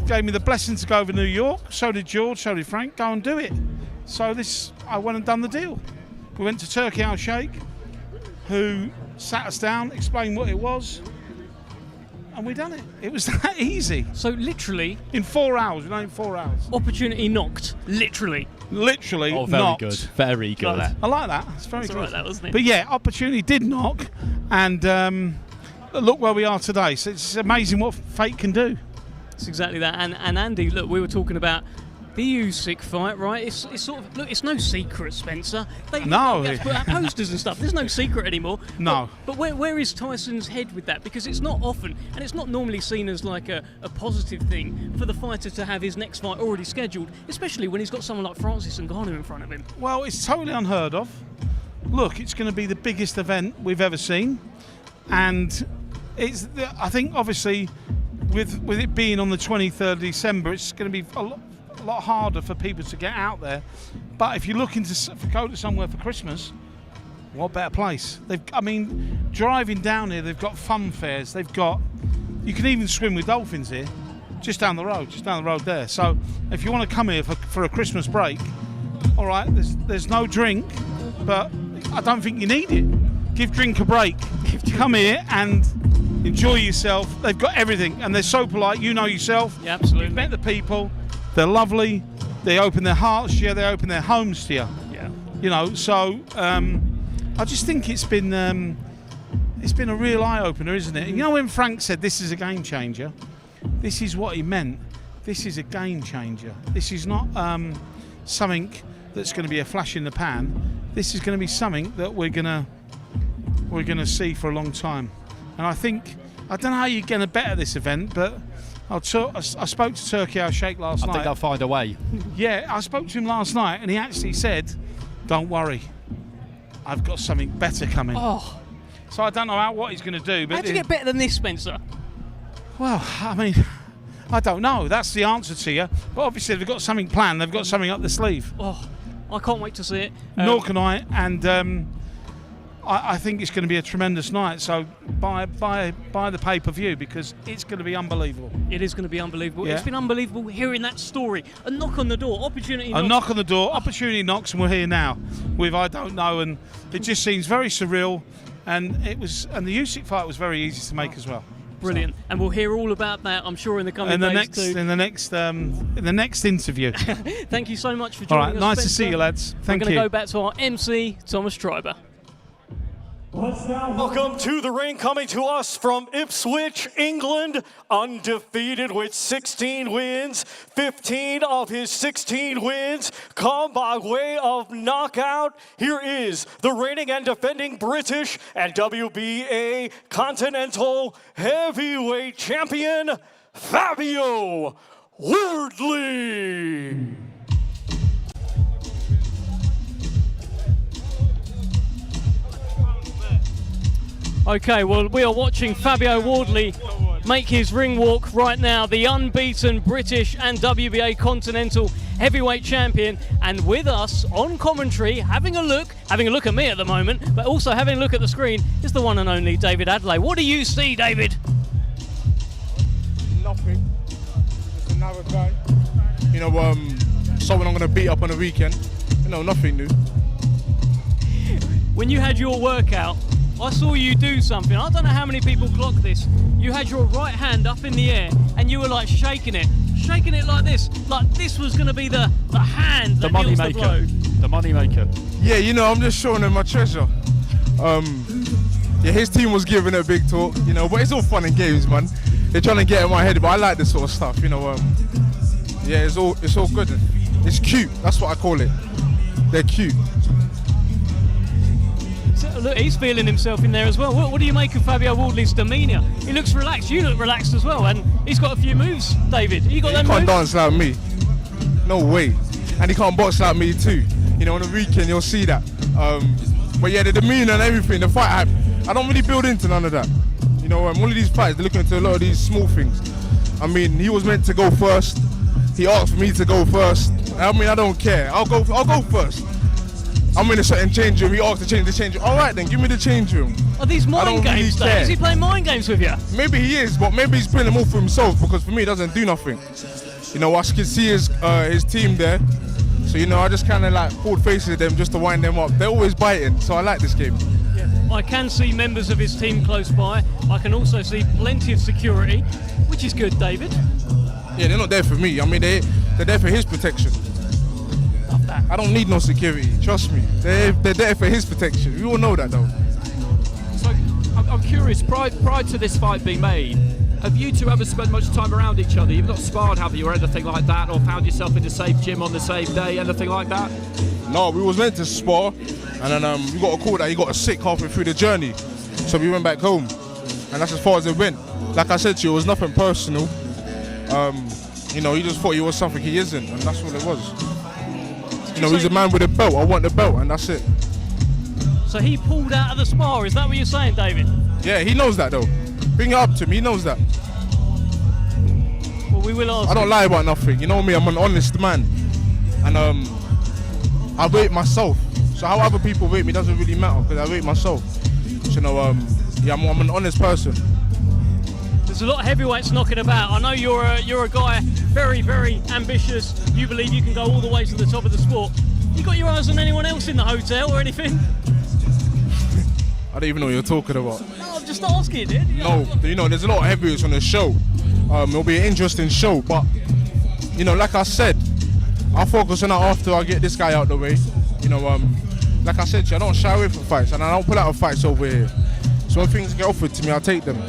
the blessing to go over to New York. So did George. So did Frank. Go and do it. So I went and done the deal. We went to Turki Al Sheikh, who sat us down, explained what it was. and we done it. It was that easy. So literally, in 4 hours, we done it in 4 hours. Opportunity knocked, literally. Literally Oh, very knocked. good. Very good. I like that. It's very That's good. right, that wasn't it? But yeah, opportunity did knock, and look where we are today. So it's amazing what fate can do. It's exactly that. And Andy, look, we were talking about the Usyk fight, right? It's sort of, look, it's no secret, Spencer. They put out posters and stuff. There's no secret anymore. No. But where is Tyson's head with that? Because it's not often, and it's not normally seen as like a positive thing for the fighter to have his next fight already scheduled, especially when he's got someone like Francis Ngannou in front of him. Well, it's totally unheard of. Look, it's going to be the biggest event we've ever seen, and I think obviously with it being on the 23rd of December, it's going to be a lot harder for people to get out there. But if you're looking to go to somewhere for Christmas, what better place? Driving down here, they've got fun fairs. You can even swim with dolphins here, just down the road there. So if you want to come here for a Christmas break, all right, there's no drink, but I don't think you need it. Give drink a break. Come here and enjoy yourself. They've got everything, and they're so polite. You know yourself. Yeah, absolutely. You've met the people. They're lovely. They open their hearts to you. They open their homes to you. Yeah. You know, so I just think it's been a real eye opener, isn't it? And you know, when Frank said this is a game changer, this is what he meant. This is a game changer. This is not something that's going to be a flash in the pan. This is going to be something that we're going to see for a long time. And I don't know how you're going to bet at this event, but I spoke to Turkey Al Sheikh last night. I think I'll find a way. Yeah, I spoke to him last night, and he actually said, "Don't worry, I've got something better coming." Oh. So I don't know what he's going to do. But How'd you get better than this, Spencer? Well, I don't know. That's the answer to you. But obviously, they've got something planned. They've got something up the sleeve. Oh, I can't wait to see it. Nor can I. And I think it's going to be a tremendous night. So buy the pay-per-view, because it's going to be unbelievable. It is going to be unbelievable. Yeah. It's been unbelievable hearing that story. A knock on the door, opportunity. A knock on the door, opportunity knocks, and we're here now with I don't know, and it just seems very surreal. And the Usyk fight was very easy to make as well. Brilliant, and we'll hear all about that, I'm sure, in the coming days too. In the next interview. Thank you so much for All joining right, us. nice to Spencer. see you, lads. Thank We're going you. to go back to our MC, Thomas Triber. Welcome to the ring, coming to us from Ipswich, England, undefeated with 16 wins. 15 of his 16 wins come by way of knockout. Here is the reigning and defending British and WBA Continental Heavyweight Champion, Fabio Wardley. Okay, well, we are watching Fabio Wardley make his ring walk right now, the unbeaten British and WBA Continental Heavyweight Champion, and with us on commentary, having a look at me at the moment, but also having a look at the screen, is the one and only David Adeleye. What do you see, David? Nothing. Just another guy. You know, someone I'm going to beat up on the weekend. You know, nothing new. When you had your workout, I saw you do something. I don't know how many people clocked this. You had your right hand up in the air and you were like shaking it like this was going to be the hand that deals the blow. The money maker. Yeah, you know, I'm just showing him my treasure. Yeah, his team was giving it a big talk, you know, but it's all fun and games, man. They're trying to get in my head, but I like this sort of stuff, you know. Yeah, it's all good. It's cute. That's what I call it. They're cute. So, look, he's feeling himself in there as well. What do you make of Fabio Wardley's demeanour? He looks relaxed. You look relaxed as well, and he's got a few moves, David. You got them moves? He can't dance like me. No way. And he can't box like me too. You know, on the weekend you'll see that. But yeah, the demeanour and everything, the fight, I don't really build into none of that. You know, all of these fights, they're looking into a lot of these small things. I mean, he was meant to go first. He asked for me to go first. I mean, I don't care. I'll go first. I'm in a certain change room. He asked to change the change room. All right, then, give me the change room. Are these mind games, though? Is he playing mind games with you? Maybe he is, but maybe he's playing them all for himself, because for me, it doesn't do nothing. You know, I can see his team there. So, you know, I just kind of like pulled faces at them just to wind them up. They're always biting, so I like this game. Yeah. I can see members of his team close by. I can also see plenty of security, which is good, David. Yeah, they're not there for me. I mean, they're there for his protection. Love that. I don't need no security, trust me. They're there for his protection. You all know that, though. So I'm curious, prior to this fight being made, have you two ever spent much time around each other? You've not sparred, have you, or anything like that, or found yourself in the same gym on the same day, anything like that? No, we was meant to spar, and then we got a call that he got sick halfway through the journey. So we went back home, and that's as far as it went. Like I said to you, it was nothing personal. You know, he just thought he was something he isn't, and that's what it was. You know, he's a man with a belt. I want the belt, and that's it. So he pulled out of the spar, is that what you're saying, David? Yeah, he knows that, though. Bring it up to him, he knows that. Well, we will ask. I don't lie about nothing, you know me, I'm an honest man. And I rate myself. So how other people rate me doesn't really matter, because I rate myself. So, you know, yeah, I'm an honest person. There's a lot of heavyweights knocking about. I know you're a guy very, very ambitious. You believe you can go all the way to the top of the sport. You got your eyes on anyone else in the hotel or anything? I don't even know what you're talking about. No, I'm just asking, dude. No, you know, there's a lot of heavyweights on the show. It'll be an interesting show, but, you know, like I said, I'll focus on that after I get this guy out the way. You know, like I said, I don't shy away from fights, and I don't pull out of fights over here. So when things get offered to me, I'll take them.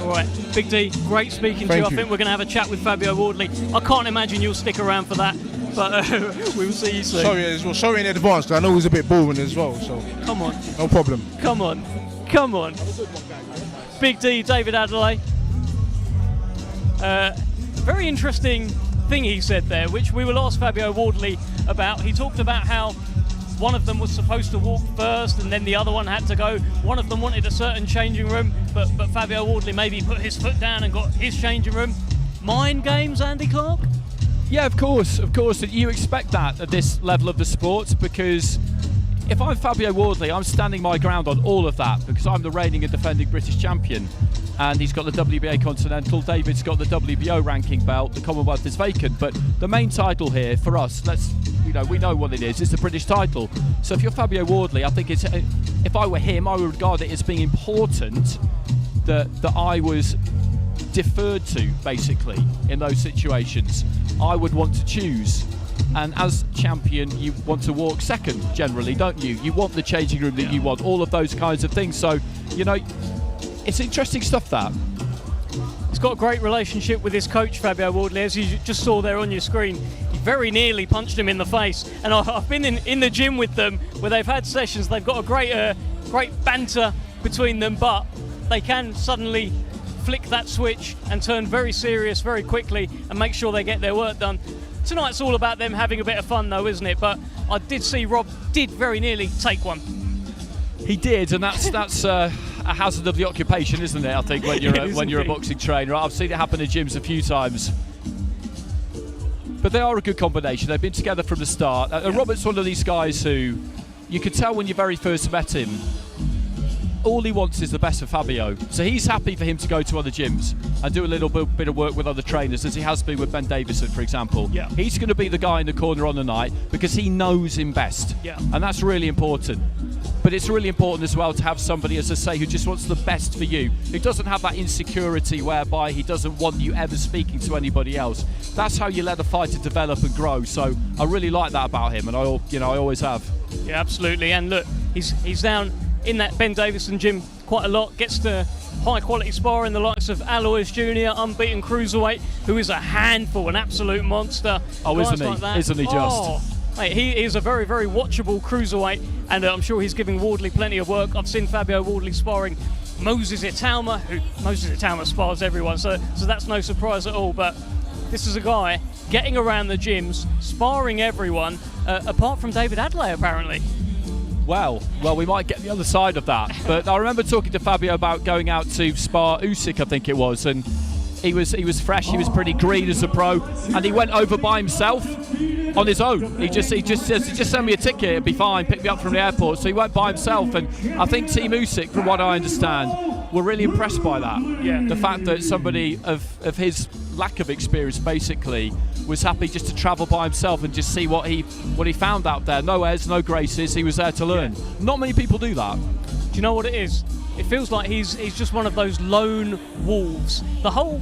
All right, Big D, great speaking to you. I think we're going to have a chat with Fabio Wardley. I can't imagine you'll stick around for that, but we will see you soon. Sorry in advance, because I know he's a bit boring as well. So come on, no problem. Come on. Big D, David Adeleye. Very interesting thing he said there, which we will ask Fabio Wardley about. He talked about how one of them was supposed to walk first and then the other one had to go. One of them wanted a certain changing room, but Fabio Wardley maybe put his foot down and got his changing room. Mind games, Andy Clark? Yeah, of course. You expect that at this level of the sport, because if I'm Fabio Wardley, I'm standing my ground on all of that, because I'm the reigning and defending British champion. And he's got the WBA Continental, David's got the WBO ranking belt, the Commonwealth is vacant. But the main title here for us, we know what it is, it's the British title. So if you're Fabio Wardley, I think if I were him, I would regard it as being important that I was deferred to, basically, in those situations. I would want to choose. And as champion, you want to walk second, generally, don't you? You want the changing room that you want, all of those kinds of things. So, you know, it's interesting stuff, that. He's got a great relationship with his coach, Fabio Wardley, as you just saw there on your screen. He very nearly punched him in the face. And I've been in the gym with them where they've had sessions. They've got a great banter between them, but they can suddenly flick that switch and turn very serious very quickly and make sure they get their work done. Tonight's all about them having a bit of fun, though, isn't it? But I did see Rob did very nearly take one. He did, and that's a hazard of the occupation, isn't it? I think when you're a boxing trainer, I've seen it happen in gyms a few times. But they are a good combination. They've been together from the start. Robert's one of these guys who you could tell when you very first met him, all he wants is the best for Fabio. So he's happy for him to go to other gyms and do a little bit of work with other trainers, as he has been with Ben Davison, for example. Yeah. He's going to be the guy in the corner on the night because he knows him best. Yeah. And that's really important. But it's really important as well to have somebody, as I say, who just wants the best for you, who doesn't have that insecurity whereby he doesn't want you ever speaking to anybody else. That's how you let a fighter develop and grow. So I really like that about him, and I always have. Yeah, absolutely. And look, he's down in that Ben Davison gym quite a lot, gets to high quality sparring the likes of Alois Jr, unbeaten cruiserweight, who is a handful, an absolute monster. Oh, guys isn't he? Like that. Isn't he just? Oh, mate, he is a very, very watchable cruiserweight, and I'm sure he's giving Wardley plenty of work. I've seen Fabio Wardley sparring Moses Itauma, Moses Itauma spars everyone, so that's no surprise at all. But this is a guy getting around the gyms, sparring everyone, apart from David Adeleye, apparently. Well, we might get the other side of that. But I remember talking to Fabio about going out to spar Usyk, I think it was, and He was fresh. He was pretty green as a pro, and he went over by himself on his own. He just says, just send me a ticket, it'll be fine. Pick me up from the airport. So he went by himself, and I think Team Usyk, from what I understand, were really impressed by that. Yeah. The fact that somebody of his lack of experience basically was happy just to travel by himself and just see what he found out there. No airs, no graces. He was there to learn. Yeah. Not many people do that. Do you know what it is? It feels like he's just one of those lone wolves. The whole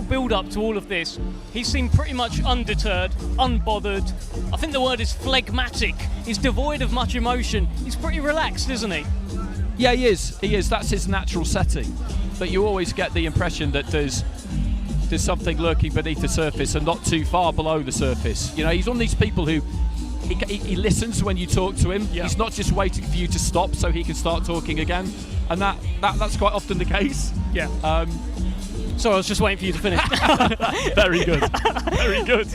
build-up to all of this, he seemed pretty much undeterred, unbothered. I think the word is phlegmatic. He's devoid of much emotion. He's pretty relaxed, isn't he? Yeah, he is. He is. That's his natural setting. But you always get the impression that there's something lurking beneath the surface and not too far below the surface. You know, he's one of these people who he listens when you talk to him. Yeah. He's not just waiting for you to stop so he can start talking again. And that's quite often the case. Yeah. Sorry, I was just waiting for you to finish. Very good. Very good.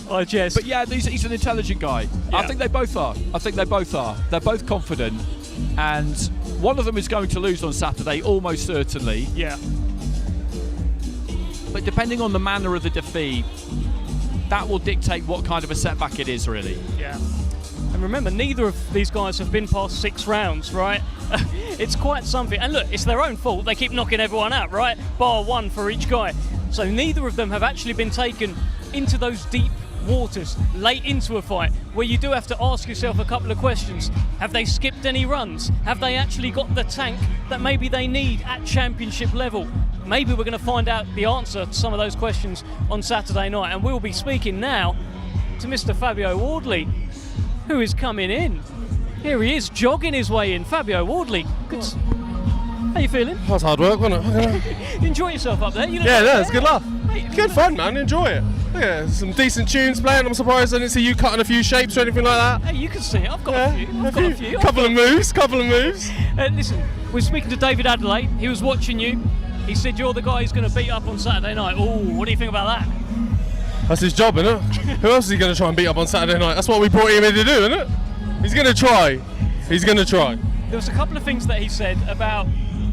I jest. But yeah, he's an intelligent guy. Yeah. I think they both are. They're both confident. And one of them is going to lose on Saturday, almost certainly. Yeah. But depending on the manner of the defeat, that will dictate what kind of a setback it is, really. Yeah. And remember, neither of these guys have been past 6 rounds, right? It's quite something. And look, it's their own fault. They keep knocking everyone out, right? Bar 1 for each guy. So neither of them have actually been taken into those deep waters late into a fight where you do have to ask yourself a couple of questions. Have they skipped any runs? Have they actually got the tank that maybe they need at championship level? Maybe we're going to find out the answer to some of those questions on Saturday night. And we'll be speaking now to Mr. Fabio Wardley, who is coming in. Here he is, jogging his way in. Fabio Wardley, good. How you feeling? That's hard work, wasn't it? You enjoy yourself up there? Yeah, no, it's good laugh. Good fun, man. Enjoy it. Yeah, some decent tunes playing. I'm surprised I didn't see you cutting a few shapes or anything like that. Hey, you can see it. I've got a few. Couple of moves. Listen, we're speaking to David Adeleye. He was watching you. He said you're the guy who's going to beat up on Saturday night. Oh, what do you think about that? That's his job, isn't it? Who else is he going to try and beat up on Saturday night? That's what we brought him in to do, isn't it? He's going to try. There was a couple of things that he said about,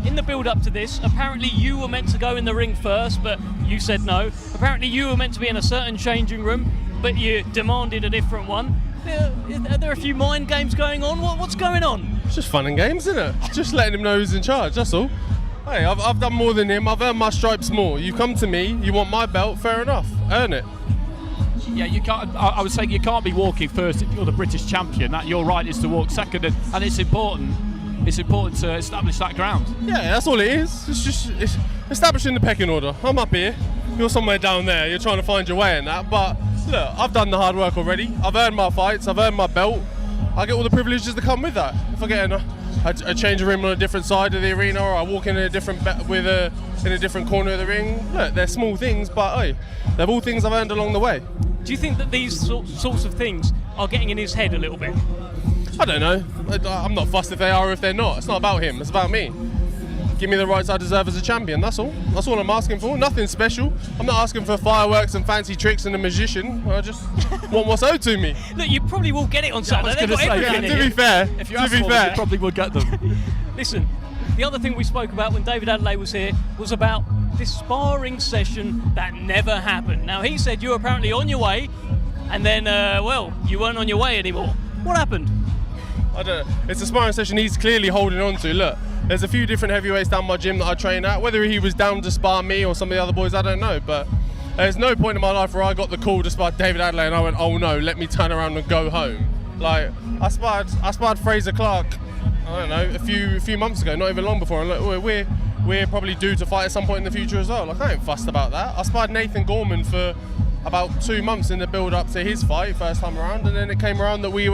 in the build-up to this, apparently you were meant to go in the ring first, but you said no. Apparently you were meant to be in a certain changing room, but you demanded a different one. Are there a few mind games going on? What's going on? It's just fun and games, isn't it? Just letting him know who's in charge, that's all. Hey, I've done more than him. I've earned my stripes more. You come to me, you want my belt, fair enough. Earn it. Yeah, you can't. I was saying you can't be walking first if you're the British champion. That your right is to walk second, and it's important. It's important to establish that ground. Yeah, that's all it is. It's establishing the pecking order. I'm up here. You're somewhere down there. You're trying to find your way in that. But look, I've done the hard work already. I've earned my fights. I've earned my belt. I get all the privileges that come with that. If I get a change of room on a different side of the arena, or I walk in a different in a different corner of the ring. Look, they're small things, but hey, they're all things I've earned along the way. Do you think that these sorts of things are getting in his head a little bit? I don't know. I'm not fussed if they are or if they're not. It's not about him. It's about me. Give me the rights I deserve as a champion. That's all. That's all I'm asking for. Nothing special. I'm not asking for fireworks and fancy tricks and a magician. I just want what's owed to me. Look, you probably will get it on Saturday. To be fair, if you probably will get them. Listen, the other thing we spoke about when David Adeleye was here was about this sparring session that never happened. Now, he said you were apparently on your way, and then, you weren't on your way anymore. What happened? I don't know. It's a sparring session he's clearly holding on to. Look, there's a few different heavyweights down my gym that I train at. Whether he was down to spar me or some of the other boys, I don't know. But there's no point in my life where I got the call to spar David Adeleye and I went, oh no, let me turn around and go home. Like, I sparred Fraser Clark, I don't know, a few months ago, not even long before. And look, we're probably due to fight at some point in the future as well. Like, I ain't fussed about that. I sparred Nathan Gorman for about 2 months in the build-up to his fight first time around, and then it came around that we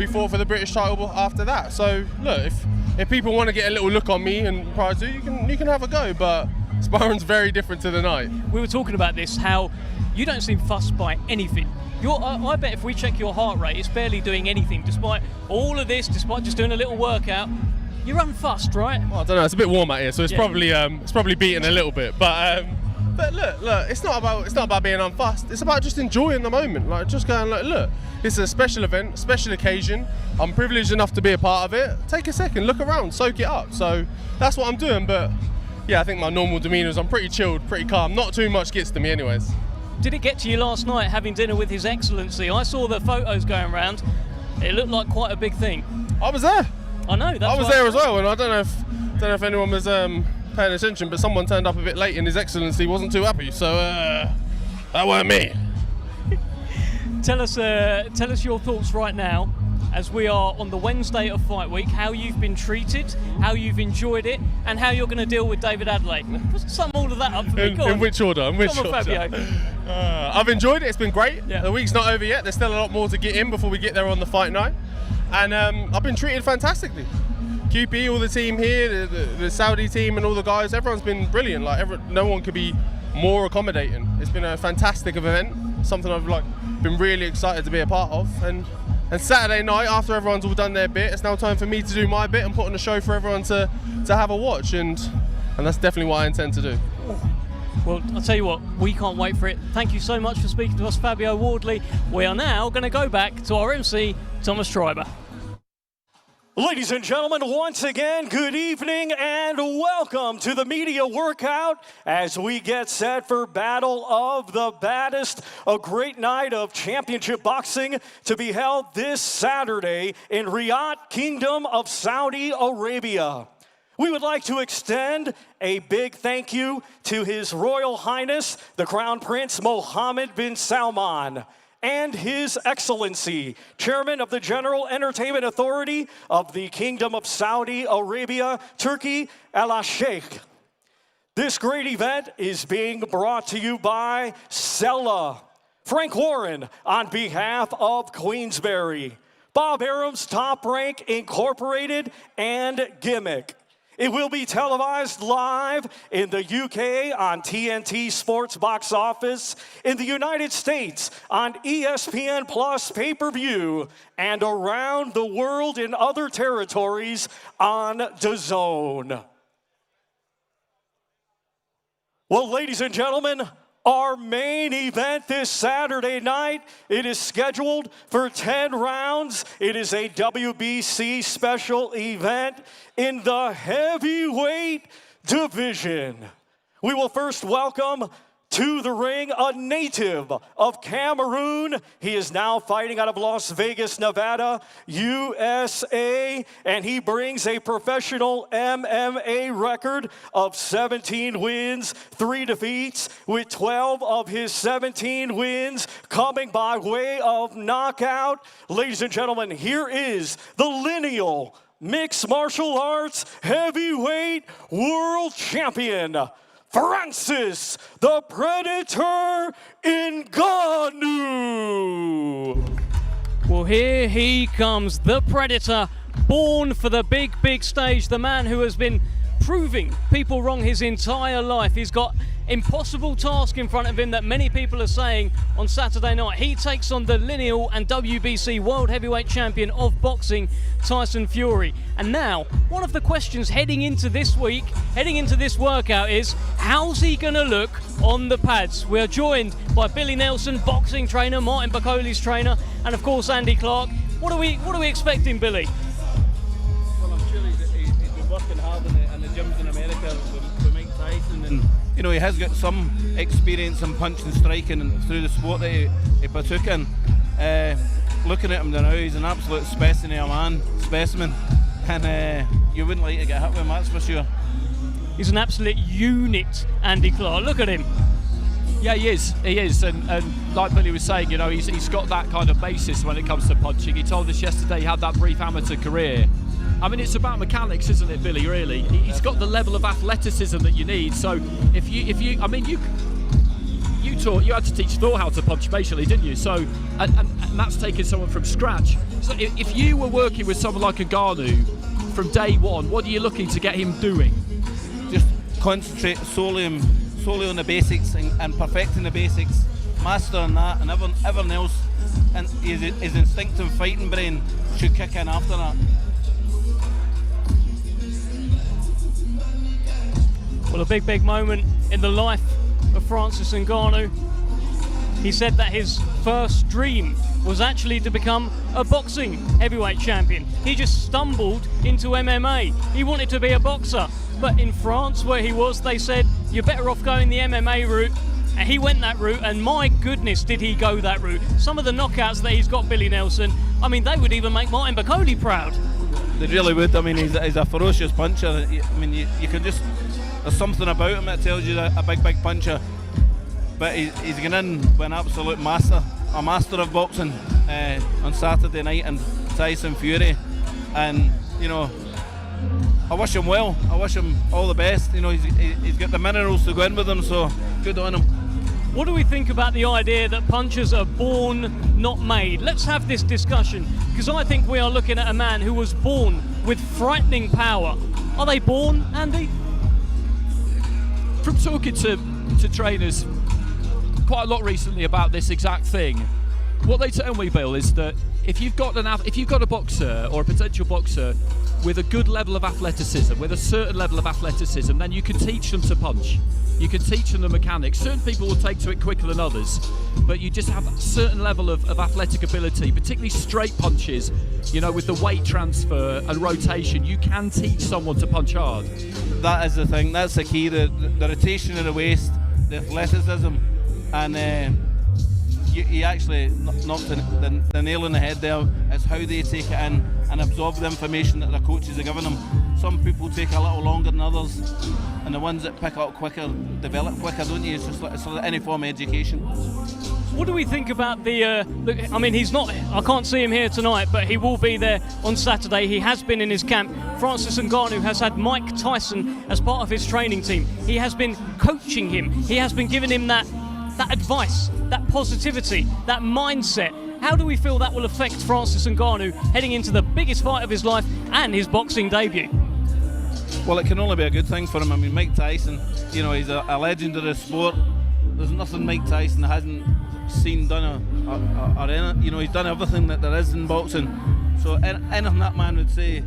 fought for the British title after that. So look, if people want to get a little look on me and prior to, you can have a go, but sparring's very different to the night. We were talking about this, how you don't seem fussed by anything. I bet if we check your heart rate, it's barely doing anything, despite all of this, despite just doing a little workout. You're unfussed, right? Well, I don't know. It's a bit warm out here, so it's probably beating a little bit. But look, it's not about being unfussed. It's about just enjoying the moment. Like, just going like, look, it's a special event, special occasion. I'm privileged enough to be a part of it. Take a second, look around, soak it up. So that's what I'm doing. But yeah, I think my normal demeanour is I'm pretty chilled, pretty calm. Not too much gets to me anyways. Did it get to you last night having dinner with His Excellency? I saw the photos going around. It looked like quite a big thing. I was there. I know. I was there as well, and I don't know if anyone was paying attention, but someone turned up a bit late, and His Excellency wasn't too happy. So that weren't me. Tell us your thoughts right now, as we are on the Wednesday of Fight Week. How you've been treated, how you've enjoyed it, and how you're going to deal with David Adeleye. Sum all of that up for me. In which order? In which Come on, order? Fabio. I've enjoyed it. It's been great. Yeah. The week's not over yet. There's still a lot more to get in before we get there on the fight night, and I've been treated fantastically. QP, all the team here, the Saudi team, and all the guys. Everyone's been brilliant. No one could be more accommodating. It's been a fantastic event. Something I've been really excited to be a part of. And Saturday night, after everyone's all done their bit, it's now time for me to do my bit and put on a show for everyone to have a watch. And that's definitely what I intend to do. Well, I'll tell you what, we can't wait for it. Thank you so much for speaking to us, Fabio Wardley. We are now going to go back to our MC, Thomas Schreiber. Ladies and gentlemen, once again, good evening and welcome to the media workout as we get set for Battle of the Baddest, a great night of championship boxing to be held this Saturday in Riyadh, Kingdom of Saudi Arabia. We would like to extend a big thank you to His Royal Highness, the Crown Prince Mohammed bin Salman, and His Excellency, Chairman of the General Entertainment Authority of the Kingdom of Saudi Arabia, Turkey, Al-Sheikh. This great event is being brought to you by Sella, Frank Warren on behalf of Queensberry, Bob Arum's Top Rank Incorporated, and GIMIK. It will be televised live in the UK on TNT Sports Box Office, in the United States on ESPN Plus pay-per-view, and around the world in other territories on DAZN. Well, ladies and gentlemen, our main event this Saturday night, it is scheduled for 10 rounds. It is a WBC special event in the heavyweight division. We will first welcome to the ring a native of Cameroon. He is now fighting out of Las Vegas, Nevada, USA, and he brings a professional MMA record of 17 wins, 3 defeats, with 12 of his 17 wins coming by way of knockout. Ladies and gentlemen, here is the lineal mixed martial arts heavyweight world champion, Francis the Predator Ngannou. Well, here he comes, the Predator, born for the big, big stage. The man who has been proving people wrong his entire life. He's got impossible task in front of him that many people are saying on Saturday night. He takes on the lineal and WBC World Heavyweight Champion of boxing, Tyson Fury. And now, one of the questions heading into this week, heading into this workout is, how's he going to look on the pads? We are joined by Billy Nelson, boxing trainer, Martin Bacole's trainer, and of course Andy Clark. What are we expecting, Billy? Well, I'm sure he's been working hard in the gyms in America with Mike Tyson, and you know, he has got some experience in punching and striking through the sport that he partook in. Looking at him now, he's an absolute specimen of a man, and you wouldn't like to get hit with him, that's for sure. He's an absolute unit, Andy Clark. Look at him. Yeah, he is, and like Billy was saying, you know, he's got that kind of basis when it comes to punching. He told us yesterday he had that brief amateur career. I mean, it's about mechanics, isn't it, Billy, really? He's got the level of athleticism that you need, so if you had to teach Thor how to punch, basically, didn't you? So, and that's taking someone from scratch. So if you were working with someone like Ngannou from day one, what are you looking to get him doing? Just concentrate solely on the basics and perfecting the basics, mastering that, and everything else, and his instinctive fighting brain should kick in after that. Well, a big, big moment in the life of Francis Ngannou. He said that his first dream was actually to become a boxing heavyweight champion. He just stumbled into MMA. He wanted to be a boxer. But in France, where he was, they said, you're better off going the MMA route. And he went that route, and my goodness, did he go that route. Some of the knockouts that he's got, Billy Nelson, I mean, they would even make Martin Bakole proud. They really would. I mean, he's a ferocious puncher. I mean, you can just, there's something about him that tells you that a big puncher. But he's going in with an absolute master, a master of boxing on Saturday night, and Tyson Fury. And, you know, I wish him well. I wish him all the best. You know, he's got the minerals to go in with him, so good on him. What do we think about the idea that punchers are born, not made? Let's have this discussion, because I think we are looking at a man who was born with frightening power. Are they born, Andy? From talking to trainers quite a lot recently about this exact thing, what they tell me, Bill, is that if you've got a boxer or a potential boxer with a good level of athleticism, with a certain level of athleticism, then you can teach them to punch. You can teach them the mechanics. Certain people will take to it quicker than others, but you just have a certain level of athletic ability, particularly straight punches, you know, with the weight transfer and rotation. You can teach someone to punch hard. That is the thing, that's the key, the rotation of the waist, the athleticism, and you actually knocked the nail on the head there. It's how they take it in and absorb the information that their coaches are giving them. Some people take a little longer than others, and the ones that pick up quicker develop quicker, don't you? It's just like any form of education. What do we think about the, I mean, he's not, I can't see him here tonight, but he will be there on Saturday. He has been in his camp. Francis Ngannou has had Mike Tyson as part of his training team. He has been coaching him. He has been giving him that advice, that positivity, that mindset. How do we feel that will affect Francis Ngannou heading into the biggest fight of his life and his boxing debut? Well, it can only be a good thing for him. I mean, Mike Tyson, you know, he's a legend of the sport. There's nothing Mike Tyson hasn't seen, done, or you know, he's done everything that there is in boxing. So anything that man would say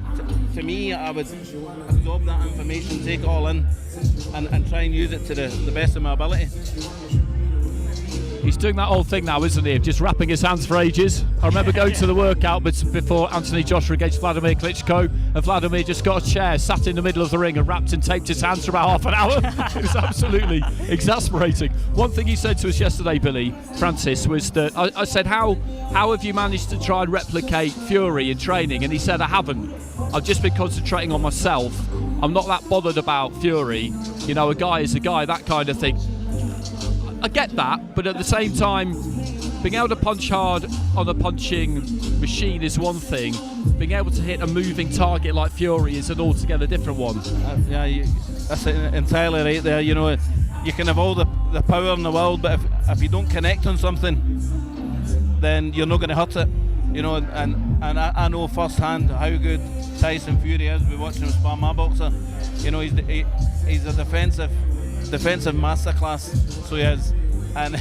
to me, I would absorb that information, take it all in, and try and use it to the best of my ability. He's doing that old thing now, isn't he? Just wrapping his hands for ages. I remember going to the workout before Anthony Joshua against Vladimir Klitschko, and Vladimir just got a chair, sat in the middle of the ring and wrapped and taped his hands for about half an hour. It was absolutely exasperating. One thing he said to us yesterday, Billy, Francis, was that I said, how have you managed to try and replicate Fury in training? And he said, I haven't. I've just been concentrating on myself. I'm not that bothered about Fury. You know, a guy is a guy, that kind of thing. I get that, but at the same time, being able to punch hard on a punching machine is one thing. Being able to hit a moving target like Fury is an altogether different one. Yeah, that's entirely right there. You know, you can have all the power in the world, but if you don't connect on something, then you're not going to hurt it. You know, and I know firsthand how good Tyson Fury is. We watched him spar my boxer. You know, he's a defensive masterclass, so he is, and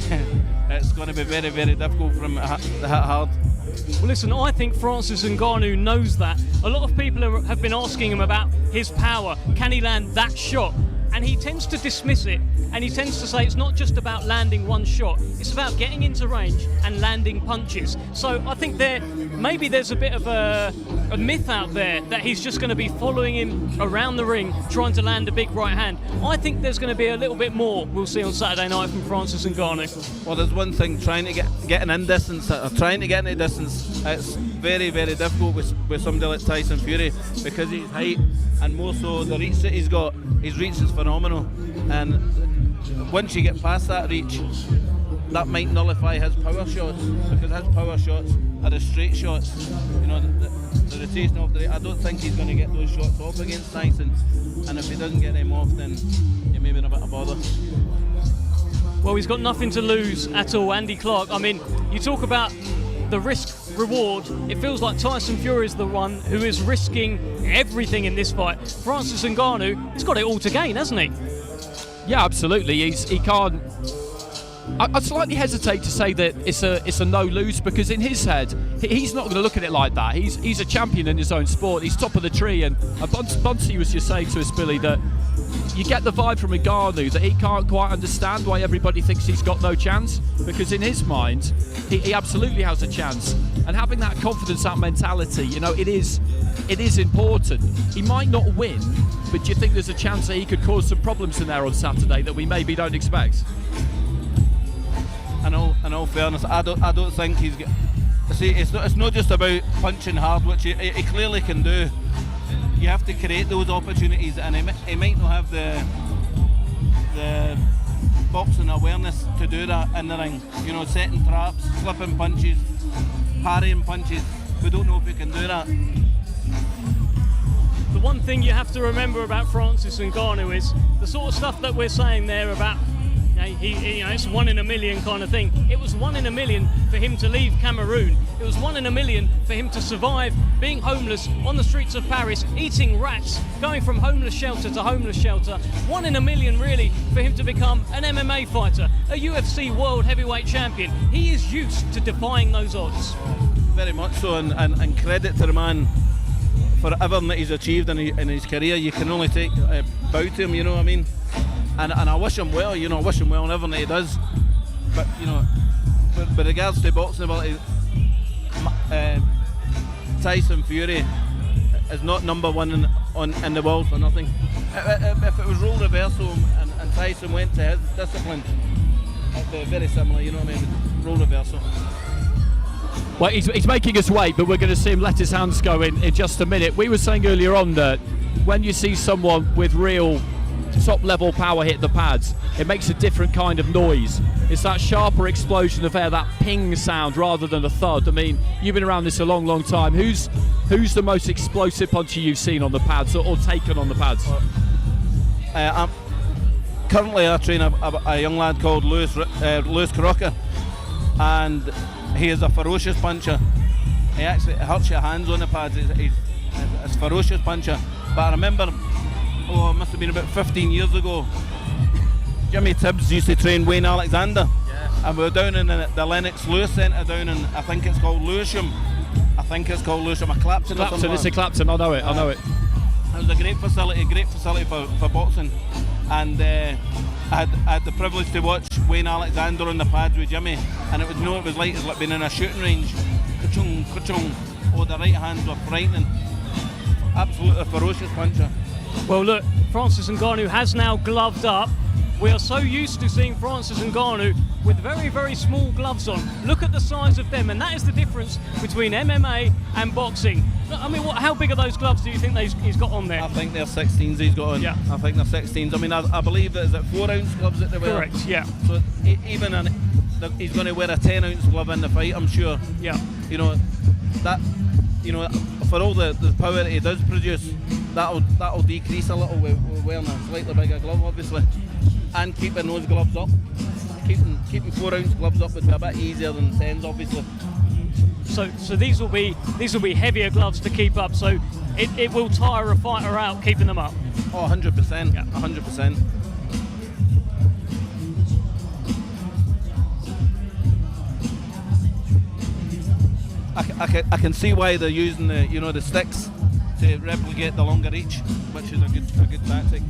it's going to be very, very difficult for him to hit hard. Well, listen, I think Francis Ngannou knows that. A lot of people have been asking him about his power. Can he land that shot? And he tends to dismiss it, and he tends to say it's not just about landing one shot, it's about getting into range and landing punches. So I think maybe there's a bit of a myth out there that he's just going to be following him around the ring, trying to land a big right hand. I think there's going to be a little bit more we'll see on Saturday night from Francis Ngannou. Well, there's one thing, trying to get an in distance, or trying to get any distance, it's very, very difficult with somebody like Tyson Fury, because his height, and more so the reach that he's got. His reach is phenomenal, and once you get past that reach, that might nullify his power shots, because his power shots are the straight shots. You know, the rotation off the. I don't think he's going to get those shots off against Tyson, and if he doesn't get them off, then he may be in a bit of bother. Well, he's got nothing to lose at all, Andy Clark. I mean, you talk about the risk reward. It feels like Tyson Fury is the one who is risking everything in this fight. Francis Ngannou, he's got it all to gain, hasn't he? Yeah, absolutely. He can't. I slightly hesitate to say that it's a no-lose, because in his head, he's not going to look at it like that. He's a champion in his own sport. He's top of the tree, and Bunty was just saying to us, Billy, that you get the vibe from Ngannou that he can't quite understand why everybody thinks he's got no chance, because in his mind, he absolutely has a chance. And having that confidence, that mentality, you know, it is it is important. He might not win, but do you think there's a chance that he could cause some problems in there on Saturday that we maybe don't expect? In all fairness, I don't think he's. See, it's not just about punching hard, which he clearly can do. You have to create those opportunities, and he might not have the boxing awareness to do that in the ring. You know, setting traps, slipping punches, parrying punches. We don't know if he can do that. The one thing you have to remember about Francis Ngannou is the sort of stuff that we're saying there about, it's 1 in a million kind of thing. It was 1 in a million for him to leave Cameroon. It was 1 in a million for him to survive being homeless on the streets of Paris, eating rats, going from homeless shelter to homeless shelter. 1 in a million, really, for him to become an MMA fighter, a UFC world heavyweight champion. He is used to defying those odds. Very much so, and credit to the man for everything that he's achieved in his career. You can only take bow to him, you know what I mean? And I wish him well, I wish him well in everything that he does. But, with regards to boxing ability, Tyson Fury is not #1 in the world for nothing. If it was role reversal and Tyson went to his discipline, it'd be very similar, you know what I mean? Role reversal. Well, he's making us wait, but we're going to see him let his hands go in just a minute. We were saying earlier on that when you see someone with real top-level power hit the pads, it makes a different kind of noise. It's that sharper explosion of air, that ping sound rather than a thud. I mean, you've been around this a long, long time. Who's the most explosive puncher you've seen on the pads or taken on the pads? Currently, I train a young lad called Lewis Crocker, and he is a ferocious puncher. He actually hurts your hands on the pads. He's a ferocious puncher. But I remember, it must have been about 15 years ago, Jimmy Tibbs used to train Wayne Alexander. Yeah. And we were down in the Lennox Lewis Centre down in, I think it's called Lewisham. A Clapton. It's a Clapton, I know it. It was a great facility for boxing. And I had the privilege to watch Wayne Alexander on the pads with Jimmy, and it was like being in a shooting range. Ka-chung, ka-chung. Oh, the right hands were frightening. Absolutely ferocious puncher. Well, look, Francis Ngannou has now gloved up. We are so used to seeing Francis Ngannou with very, very small gloves on. Look at the size of them, and that is the difference between MMA and boxing. I mean, how big are those gloves do you think he's got on there? I think they're 16s he's got on. Yeah. I think they're 16s. I mean, I believe that is it 4-ounce gloves that they wear? Correct, yeah. So even he's going to wear a 10-ounce glove in the fight, I'm sure. Yeah. For all the power that he does produce, that'll decrease a little with wearing a slightly bigger glove, obviously, and keeping those gloves up. Keeping 4-ounce gloves up would be a bit easier than 10s, obviously. So these will be heavier gloves to keep up. So it will tire a fighter out keeping them up. Oh, 100%. Yeah, 100%. I can see why they're using the sticks to replicate the longer reach, which is a good tactic.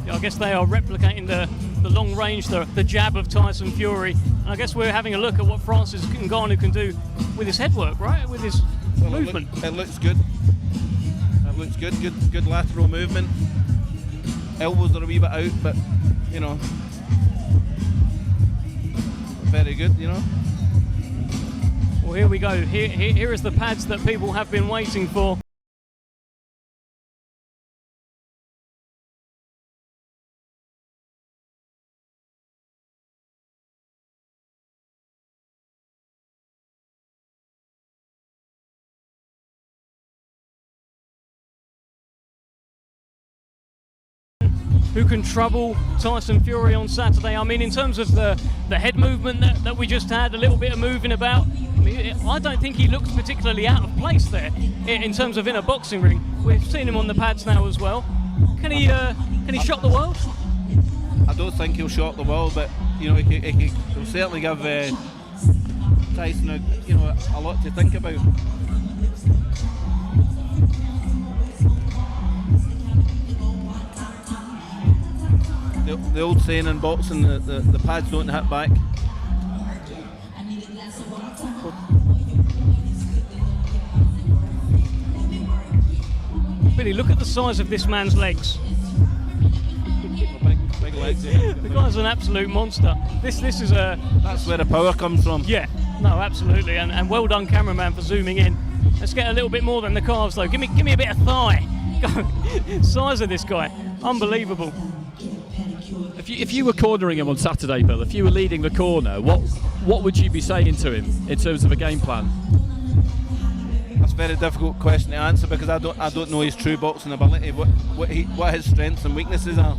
Yeah, I guess they are replicating the long range, the jab of Tyson Fury. And I guess we're having a look at what Francis Ngannou can do with his headwork, right? With his movement. It looks good. It looks good. Good lateral movement. Elbows are a wee bit out, but very good. Well, here we go. Here is the pads that people have been waiting for. Who can trouble Tyson Fury on Saturday? I mean, in terms of the head movement that we just had, a little bit of moving about, I don't think he looks particularly out of place there in terms of in a boxing ring. We've seen him on the pads now as well. Can he shock the world? I don't think he'll shock the world, but he'll certainly give Tyson a lot to think about. The old saying in boxing, the pads don't hit back. Billy, look at the size of this man's legs. Big legs, yeah. The guy's an absolute monster. This is a... That's where the power comes from. Yeah, no, absolutely. And well done, cameraman, for zooming in. Let's get a little bit more than the calves, though. Give me a bit of thigh. Size of this guy, unbelievable. If you were cornering him on Saturday, Bill, if you were leading the corner, what would you be saying to him in terms of a game plan? That's a very difficult question to answer because I don't know his true boxing ability, what his strengths and weaknesses are.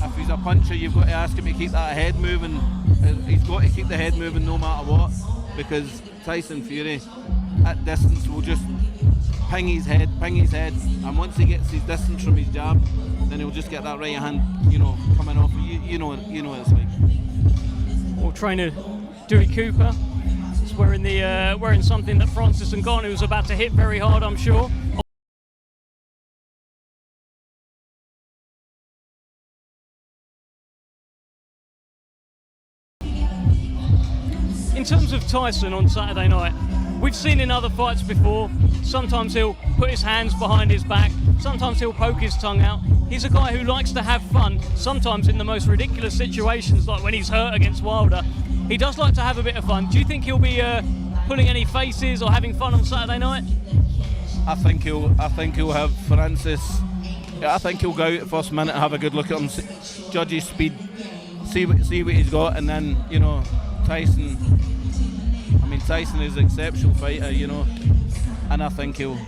If he's a puncher, you've got to ask him to keep that head moving. He's got to keep the head moving no matter what, because Tyson Fury at distance will just ping his head, and once he gets his distance from his jab, then he'll just get that right hand, coming off. You know what it's like. Well, trainer Dewey Cooper is wearing something that Francis Ngannou was about to hit very hard, I'm sure. In terms of Tyson on Saturday night, we've seen in other fights before, sometimes he'll put his hands behind his back, sometimes he'll poke his tongue out. He's a guy who likes to have fun, sometimes in the most ridiculous situations, like when he's hurt against Wilder. He does like to have a bit of fun. Do you think he'll be pulling any faces or having fun on Saturday night? I think he'll have Francis. Yeah, I think he'll go out the first minute and have a good look at him, judge his speed, see what he's got, and then Tyson. I mean, Tyson is an exceptional fighter, and I think he'll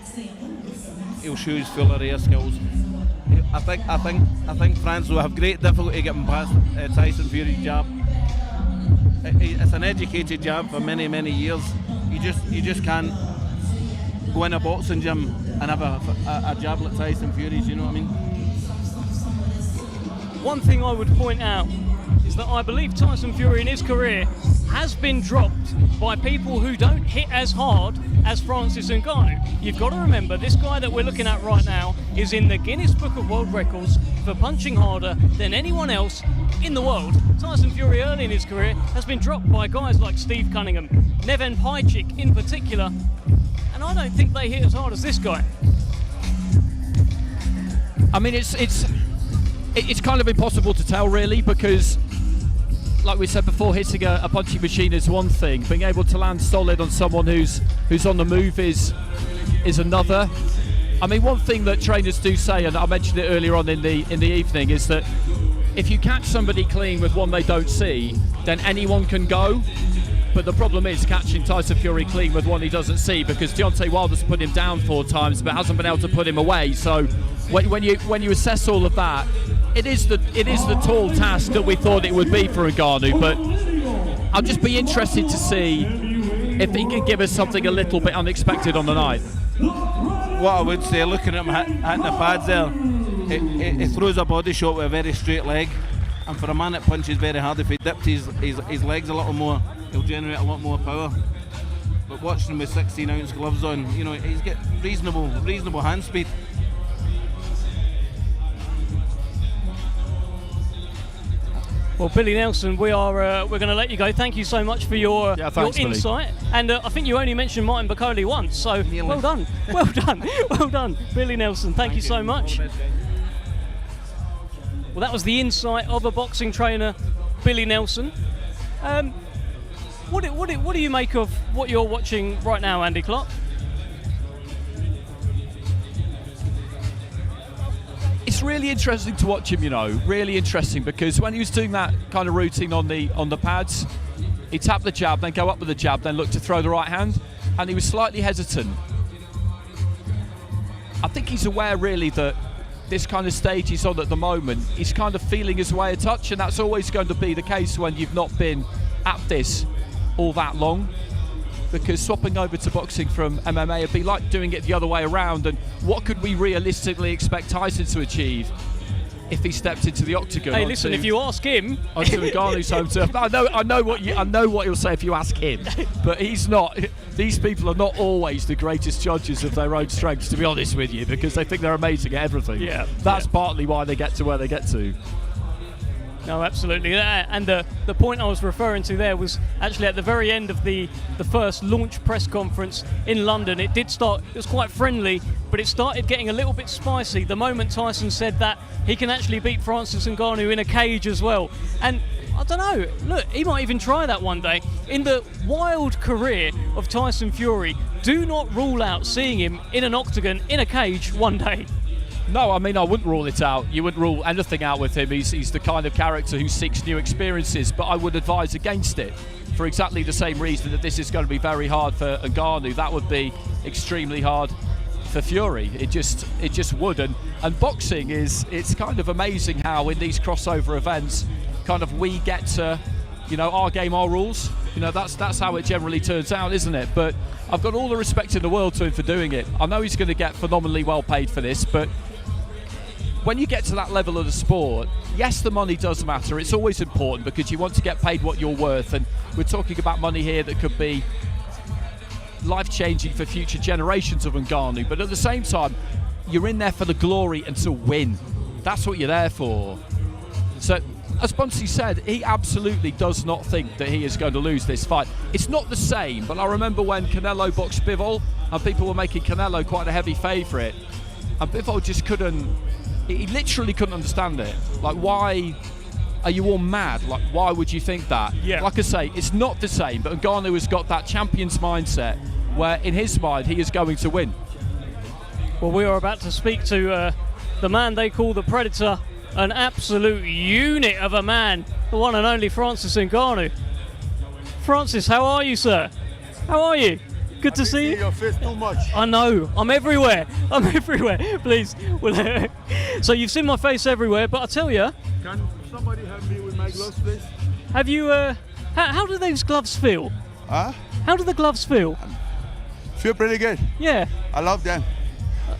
show his full array of skills. I think Francis will have great difficulty getting past Tyson Fury's jab. It's an educated jab for many years. You just can't go in a boxing gym and have a jab like Tyson Fury's. You know what I mean? One thing I would point out is that I believe Tyson Fury in his career has been dropped by people who don't hit as hard as Francis Ngannou. You've got to remember, this guy that we're looking at right now is in the Guinness Book of World Records for punching harder than anyone else in the world. Tyson Fury early in his career has been dropped by guys like Steve Cunningham, Neven Pajcik in particular, and I don't think they hit as hard as this guy. I mean, it's kind of impossible to tell, really, because like we said before, hitting a punching machine is one thing. Being able to land solid on someone who's on the move is another. I mean, one thing that trainers do say, and I mentioned it earlier on in the evening, is that if you catch somebody clean with one they don't see, then anyone can go. But the problem is catching Tyson Fury clean with one he doesn't see, because Deontay Wilder's put him down 4 times but hasn't been able to put him away. So when you assess all of that, it is the tall task that we thought it would be for Ngannou. But I'll just be interested to see if he can give us something a little bit unexpected on the night. What I would say, looking at him hitting the pads there, he throws a body shot with a very straight leg, and for a man that punches very hard, if he dipped his legs a little more, he'll generate a lot more power. But watching him with 16-ounce gloves on, he's got reasonable hand speed. Well, Billy Nelson, we're going to let you go. Thank you so much for your insight. And I think you only mentioned Martin Bakole once, so well done, well done, Billy Nelson. Thank you so much. Well, that was the insight of a boxing trainer, Billy Nelson. What do you make of what you're watching right now, Andy Clark? It's really interesting to watch him, really interesting, because when he was doing that kind of routine on the pads, he tapped the jab, then go up with the jab, then look to throw the right hand, and he was slightly hesitant. I think he's aware really that this kind of stage he's on at the moment, he's kind of feeling his way a touch, and that's always going to be the case when you've not been at this all that long, because swapping over to boxing from MMA would be like doing it the other way around. And what could we realistically expect Tyson to achieve if he stepped into the octagon? Hey, listen, if you ask him, onto Ngannou's home turf. I know what he'll say if you ask him, but he's not. These people are not always the greatest judges of their own strengths, to be honest with you, because they think they're amazing at everything. Yeah, that's partly why they get to where they get to. No, absolutely. And the point I was referring to there was actually at the very end of the first launch press conference in London. It did start, it was quite friendly, but it started getting a little bit spicy the moment Tyson said that he can actually beat Francis Ngannou in a cage as well. And I don't know, look, he might even try that one day. In the wild career of Tyson Fury, do not rule out seeing him in an octagon, in a cage, one day. No, I mean, I wouldn't rule it out. You wouldn't rule anything out with him. He's the kind of character who seeks new experiences, but I would advise against it for exactly the same reason that this is going to be very hard for Ngannou. That would be extremely hard for Fury. It just would. And boxing it's kind of amazing how in these crossover events, kind of we get to, our game, our rules. That's how it generally turns out, isn't it? But I've got all the respect in the world to him for doing it. I know he's going to get phenomenally well paid for this, but when you get to that level of the sport, yes, the money does matter. It's always important because you want to get paid what you're worth, and we're talking about money here that could be life-changing for future generations of Ngannou. But at the same time, you're in there for the glory and to win. That's what you're there for. So, as Bunsey said, he absolutely does not think that he is going to lose this fight. It's not the same, but I remember when Canelo boxed Bivol, and people were making Canelo quite a heavy favourite, and Bivol just couldn't. He literally couldn't understand it. Like, why are you all mad? Like, why would you think that? Yeah. Like I say, it's not the same, but Ngannou has got that champion's mindset where, in his mind, he is going to win. Well, we are about to speak to the man they call the Predator, an absolute unit of a man, the one and only Francis Ngannou. Francis, how are you, sir? How are you? Good to see you. Your face too much. I know. I'm everywhere. Please. Well, so you've seen my face everywhere, but I tell you. Can somebody help me with my gloves, please? Have you? How do those gloves feel? Huh? How do the gloves feel? Feel pretty good. Yeah. I love them.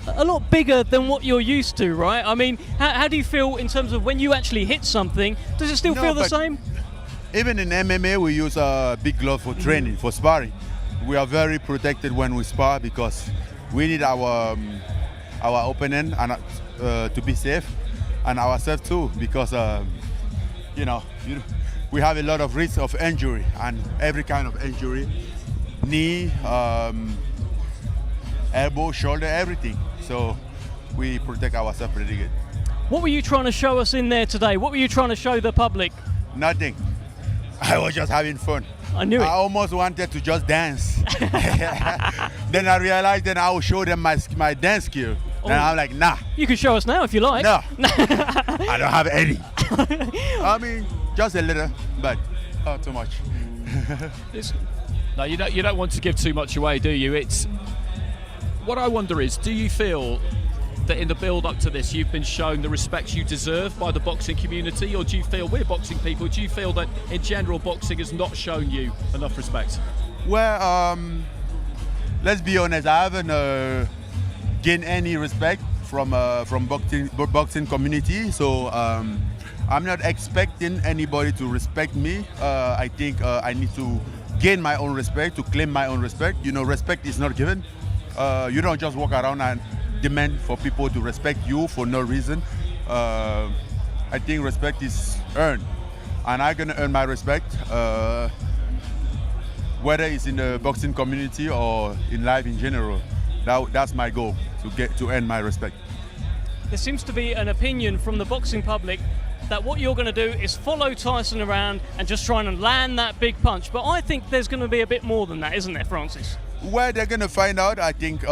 A lot bigger than what you're used to, right? I mean, how do you feel in terms of when you actually hit something? Does it still feel the same? Even in MMA, we use a big glove for training, for sparring. We are very protected when we spar because we need our opponent and to be safe, and ourselves too, because we have a lot of risk of injury, and every kind of injury, knee, elbow, shoulder, everything. So we protect ourselves pretty good. What were you trying to show us in there today? What were you trying to show the public? Nothing. I was just having fun. I knew it. I almost wanted to just dance. Then I realized that I will show them my dance skill. Oh. And I'm like, nah. You can show us now if you like. No. I don't have any. I mean, just a little, but not too much. No, you don't want to give too much away, do you? It's what I wonder is, do you feel that in the build-up to this you've been shown the respect you deserve by the boxing community, or do you feel, we're boxing people, do you feel that in general boxing has not shown you enough respect? Well, let's be honest, I haven't gained any respect from boxing community, so I'm not expecting anybody to respect me. I think I need to gain my own respect, to claim my own respect. Respect is not given. You don't just walk around and demand for people to respect you for no reason. I think respect is earned, and I'm gonna earn my respect, whether it's in the boxing community or in life in general. That's my goal, to earn my respect. There seems to be an opinion from the boxing public that what you're going to do is follow Tyson around and just try and land that big punch. But I think there's going to be a bit more than that, isn't there, Francis? Well, they're going to find out. I think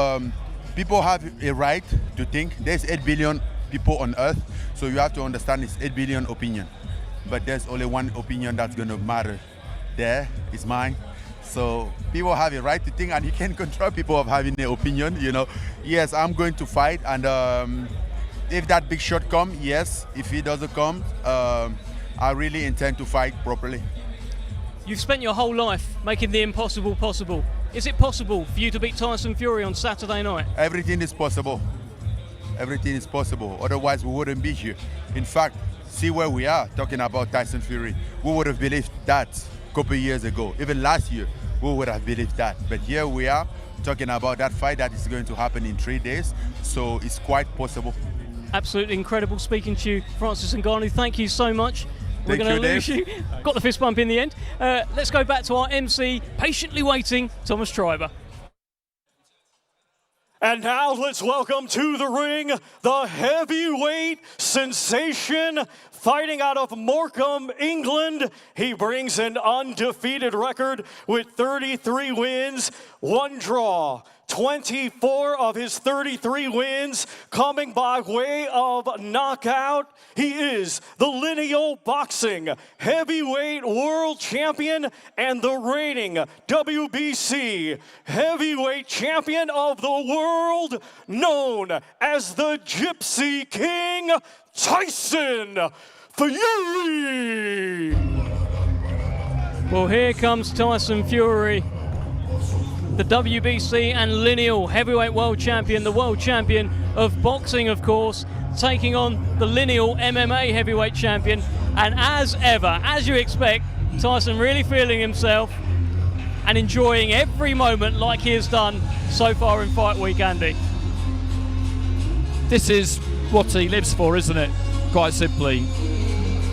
people have a right to think. There's 8 billion people on Earth, so you have to understand it's 8 billion opinion. But there's only one opinion that's going to matter. There is mine. So people have a right to think, and you can't control people of having an opinion. Yes, I'm going to fight, and if that big shot comes, yes. If he doesn't come, I really intend to fight properly. You've spent your whole life making the impossible possible. Is it possible for you to beat Tyson Fury on Saturday night? Everything is possible. Everything is possible. Otherwise, we wouldn't be here. In fact, see where we are talking about Tyson Fury. We would have believed that a couple of years ago. Even last year, we would have believed that. But here we are talking about that fight that is going to happen in 3 days. So it's quite possible. Absolutely incredible speaking to you, Francis Ngannou. Thank you so much. We're Thank going to you, lose Dave. you. Got the fist bump in the end. Let's go back to our MC, patiently waiting, Thomas Schreiber. And now let's welcome to the ring the heavyweight sensation fighting out of Morecambe, England. He brings an undefeated record with 33 wins, 1 draw. 24 of his 33 wins coming by way of knockout. He is the lineal boxing heavyweight world champion and the reigning WBC heavyweight champion of the world, known as the Gypsy King, Tyson Fury. Well, here comes Tyson Fury, the WBC and lineal heavyweight world champion, the world champion of boxing, of course, taking on the lineal MMA heavyweight champion. And as ever, as you expect, Tyson really feeling himself and enjoying every moment like he has done so far in Fight Week, Andy. This is what he lives for, isn't it? Quite simply.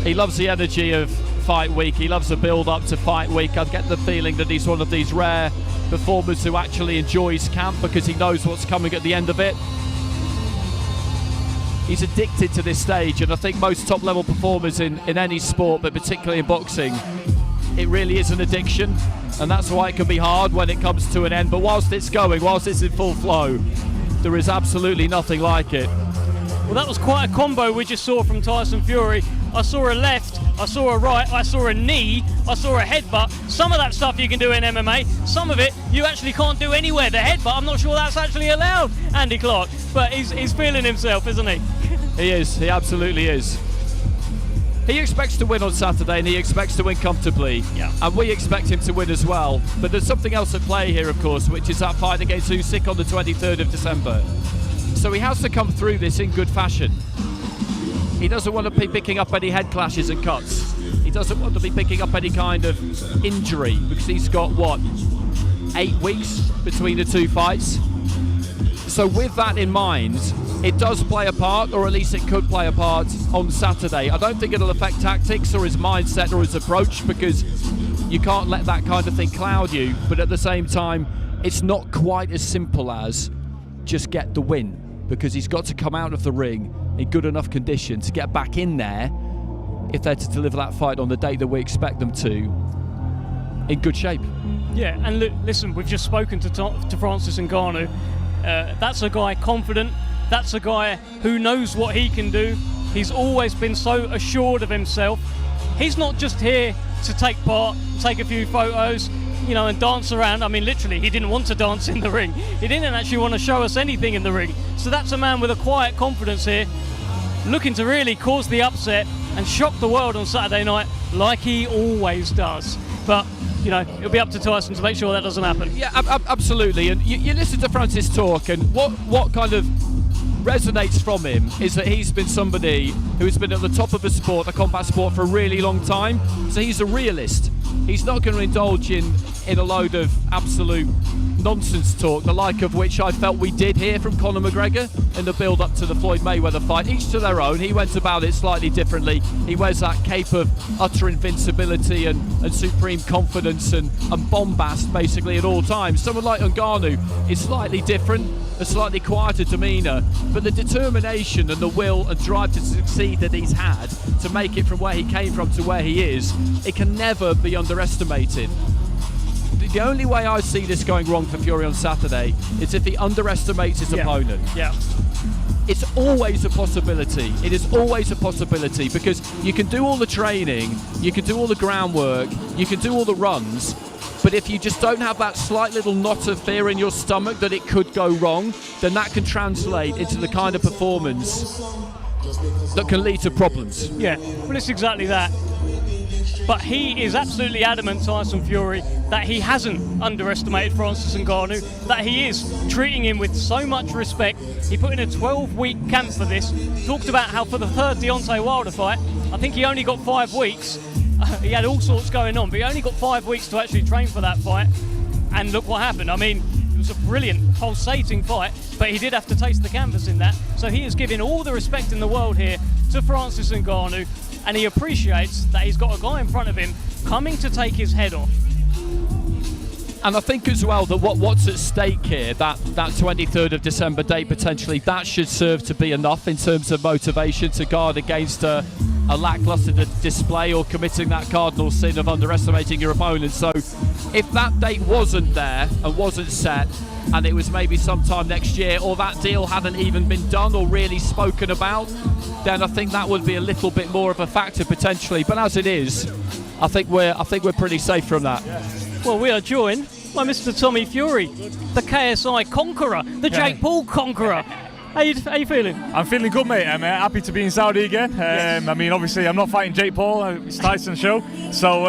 He loves the energy of Fight Week. He loves the build up to Fight Week. I get the feeling that he's one of these rare performers who actually enjoys camp because he knows what's coming at the end of it. He's addicted to this stage, and I think most top level performers in any sport, but particularly in boxing, it really is an addiction, and that's why it can be hard when it comes to an end. But whilst it's going, whilst it's in full flow, there is absolutely nothing like it. Well, that was quite a combo we just saw from Tyson Fury. I saw a left, I saw a right, I saw a knee, I saw a headbutt. Some of that stuff you can do in MMA, some of it you actually can't do anywhere. The headbutt, I'm not sure that's actually allowed, Andy Clark, but he's feeling himself, isn't he? He is, he absolutely is. He expects to win on Saturday, and he expects to win comfortably. Yeah. And we expect him to win as well. But there's something else at play here, of course, which is that fight against Usyk on the 23rd of December. So he has to come through this in good fashion. He doesn't want to be picking up any head clashes and cuts. He doesn't want to be picking up any kind of injury because he's got, 8 weeks between the two fights? So with that in mind, it does play a part, or at least it could play a part on Saturday. I don't think it'll affect tactics or his mindset or his approach, because you can't let that kind of thing cloud you. But at the same time, it's not quite as simple as just get the win, because he's got to come out of the ring in good enough condition to get back in there if they're to deliver that fight on the date that we expect them to, in good shape. Yeah, and listen, we've just spoken to Francis Ngannou. That's a guy confident. That's a guy who knows what he can do. He's always been so assured of himself. He's not just here to take part, take a few photos, and dance around. I mean, literally, he didn't want to dance in the ring. He didn't actually want to show us anything in the ring. So that's a man with a quiet confidence here, looking to really cause the upset and shock the world on Saturday night like he always does. But, it'll be up to Tyson to make sure that doesn't happen. Yeah, absolutely. And you listen to Francis talk, and what kind of resonates from him is that he's been somebody who's been at the top of a sport, a combat sport, for a really long time. So he's a realist. He's not going to indulge in a load of absolute nonsense talk, the like of which I felt we did hear from Conor McGregor in the build-up to the Floyd Mayweather fight. Each to their own. He went about it slightly differently. He wears that cape of utter invincibility and supreme confidence and bombast basically at all times. Someone like Ngannou is slightly different, a slightly quieter demeanour, but the determination and the will and drive to succeed that he's had to make it from where he came from to where he is, it can never be underestimated. The only way I see this going wrong for Fury on Saturday is if he underestimates his opponent. Yeah. It's always a possibility. It is always a possibility, because you can do all the training, you can do all the groundwork, you can do all the runs, but if you just don't have that slight little knot of fear in your stomach that it could go wrong, then that can translate into the kind of performance that can lead to problems. Yeah, well, it's exactly that. But he is absolutely adamant, Tyson Fury, that he hasn't underestimated Francis Ngannou, that he is treating him with so much respect. He put in a 12-week camp for this, talked about how for the third Deontay Wilder fight, I think he only got 5 weeks. He had all sorts going on, but he only got 5 weeks to actually train for that fight. And look what happened. I mean, it was a brilliant, pulsating fight, but he did have to taste the canvas in that. So he is giving all the respect in the world here to Francis Ngannou. and he appreciates that he's got a guy in front of him coming to take his head off. And I think as well that what's at stake here, that 23rd of December date potentially, that should serve to be enough in terms of motivation to guard against a lacklustre display or committing that cardinal sin of underestimating your opponent. So if that date wasn't there and wasn't set, and it was maybe sometime next year, or that deal hadn't even been done or really spoken about, then I think that would be a little bit more of a factor potentially. But as it is, I think we're pretty safe from that. Well, we are joined by Mr. Tommy Fury, the KSI conqueror, the Jake Paul conqueror. How you feeling? I'm feeling good, mate. I'm happy to be in Saudi again. I mean, obviously, I'm not fighting Jake Paul. It's Tyson's show. So,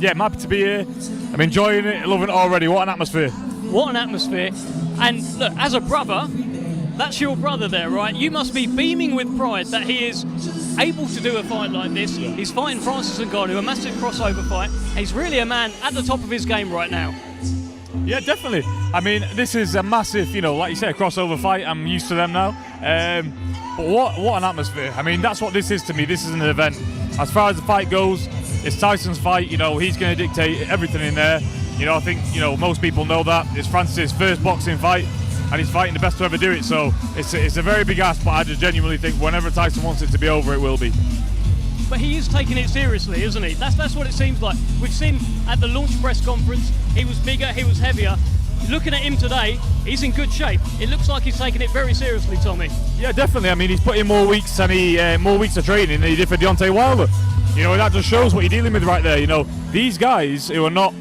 yeah, I'm happy to be here. I'm enjoying it, loving it already. What an atmosphere. What an atmosphere. And look, as a brother, that's your brother there, right? You must be beaming with pride that he is able to do a fight like this. He's fighting Francis Ngannou, a massive crossover fight. He's really a man at the top of his game right now. Yeah, definitely. I mean, this is a massive, like you said, a crossover fight. I'm used to them now. But what an atmosphere. I mean, that's what this is to me. This is an event. As far as the fight goes, it's Tyson's fight. He's going to dictate everything in there. I think, most people know that. It's Francis' first boxing fight, and he's fighting the best to ever do it. So it's a very big ask, but I just genuinely think whenever Tyson wants it to be over, it will be. But he is taking it seriously, isn't he? That's what it seems like. We've seen at the launch press conference, he was bigger, he was heavier. Looking at him today, he's in good shape. It looks like he's taking it very seriously, Tommy. Yeah, definitely. I mean, he's put in more weeks of training than he did for Deontay Wilder. That just shows what you're dealing with right there. These guys who are not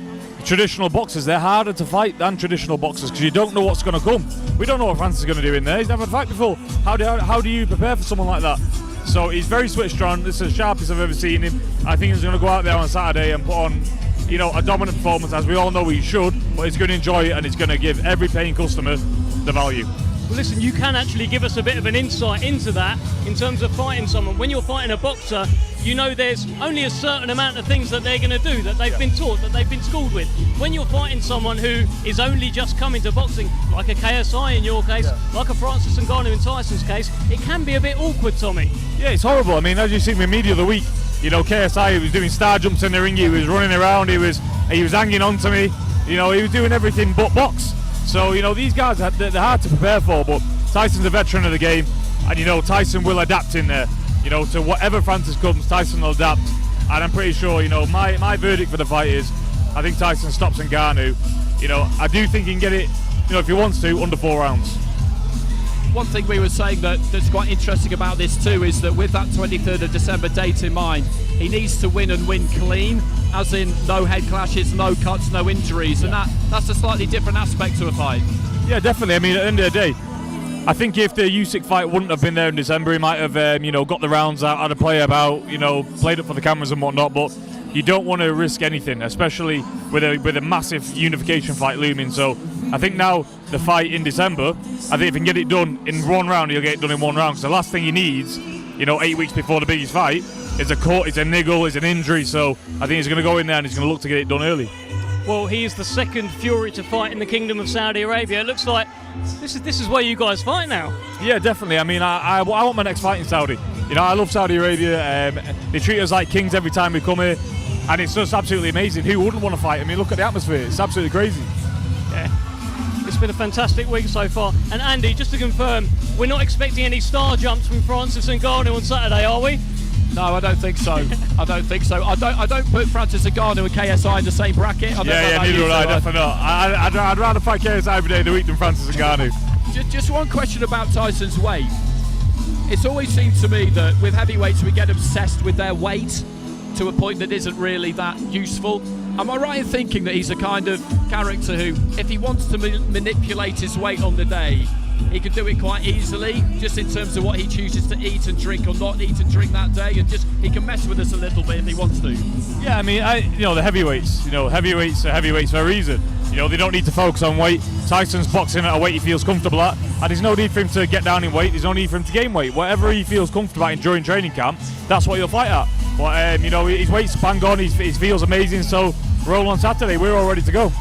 traditional boxers, they're harder to fight than traditional boxers because you don't know what's going to come. We don't know what Francis is going to do in there. He's never had a fight before. How do you prepare for someone like that? So he's very switched on. This is the sharpest I've ever seen him. I think he's going to go out there on Saturday and put on, a dominant performance, as we all know he should, but he's going to enjoy it and he's going to give every paying customer the value. Well, listen, you can actually give us a bit of an insight into that in terms of fighting someone. When you're fighting a boxer, there's only a certain amount of things that they're going to do, that they've been taught, that they've been schooled with. When you're fighting someone who is only just coming to boxing, like a KSI in your case, like a Francis Ngannou in Tyson's case, it can be a bit awkward, Tommy. Yeah, it's horrible. I mean, as you've seen with media of the week, KSI was doing star jumps in the ring, he was running around, he was hanging on to me, he was doing everything but box. So, these guys, they're hard to prepare for, but Tyson's a veteran of the game, and, Tyson will adapt in there. To whatever Francis comes, Tyson will adapt. And I'm pretty sure, my verdict for the fight is, I think Tyson stops Ngannou. I do think he can get it, if he wants to, under 4 rounds. One thing we were saying that's quite interesting about this too is that with that 23rd of December date in mind, he needs to win and win clean, as in no head clashes, no cuts, no injuries, and that's a slightly different aspect to a fight. Yeah, definitely. I mean, at the end of the day, I think if the Usyk fight wouldn't have been there in December, he might have, got the rounds out, had a play about, played up for the cameras and whatnot, but you don't want to risk anything, especially with a massive unification fight looming. So I think now the fight in December, I think if he can get it done in 1 round, he'll get it done in 1 round. Because the last thing he needs, 8 weeks before the biggest fight, is a cut, is a niggle, is an injury. So I think he's going to go in there and he's going to look to get it done early. Well, he is the second Fury to fight in the Kingdom of Saudi Arabia. It looks like this is where you guys fight now. Yeah, definitely. I mean, I want my next fight in Saudi. I love Saudi Arabia. They treat us like kings every time we come here. And it's just absolutely amazing. Who wouldn't want to fight? I mean, look at the atmosphere. It's absolutely crazy. Yeah. It's been a fantastic week so far. And Andy, just to confirm, we're not expecting any star jumps from Francis Ngannou on Saturday, are we? No, I don't think so. I don't think so. I don't put Francis Ngannou and KSI in the same bracket. Neither would I, definitely not. I'd rather fight KSI every day of the week than Francis Ngannou. Just one question about Tyson's weight. It's always seemed to me that with heavyweights we get obsessed with their weight to a point that isn't really that useful. Am I right in thinking that he's a kind of character who, if he wants to manipulate his weight on the day, he can do it quite easily, just in terms of what he chooses to eat and drink or not eat and drink that day, and just he can mess with us a little bit if he wants to? Yeah, I mean, the heavyweights, heavyweights are heavyweights for a reason. They don't need to focus on weight. Tyson's boxing at a weight he feels comfortable at, and there's no need for him to get down in weight, there's no need for him to gain weight. Whatever he feels comfortable at during training camp, that's what he'll fight at. But, his weight's bang on, he feels amazing, so roll on Saturday, we're all ready to go.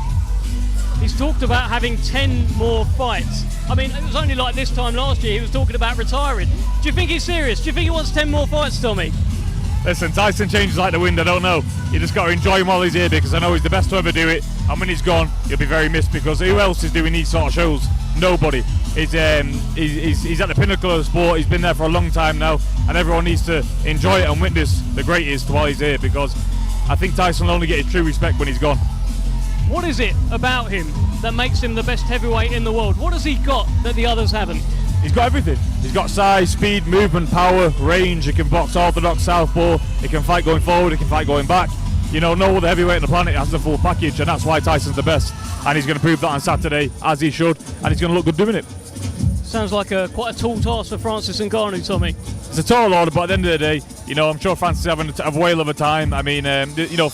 He's talked about having 10 more fights. I mean, it was only like this time last year he was talking about retiring. Do you think he's serious? Do you think he wants 10 more fights, Tommy? Listen, Tyson changes like the wind, I don't know. You just got to enjoy him while he's here, because I know he's the best to ever do it. And when he's gone, he'll be very missed, because who else is doing these sort of shows? Nobody. He's at the pinnacle of the sport. He's been there for a long time now, and everyone needs to enjoy it and witness the greatest while he's here, because I think Tyson will only get his true respect when he's gone. What is it about him that makes him the best heavyweight in the world? What has he got that the others haven't? He's got everything. He's got size, speed, movement, power, range. He can box orthodox, southpaw. He can fight going forward. He can fight going back. You know, no other heavyweight on the planet has the full package, and that's why Tyson's the best. And he's going to prove that on Saturday, as he should, and he's going to look good doing it. Sounds like quite a tall task for Francis Ngannou, Tommy. It's a tall order, but at the end of the day, you know, I'm sure Francis is having a whale of a time. I mean, you know,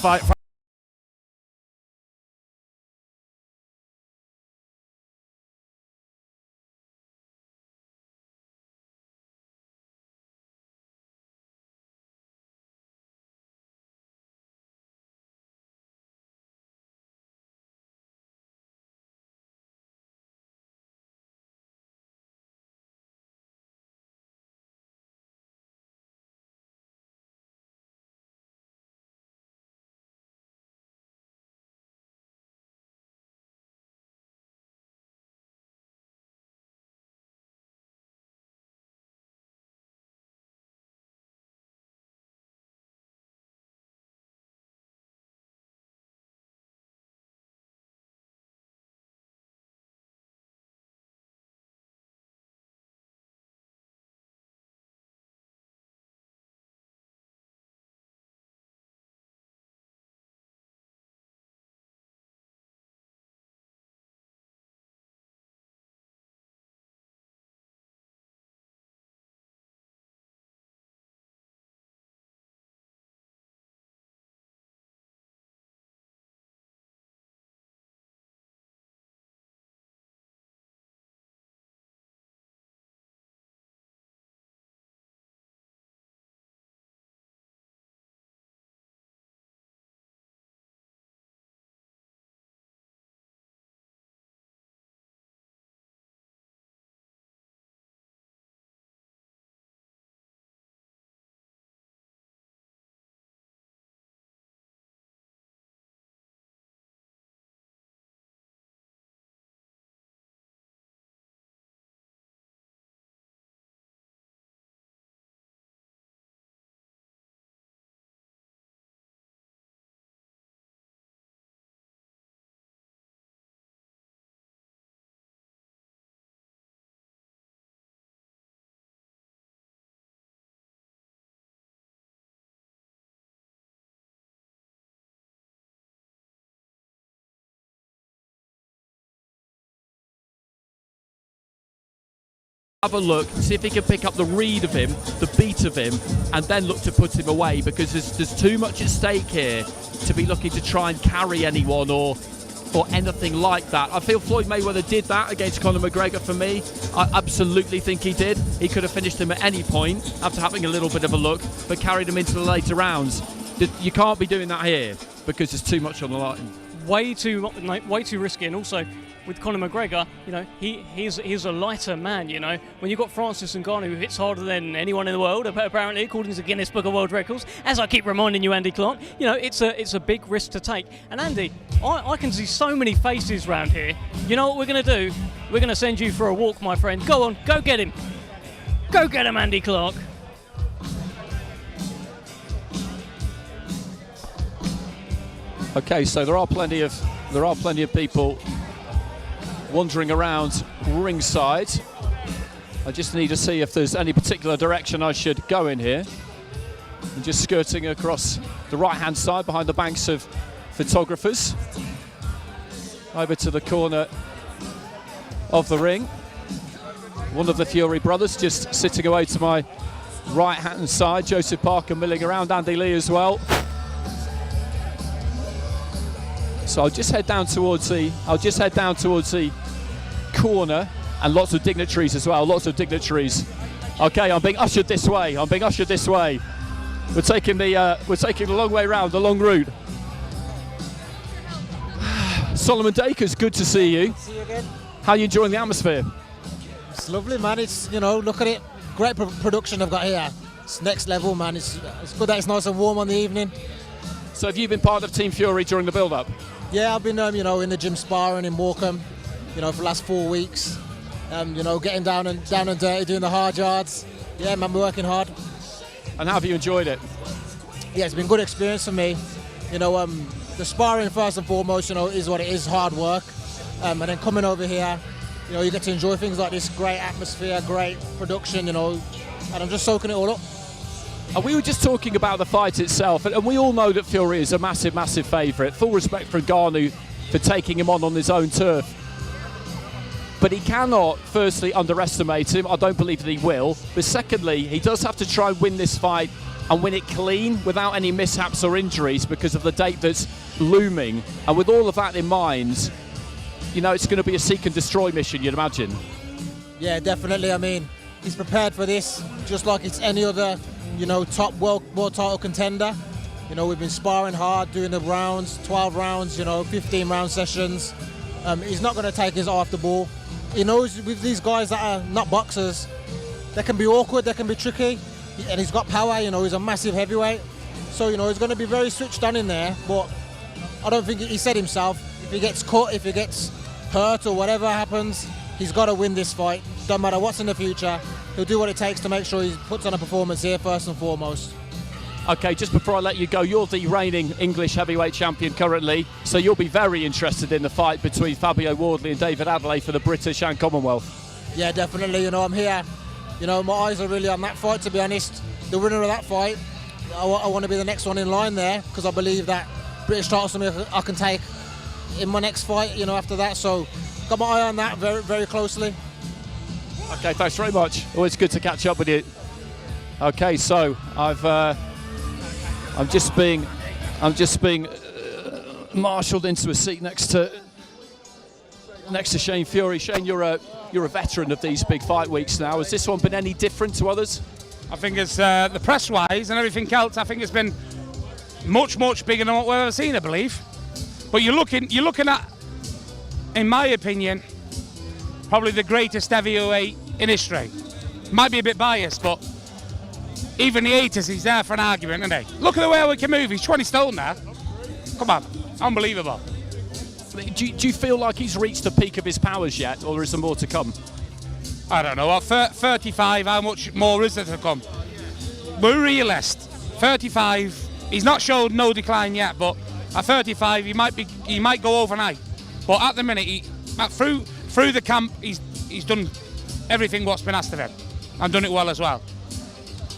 have a look, see if he can pick up the read of him, the beat of him, and then look to put him away, because there's too much at stake here to be looking to try and carry anyone or anything like that. I feel Floyd Mayweather did that against Conor McGregor for me. I absolutely think he did. He could have finished him at any point after having a little bit of a look, but carried him into the later rounds. You can't be doing that here because there's too much on the line. Way too risky, and also with Conor McGregor, you know, he's a lighter man. You know, when you've got Francis Ngannou who hits harder than anyone in the world, apparently according to the Guinness Book of World Records, as I keep reminding you, Andy Clark, you know, it's a big risk to take. And Andy, I can see so many faces around here. You know what we're going to do? We're going to send you for a walk, my friend. Go on, go get him. Go get him, Andy Clark. Okay, so there are plenty of people wandering around ringside. I just need to see if there's any particular direction I should go in here. I'm just skirting across the right-hand side behind the banks of photographers over to the corner of the ring. One of the Fury brothers just sitting away to my right-hand side. Joseph Parker milling around, Andy Lee as well. So I'll just head down towards the corner, and lots of dignitaries as well. Lots of dignitaries. Okay, I'm being ushered this way. We're taking the long way round, the long route. Solomon Dakers, good to see you. See you again. How are you enjoying the atmosphere? It's lovely, man. It's, you know, look at it. Great production I've got here. it's next level, man. It's good that it's nice and warm on the evening. So have you been part of Team Fury during the build-up? Yeah, I've been, you know, in the gym sparring in Morecambe, you know, for the last 4 weeks. You know, getting down and dirty, doing the hard yards. Yeah, man, we're working hard. And how have you enjoyed it? Yeah, it's been a good experience for me. You know, the sparring first and foremost, you know, is what it is, hard work. And then coming over here, you know, you get to enjoy things like this, great atmosphere, great production, you know, and I'm just soaking it all up. And we were just talking about the fight itself, and we all know that Fury is a massive, massive favourite. Full respect for Ngannou for taking him on his own turf. But he cannot, firstly, underestimate him. I don't believe that he will. But secondly, he does have to try and win this fight and win it clean without any mishaps or injuries because of the date that's looming. And with all of that in mind, you know, it's going to be a seek and destroy mission, you'd imagine. Yeah, definitely. I mean, he's prepared for this just like it's any other, you know, top world title contender. You know, we've been sparring hard, doing the rounds, 12 rounds, you know, 15 round sessions. He's not going to take his eye off the ball. He knows with these guys that are not boxers, they can be awkward, they can be tricky, and he's got power, you know, he's a massive heavyweight. So, you know, he's going to be very switched on in there, but I don't think he said himself, if he gets caught, if he gets hurt or whatever happens, he's got to win this fight. Don't matter what's in the future, he'll do what it takes to make sure he puts on a performance here first and foremost. Okay, just before I let you go, you're the reigning English heavyweight champion currently, so you'll be very interested in the fight between Fabio Wardley and David Adeleye for the British and Commonwealth. Yeah, definitely. You know, I'm here. You know, my eyes are really on that fight, to be honest. The winner of that fight, I want to be the next one in line there, because I believe that British title something I can take in my next fight, you know, after that. So, got my eye on that very, very closely. Okay, thanks very much. Always good to catch up with you. Okay, so I'm just being marshalled into a seat next to Shane Fury. Shane, you're a veteran of these big fight weeks now. Has this one been any different to others? I think it's the press-wise and everything else. I think it's been much bigger than what we've ever seen, I believe. But you're looking at, in my opinion, probably the greatest heavyweight in history. Might be a bit biased, but even the haters, he's there for an argument, isn't he? Look at the way we can move. He's 20 stone now. Come on, unbelievable. Do you feel like he's reached the peak of his powers yet, or is there more to come? I don't know. At 35, how much more is there to come? We're realist. 35. He's not showed no decline yet, but at 35, he might go overnight. But at the minute, through the camp, he's done everything what's been asked of him, and done it well as well.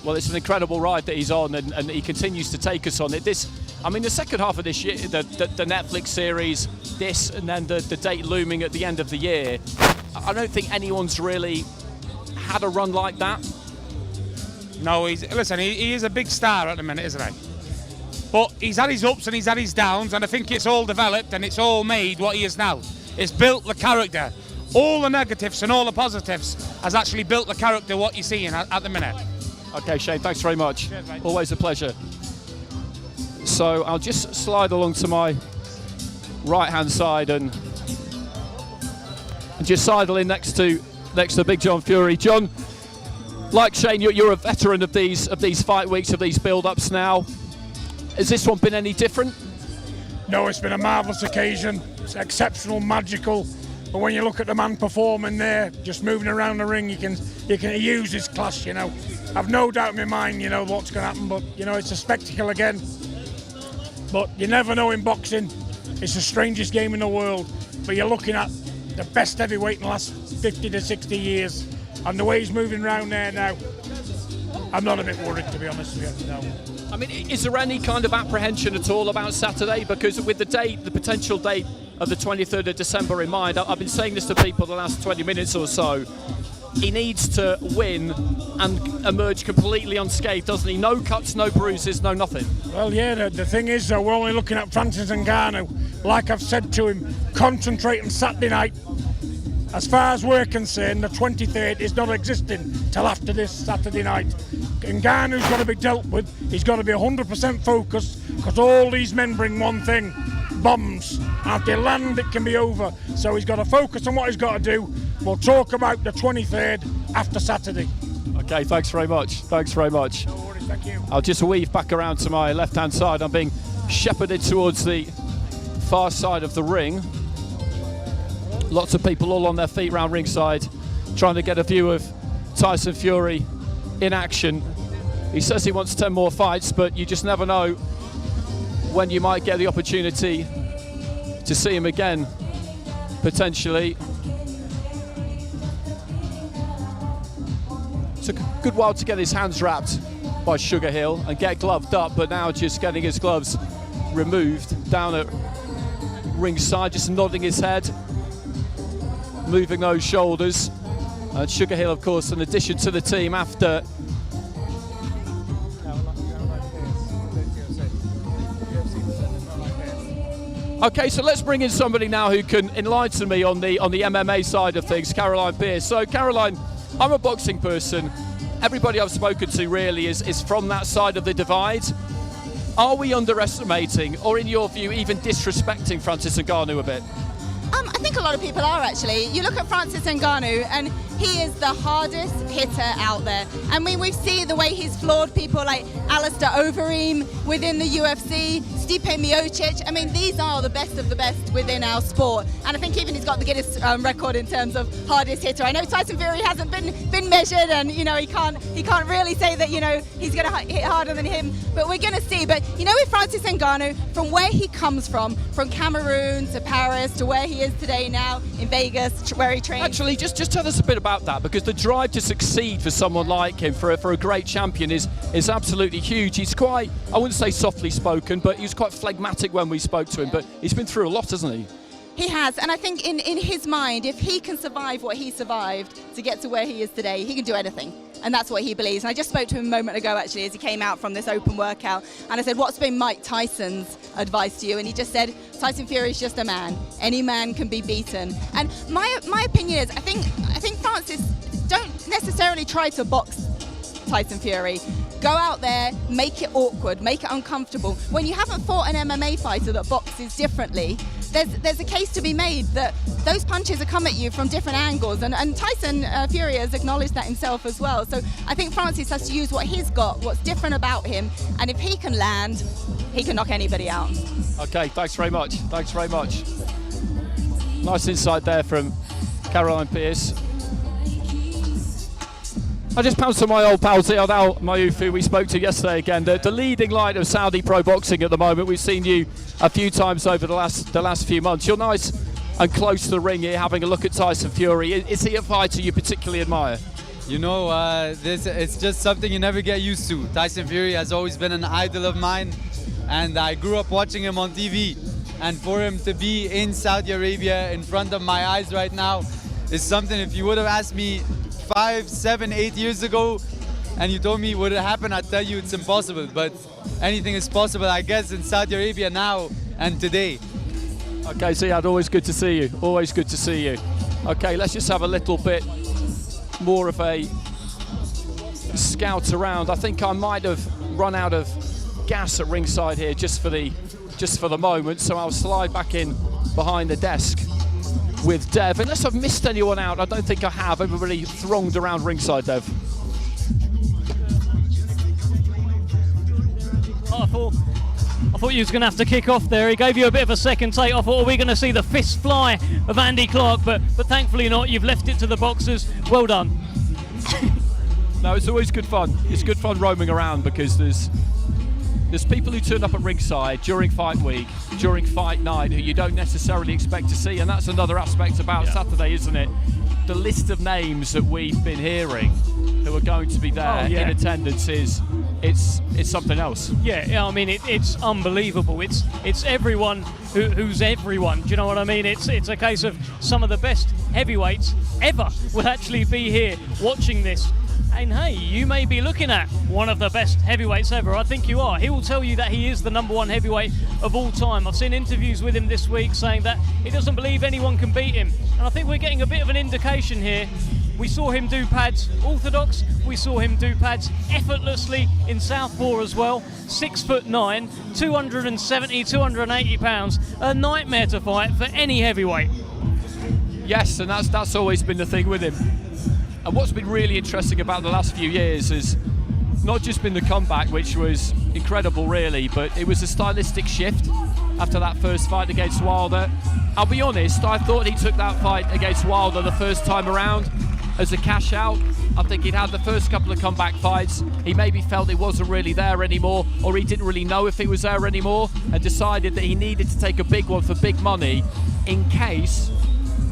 Well, it's an incredible ride that he's on, and he continues to take us on it. I mean, the second half of this year, the Netflix series, this, and then the date looming at the end of the year, I don't think anyone's really had a run like that. No, he is a big star at the minute, isn't he? But he's had his ups and he's had his downs, and I think it's all developed and it's all made what he is now. It's built the character. All the negatives and all the positives has actually built the character what you're seeing at the minute. Okay, Shane, thanks very much. Cheers, mate. Always a pleasure. So I'll just slide along to my right-hand side and just sidle in next to Big John Fury. John, like Shane, you're a veteran of these fight weeks, of these build-ups now. Has this one been any different? No, it's been a marvellous occasion. It's exceptional, magical. But when you look at the man performing there, just moving around the ring, you can use his class, you know. I've no doubt in my mind, you know, what's going to happen, but, you know, it's a spectacle again. But you never know in boxing. It's the strangest game in the world. But you're looking at the best heavyweight in the last 50 to 60 years. And the way he's moving around there now, I'm not a bit worried, to be honest with you. No. I mean, is there any kind of apprehension at all about Saturday? Because with the potential date of the 23rd of December in mind, I've been saying this to people the last 20 minutes or so, he needs to win and emerge completely unscathed, doesn't he? No cuts, no bruises, no nothing. Well, yeah, the thing is, though, we're only looking at Francis Ngannou. Like I've said to him, concentrate on Saturday night. As far as we're concerned, the 23rd is not existing till after this Saturday night. Ngannou's got to be dealt with. He's got to be 100% focused, because all these men bring one thing: bombs. And if they land, it can be over. So he's got to focus on what he's got to do. We'll talk about the 23rd after Saturday. Okay, thanks very much. Thanks very much. Thank you. I'll just weave back around to my left-hand side. I'm being shepherded towards the far side of the ring. Lots of people all on their feet round ringside, trying to get a view of Tyson Fury in action. He says he wants 10 more fights, but you just never know when you might get the opportunity to see him again, potentially. Took a good while to get his hands wrapped by Sugar Hill and get gloved up, but now just getting his gloves removed down at ringside, just nodding his head, moving those shoulders. And Sugar Hill, of course, in addition to the team after Okay, so let's bring in somebody now who can enlighten me on the MMA side of things, Caroline Pearce. So, Caroline, I'm a boxing person. Everybody I've spoken to really is from that side of the divide. Are we underestimating, or in your view, even disrespecting Francis Ngannou a bit? I think a lot of people are, actually. You look at Francis Ngannou and he is the hardest hitter out there. I mean, we've seen the way he's floored people like Alistair Overeem within the UFC, Stipe Miocic. I mean, these are the best of the best within our sport. And I think even he's got the Guinness record in terms of hardest hitter. I know Tyson Fury hasn't been measured, and you know he can't really say that he's going to hit harder than him. But we're going to see. But with Francis Ngannou, from where he comes from Cameroon to Paris to where he is today now in Vegas, where he trains. Actually, just tell us a bit about that, because the drive to succeed for someone like him, for a great champion, is absolutely huge. He's quite, I wouldn't say softly spoken, but he was quite phlegmatic when we spoke to him, but he's been through a lot, hasn't he? He has, and I think in his mind, if he can survive what he survived to get to where he is today, he can do anything. And that's what he believes. And I just spoke to him a moment ago, actually, as he came out from this open workout. And I said, what's been Mike Tyson's advice to you? And he just said, Tyson Fury is just a man. Any man can be beaten. And my opinion is, I think Francis, don't necessarily try to box Tyson Fury. Go out there, make it awkward, make it uncomfortable. When you haven't fought an MMA fighter that boxes differently, there's a case to be made that those punches are come at you from different angles, and Tyson Fury has acknowledged that himself as well. So I think Francis has to use what he's got, what's different about him, and if he can land, he can knock anybody out. Okay, thanks very much. Thanks very much. Nice insight there from Caroline Pearce. I just pounced on my old pal Ziad Mayouf, who we spoke to yesterday again, the leading light of Saudi pro boxing at the moment. We've seen you a few times over the last few months. You're nice and close to the ring here, having a look at Tyson Fury. Is he a fighter you particularly admire? It's just something you never get used to. Tyson Fury has always been an idol of mine, and I grew up watching him on TV. And for him to be in Saudi Arabia in front of my eyes right now is something, if you would have asked me 5, 7, 8 years ago and you told me would it happen, I'd tell you it's impossible. But anything is possible, I guess, in Saudi Arabia now and today. Okay, Ziad, always good to see you. Always good to see you. Okay, let's just have a little bit more of a scout around. I think I might have run out of gas at ringside here just for the moment, so I'll slide back in behind the desk with Dev. Unless I've missed anyone out, I don't think I have. Everybody thronged around ringside, Dev. I thought you was going to have to kick off there. He gave you a bit of a second take. I thought, are we going to see the fist fly of Andy Clark? But thankfully not. You've left it to the boxers. Well done. No, it's always good fun. It's good fun roaming around, because there's people who turn up at ringside during fight week, during fight night, who you don't necessarily expect to see, and that's another aspect about Saturday, isn't it? The list of names that we've been hearing who are going to be there in attendance it's something else. Yeah, I mean it's unbelievable. It's everyone who's everyone. Do you know what I mean? It's a case of some of the best heavyweights ever will actually be here watching this. And hey, you may be looking at one of the best heavyweights ever. I think you are. He will tell you that he is the #1 heavyweight of all time. I've seen interviews with him this week saying that he doesn't believe anyone can beat him. And I think we're getting a bit of an indication here. We saw him do pads orthodox. We saw him do pads effortlessly in southpaw as well. 6'9", 270, 280 pounds. A nightmare to fight for any heavyweight. Yes, and that's always been the thing with him. And what's been really interesting about the last few years is not just been the comeback, which was incredible really, but it was a stylistic shift after that first fight against Wilder. I'll be honest, I thought he took that fight against Wilder the first time around as a cash out. I think he'd had the first couple of comeback fights. He maybe felt it wasn't really there anymore, or he didn't really know if it was there anymore, and decided that he needed to take a big one for big money in case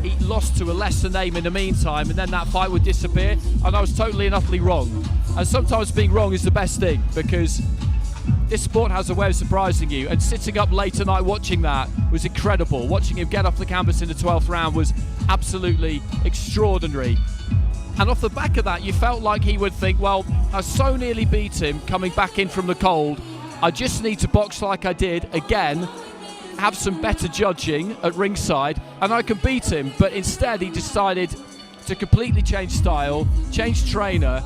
he lost to a lesser name in the meantime, and then that fight would disappear. And I was totally and utterly wrong. And sometimes being wrong is the best thing, because this sport has a way of surprising you, and sitting up late tonight watching that was incredible. Watching him get off the canvas in the 12th round was absolutely extraordinary. And off the back of that, you felt like he would think, well, I so nearly beat him coming back in from the cold. I just need to box like I did again, have some better judging at ringside, and I can beat him. But instead, he decided to completely change style, change trainer,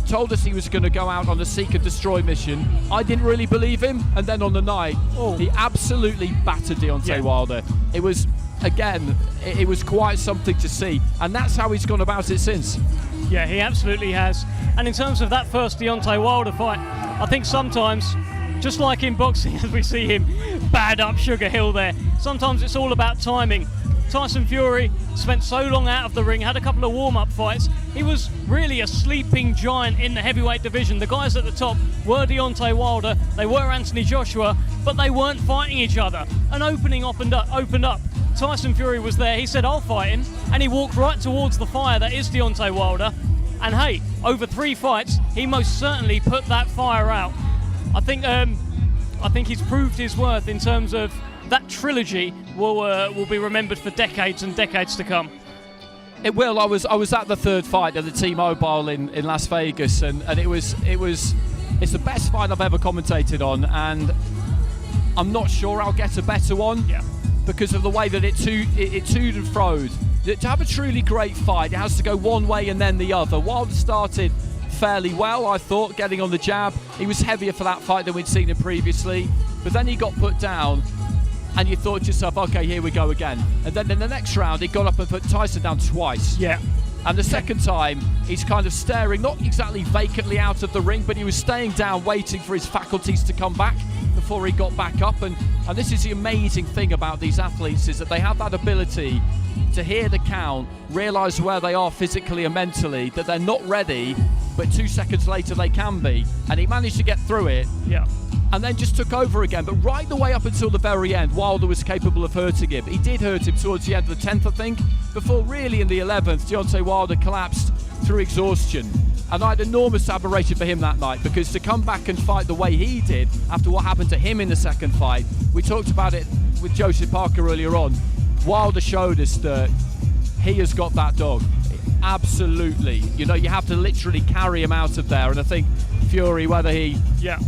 told us he was going to go out on a seek and destroy mission. I didn't really believe him, and then on the night, he absolutely battered Deontay Wilder. It was, again, it was quite something to see, and that's how he's gone about it since. Yeah, he absolutely has. And in terms of that first Deontay Wilder fight, I think sometimes, just like in boxing, as we see him bad up Sugar Hill there, sometimes it's all about timing. Tyson Fury spent so long out of the ring, had a couple of warm-up fights. He was really a sleeping giant in the heavyweight division. The guys at the top were Deontay Wilder, they were Anthony Joshua, but they weren't fighting each other. An opening opened up. Tyson Fury was there, he said, I'll fight him, and he walked right towards the fire that is Deontay Wilder. And hey, over 3 fights, he most certainly put that fire out. I think he's proved his worth in terms of that trilogy will be remembered for decades and decades to come. It will. I was at the third fight at the T-Mobile in Las Vegas, and it's the best fight I've ever commentated on, and I'm not sure I'll get a better one because of the way that it toed and froed. To have a truly great fight, it has to go one way and then the other. Wilder started fairly well, I thought, getting on the jab. He was heavier for that fight than we'd seen him previously, but then he got put down, and you thought to yourself, okay, here we go again. And then in the next round, he got up and put Tyson down twice. Yeah. And the second time, he's kind of staring, not exactly vacantly out of the ring, but he was staying down, waiting for his faculties to come back before he got back up. And this is the amazing thing about these athletes, is that they have that ability to hear the count, realise where they are physically and mentally, that they're not ready, but 2 seconds later they can be. And he managed to get through it. Yeah. And then just took over again. But right the way up until the very end, Wilder was capable of hurting him. He did hurt him towards the end of the 10th, I think, before really in the 11th, Deontay Wilder collapsed through exhaustion. And I had enormous admiration for him that night, because to come back and fight the way he did after what happened to him in the second fight, we talked about it with Joseph Parker earlier on, Wilder showed us that he has got that dog. Absolutely. You know, you have to literally carry him out of there, and I think Fury, whether he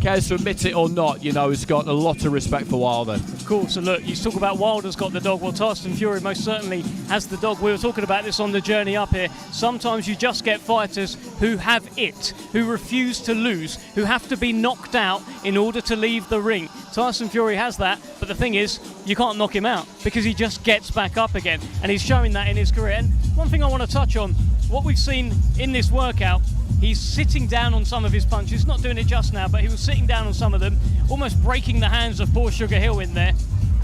cares to admit it or not, you know, has got a lot of respect for Wilder. Of course, and look, you talk about Wilder's got the dog. Well, Tyson Fury most certainly has the dog. We were talking about this on the journey up here. Sometimes you just get fighters who have it, who refuse to lose, who have to be knocked out in order to leave the ring. Tyson Fury has that, but the thing is, you can't knock him out because he just gets back up again, and he's showing that in his career. And one thing I want to touch on, what we've seen in this workout, he's sitting down on some of his punches, not doing it just now, but he was sitting down on some of them, almost breaking the hands of poor Sugar Hill in there.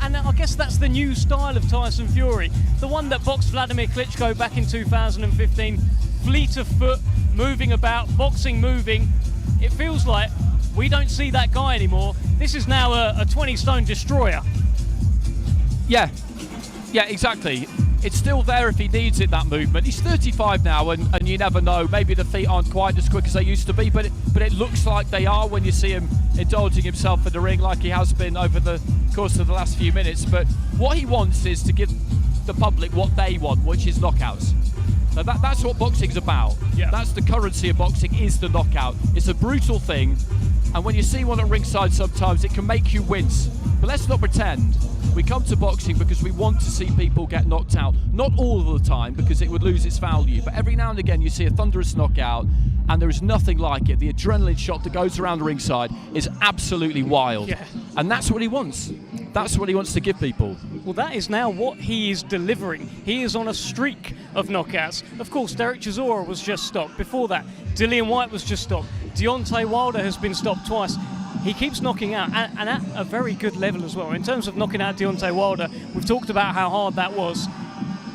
And I guess that's the new style of Tyson Fury, the one that boxed Vladimir Klitschko back in 2015, fleet of foot, moving about, boxing moving. It feels like we don't see that guy anymore. This is now a 20-stone destroyer. Yeah, exactly. It's still there if he needs it, that movement. He's 35 now, and you never know. Maybe the feet aren't quite as quick as they used to be, but it looks like they are when you see him indulging himself in the ring like he has been over the course of the last few minutes. But what he wants is to give the public what they want, which is knockouts. So that's what boxing's about. Yeah. That's the currency of boxing, is the knockout. It's a brutal thing, and when you see one at ringside sometimes, it can make you wince. But let's not pretend. We come to boxing because we want to see people get knocked out. Not all of the time, because it would lose its value, but every now and again you see a thunderous knockout, and there is nothing like it. The adrenaline shot that goes around the ringside is absolutely wild. Yeah. And that's what he wants. That's what he wants to give people. Well, that is now what he is delivering. He is on a streak of knockouts. Of course, Derek Chisora was just stopped. Before that, Dillian Whyte was just stopped. Deontay Wilder has been stopped twice. He keeps knocking out, and at a very good level as well. In terms of knocking out Deontay Wilder, we've talked about how hard that was.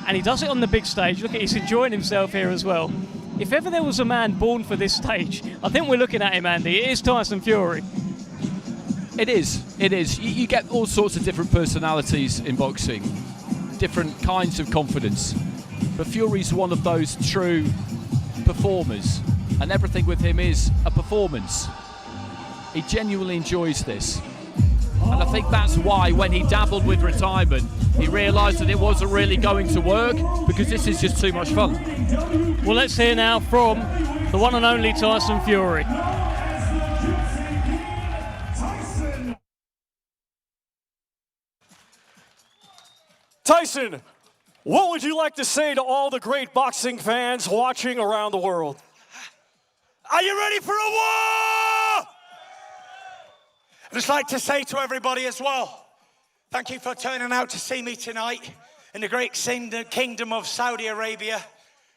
And he does it on the big stage. Look, he's enjoying himself here as well. If ever there was a man born for this stage, I think we're looking at him, Andy. It is Tyson Fury. It is. You get all sorts of different personalities in boxing, different kinds of confidence. But Fury's one of those true performers, and everything with him is a performance. He genuinely enjoys this. And I think that's why when he dabbled with retirement, he realised that it wasn't really going to work, because this is just too much fun. Well, let's hear now from the one and only Tyson Fury. Tyson, what would you like to say to all the great boxing fans watching around the world? Are you ready for a war? I'd just like to say to everybody as well, thank you for turning out to see me tonight in the great kingdom of Saudi Arabia.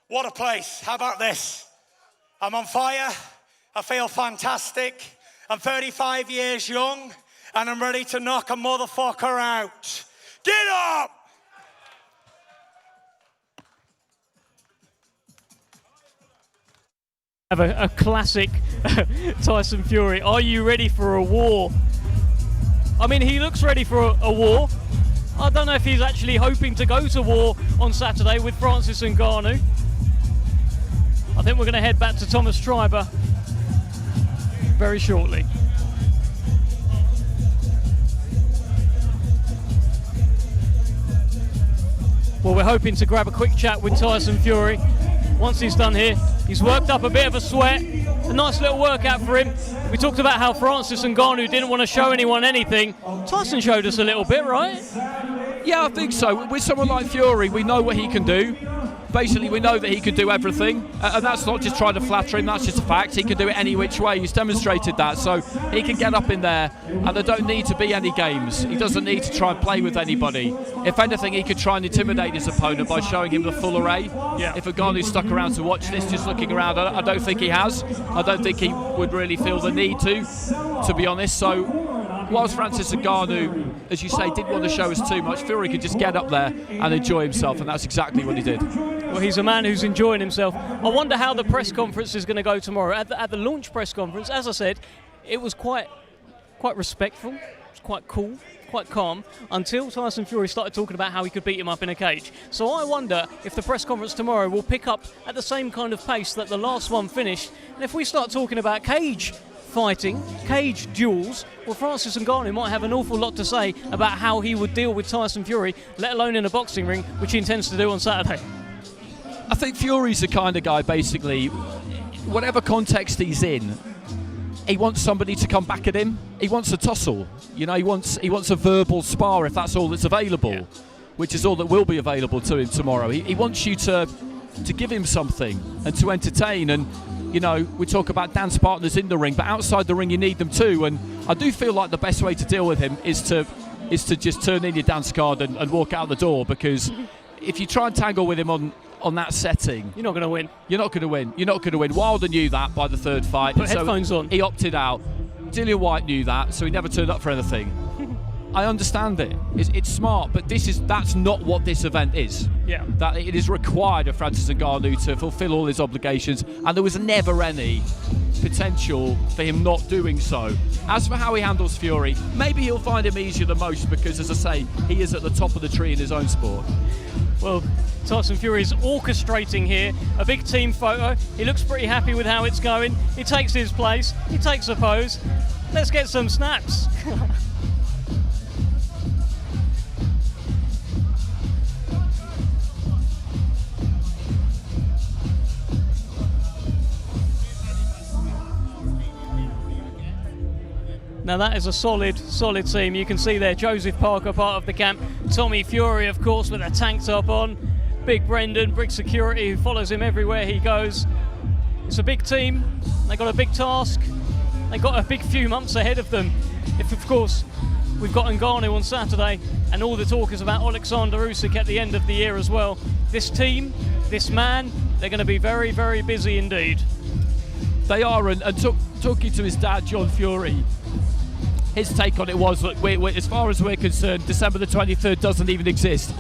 What a place. How about this? I'm on fire. I feel fantastic. I'm 35 years young, and I'm ready to knock a motherfucker out. Get up! Have a classic Tyson Fury. Are you ready for a war? I mean, he looks ready for a war. I don't know if he's actually hoping to go to war on Saturday with Francis Ngannou. I think we're going to head back to Thomas Schreiber very shortly. Well, we're hoping to grab a quick chat with Tyson Fury. Once he's done here, he's worked up a bit of a sweat. A nice little workout for him. We talked about how Francis Ngannou didn't want to show anyone anything. Tyson showed us a little bit, right? Yeah, I think so. With someone like Fury, we know what he can do. Basically, we know that he can do everything, and that's not just trying to flatter him, that's just a fact. He can do it any which way. He's demonstrated that, so he can get up in there, and there don't need to be any games. He doesn't need to try and play with anybody. If anything, he could try and intimidate his opponent by showing him the full array. Yeah. If Ngannou's stuck around to watch this, just looking around, I don't think he has. I don't think he would really feel the need to be honest. So whilst Francis Ngannou, as you say, didn't want to show us too much, Fury could just get up there and enjoy himself, and that's exactly what he did. Well, he's a man who's enjoying himself. I wonder how the press conference is going to go tomorrow. At the launch press conference, as I said, it was quite respectful, it was quite cool, quite calm, until Tyson Fury started talking about how he could beat him up in a cage. So I wonder if the press conference tomorrow will pick up at the same kind of pace that the last one finished. And if we start talking about cage fighting, cage duels, well, Francis Ngannou might have an awful lot to say about how he would deal with Tyson Fury, let alone in a boxing ring, which he intends to do on Saturday. I think Fury's the kind of guy, basically, whatever context he's in, he wants somebody to come back at him. He wants a tussle. You know, he wants a verbal spar if that's all that's available, which is all that will be available to him tomorrow. He wants you to give him something and to entertain. And, you know, we talk about dance partners in the ring, but outside the ring you need them too. And I do feel like the best way to deal with him is to just turn in your dance card and walk out the door, because if you try and tangle with him on that setting, you're not going to win. You're not going to win. You're not going to win. Wilder knew that by the third fight. Put headphones on. He opted out. Dillian Whyte knew that, so he never turned up for anything. I understand it. It's smart, but that's not what this event is. Yeah. That it is required of Francis Ngannou to fulfil all his obligations, and there was never any potential for him not doing so. As for how he handles Fury, maybe he'll find him easier than most, because, as I say, he is at the top of the tree in his own sport. Well, Tyson Fury is orchestrating here a big team photo. He looks pretty happy with how it's going. He takes his place. He takes a pose. Let's get some snaps. Now that is a solid team. You can see there Joseph Parker, part of the camp. Tommy Fury, of course, with a tank top on. Big Brendan, big security, who follows him everywhere he goes. It's a big team. They got a big task. They got a big few months ahead of them. If, of course, we've got Ngannou on Saturday, and all the talk is about Alexander Usyk at the end of the year as well. This team, this man, they're going to be very, very busy indeed. They are, and talking to his dad, John Fury, his take on it was, look, as far as we're concerned, December the 23rd doesn't even exist.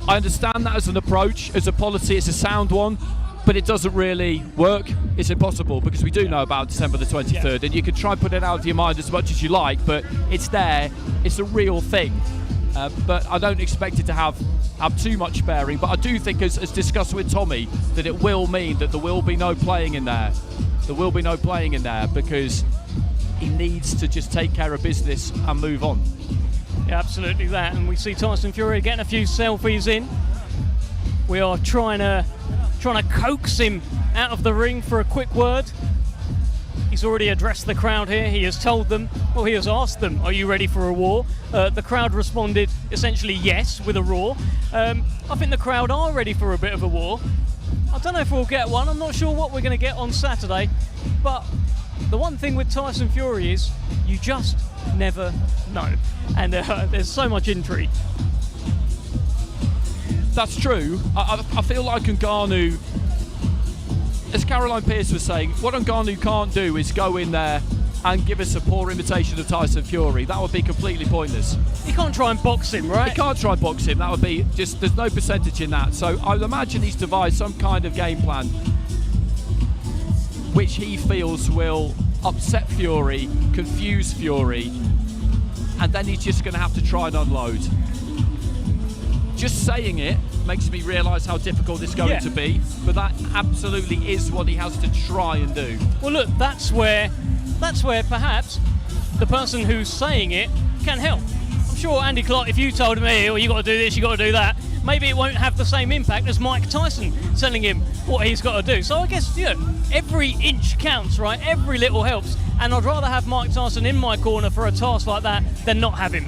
I understand that as an approach, as a policy, it's a sound one, but it doesn't really work. It's impossible, because we do know about December the 23rd, and you can try and put it out of your mind as much as you like, but it's there, it's a real thing. But I don't expect it to have too much bearing. But I do think, as discussed with Tommy, that it will mean that there will be no playing in there. There will be no playing in there, because he needs to just take care of business and move on. Yeah, absolutely that. And we see Tyson Fury getting a few selfies in. We are trying to coax him out of the ring for a quick word. He's already addressed the crowd here. He has told them, well, he has asked them, are you ready for a war? The crowd responded essentially yes, with a roar. I think the crowd are ready for a bit of a war. I don't know if we'll get one. I'm not sure what we're going to get on Saturday. But the one thing with Tyson Fury is you just never know. And there's so much intrigue. That's true. I feel like Ngannou, as Caroline Pearce was saying, what Ngannou can't do is go in there and give us a poor imitation of Tyson Fury. That would be completely pointless. He can't try and box him, right? He can't try and box him. That would be just, there's no percentage in that. So I would imagine he's devised some kind of game plan which he feels will upset Fury, confuse Fury, and then he's just going to have to try and unload. Just saying it makes me realise how difficult it's going to be, but that absolutely is what he has to try and do. Well, look, that's where perhaps the person who's saying it can help. I'm sure, Andy Clark, if you told me, oh, you got to do this, you got to do that, maybe it won't have the same impact as Mike Tyson telling him what he's got to do. So I guess, every inch counts, right? Every little helps. And I'd rather have Mike Tyson in my corner for a task like that than not have him.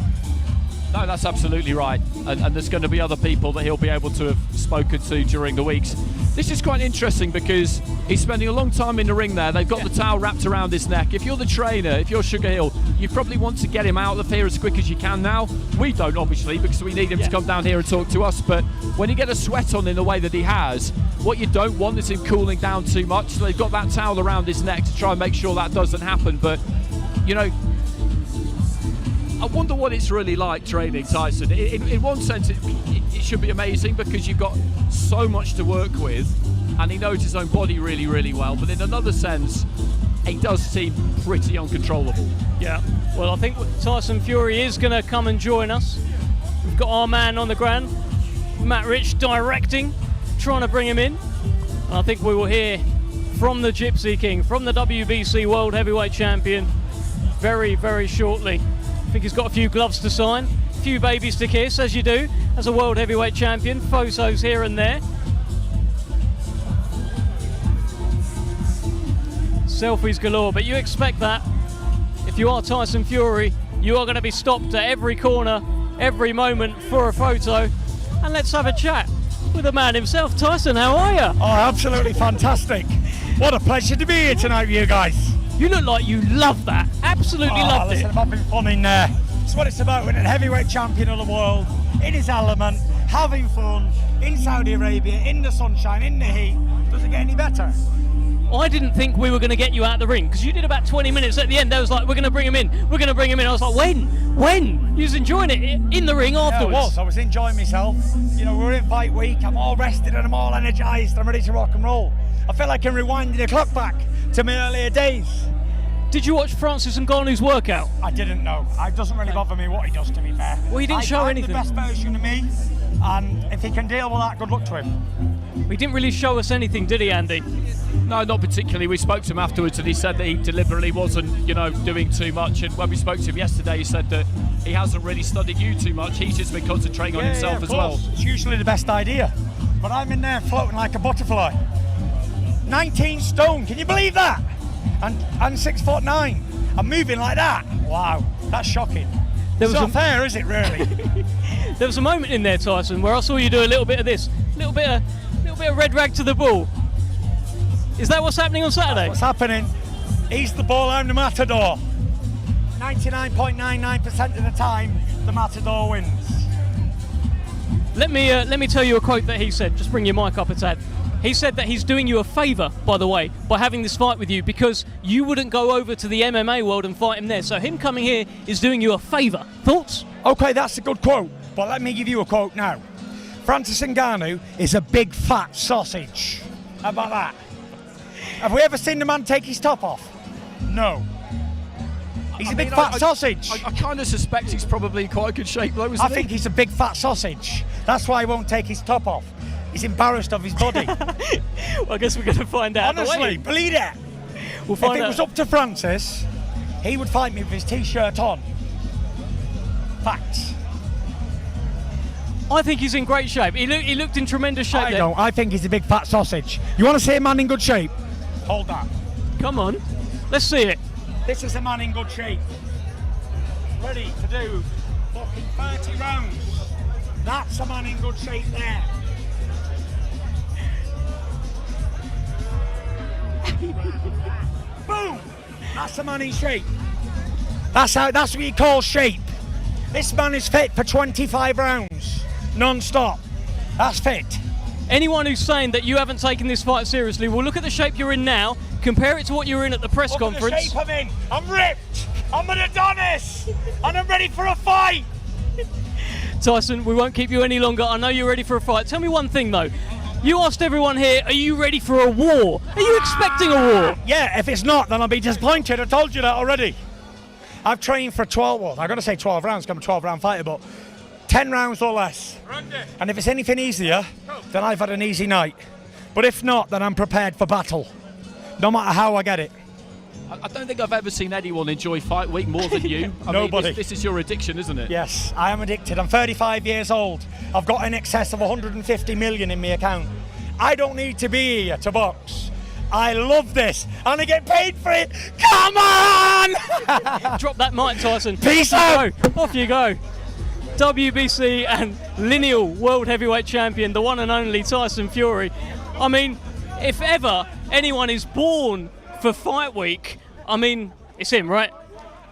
No, that's absolutely right. And there's going to be other people that he'll be able to have spoken to during the weeks. This is quite interesting because he's spending a long time in the ring there. They've got the towel wrapped around his neck. If you're the trainer, if you're Sugar Hill, you probably want to get him out of here as quick as you can now. We don't, obviously, because we need him to come down here and talk to us. But when you get a sweat on in the way that he has, what you don't want is him cooling down too much. So they've got that towel around his neck to try and make sure that doesn't happen. But, I wonder what it's really like training Tyson. In one sense, it should be amazing because you've got so much to work with and he knows his own body really, really well. But in another sense, he does seem pretty uncontrollable. Yeah, well, I think Tyson Fury is going to come and join us. We've got our man on the ground, Matt Rich, directing, trying to bring him in. And I think we will hear from the Gypsy King, from the WBC World Heavyweight Champion, very, very shortly. I think he's got a few gloves to sign, a few babies to kiss, as you do as a World Heavyweight Champion. Photos here and there. Selfies galore, but you expect that. If you are Tyson Fury, you are going to be stopped at every corner, every moment for a photo. And let's have a chat with the man himself. Tyson, how are you? Oh, absolutely fantastic. What a pleasure to be here tonight with you guys. You look like you love that. Absolutely loved listen, it. I'm having fun in there. It's what it's about, winning heavyweight champion of the world, in his element, having fun, in Saudi Arabia, in the sunshine, in the heat. Doesn't get any better. I didn't think we were going to get you out of the ring because you did about 20 minutes at the end. I was like, we're going to bring him in. We're going to bring him in. I was like, when? You was enjoying it in the ring afterwards. Yeah, I was enjoying myself. We're in fight week. I'm all rested and I'm all energised. I'm ready to rock and roll. I feel like I'm rewinding the clock back to my earlier days. Did you watch Francis Ngannou's workout? I didn't know. It doesn't really bother me what he does, to be fair. Well, he didn't show anything. I'm the best version of me, and if he can deal with that, good luck to him. He didn't really show us anything, did he, Andy? No, not particularly. We spoke to him afterwards and he said that he deliberately wasn't, doing too much. And when we spoke to him yesterday, he said that he hasn't really studied you too much. He's just been concentrating on himself as well. It's usually the best idea. But I'm in there floating like a butterfly. 19 stone, can you believe that? And 6'9". I'm moving like that. Wow, that's shocking. It's not fair, is it, really? There was a moment in there, Tyson, where I saw you do a little bit of this, a little bit of red rag to the bull. Is that what's happening on Saturday? That's what's happening. He's the bull, I'm the matador. 99.99% of the time, the matador wins. Let me tell you a quote that he said. Just bring your mic up a tad. He said that he's doing you a favour, by the way, by having this fight with you, because you wouldn't go over to the MMA world and fight him there. So him coming here is doing you a favour. Thoughts? Okay, that's a good quote, but let me give you a quote now. Francis Ngannou is a big fat sausage. How about that? Have we ever seen the man take his top off? No. He's a big fat sausage. I kind of suspect he's probably in quite a good shape though, isn't he? I think he's a big fat sausage. That's why he won't take his top off. He's embarrassed of his body. Well, I guess we're going to find out. Honestly, believe it. We'll find if it out. was up to Francis, he would fight me with his t-shirt on. Facts. I think he's in great shape. He looked in tremendous shape. I don't. I think he's a big fat sausage. You want to see a man in good shape? Hold that. Come on. Let's see it. This is a man in good shape. Ready to do fucking 30 rounds. That's a man in good shape there. Boom! That's a man in shape. That's what you call shape. This man is fit for 25 rounds, non-stop. That's fit. Anyone who's saying that you haven't taken this fight seriously, well, look at the shape you're in now, compare it to what you were in at the press conference. Look at the shape I'm in. I'm ripped. I'm an Adonis. And I'm ready for a fight. Tyson, we won't keep you any longer. I know you're ready for a fight. Tell me one thing, though. You asked everyone here, are you ready for a war? Are you expecting a war? Yeah, if it's not, then I'll be disappointed. I told you that already. I've trained for 12, well, I've got to say 12 rounds, because I'm a 12-round fighter, but 10 rounds or less. And if it's anything easier, then I've had an easy night. But if not, then I'm prepared for battle, no matter how I get it. I don't think I've ever seen anyone enjoy fight week more than you. Nobody. This is your addiction, isn't it? Yes, I am addicted. I'm 35 years old. I've got in excess of 150 million in my account. I don't need to be here to box. I love this, and I get paid for it. Come on! Drop that mic, Tyson. Peace out. Off you go. WBC and lineal world heavyweight champion, the one and only Tyson Fury. I mean, if ever anyone is born for fight week, I mean, it's him, right?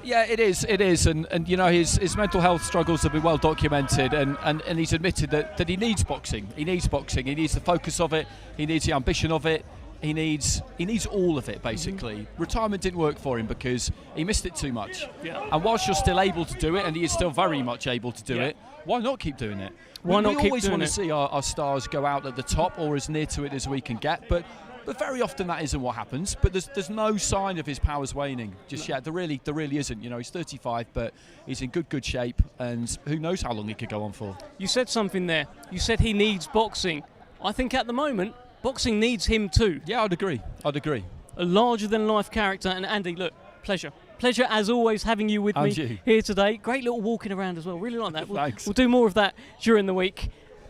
Yeah, it is, and you know, his mental health struggles have been well documented, and he's admitted that he needs boxing. He needs the focus of it, he needs the ambition of it, he needs all of it, basically. Retirement didn't work for him because he missed it too much. Yeah. And whilst you're still able to do it, and he is still very much able to do it, why not keep doing it? Why not keep We always doing want it? to see our stars go out at the top or as near to it as we can get, but very often that isn't what happens. But there's no sign of his powers waning just yet. There really isn't. You know, he's 35, but he's in good shape, and who knows how long he could go on for. You said something there. You said he needs boxing. I think at the moment, boxing needs him too. Yeah, I'd agree. A larger-than-life character. And Andy, look, pleasure as always having you with me here today. Great little walking around as well. Really like that. Thanks. We'll do more of that during the week.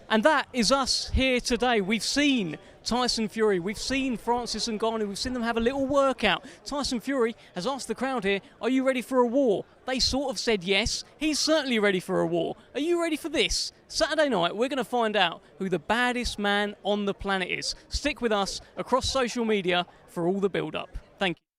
And that is us here today. We've seen Tyson Fury, we've seen Francis Ngannou, we've seen them have a little workout. Tyson Fury has asked the crowd here, are you ready for a war? They sort of said yes. He's certainly ready for a war. Are you ready for this? Saturday night, we're going to find out who the baddest man on the planet is. Stick with us across social media for all the build-up. Thank you.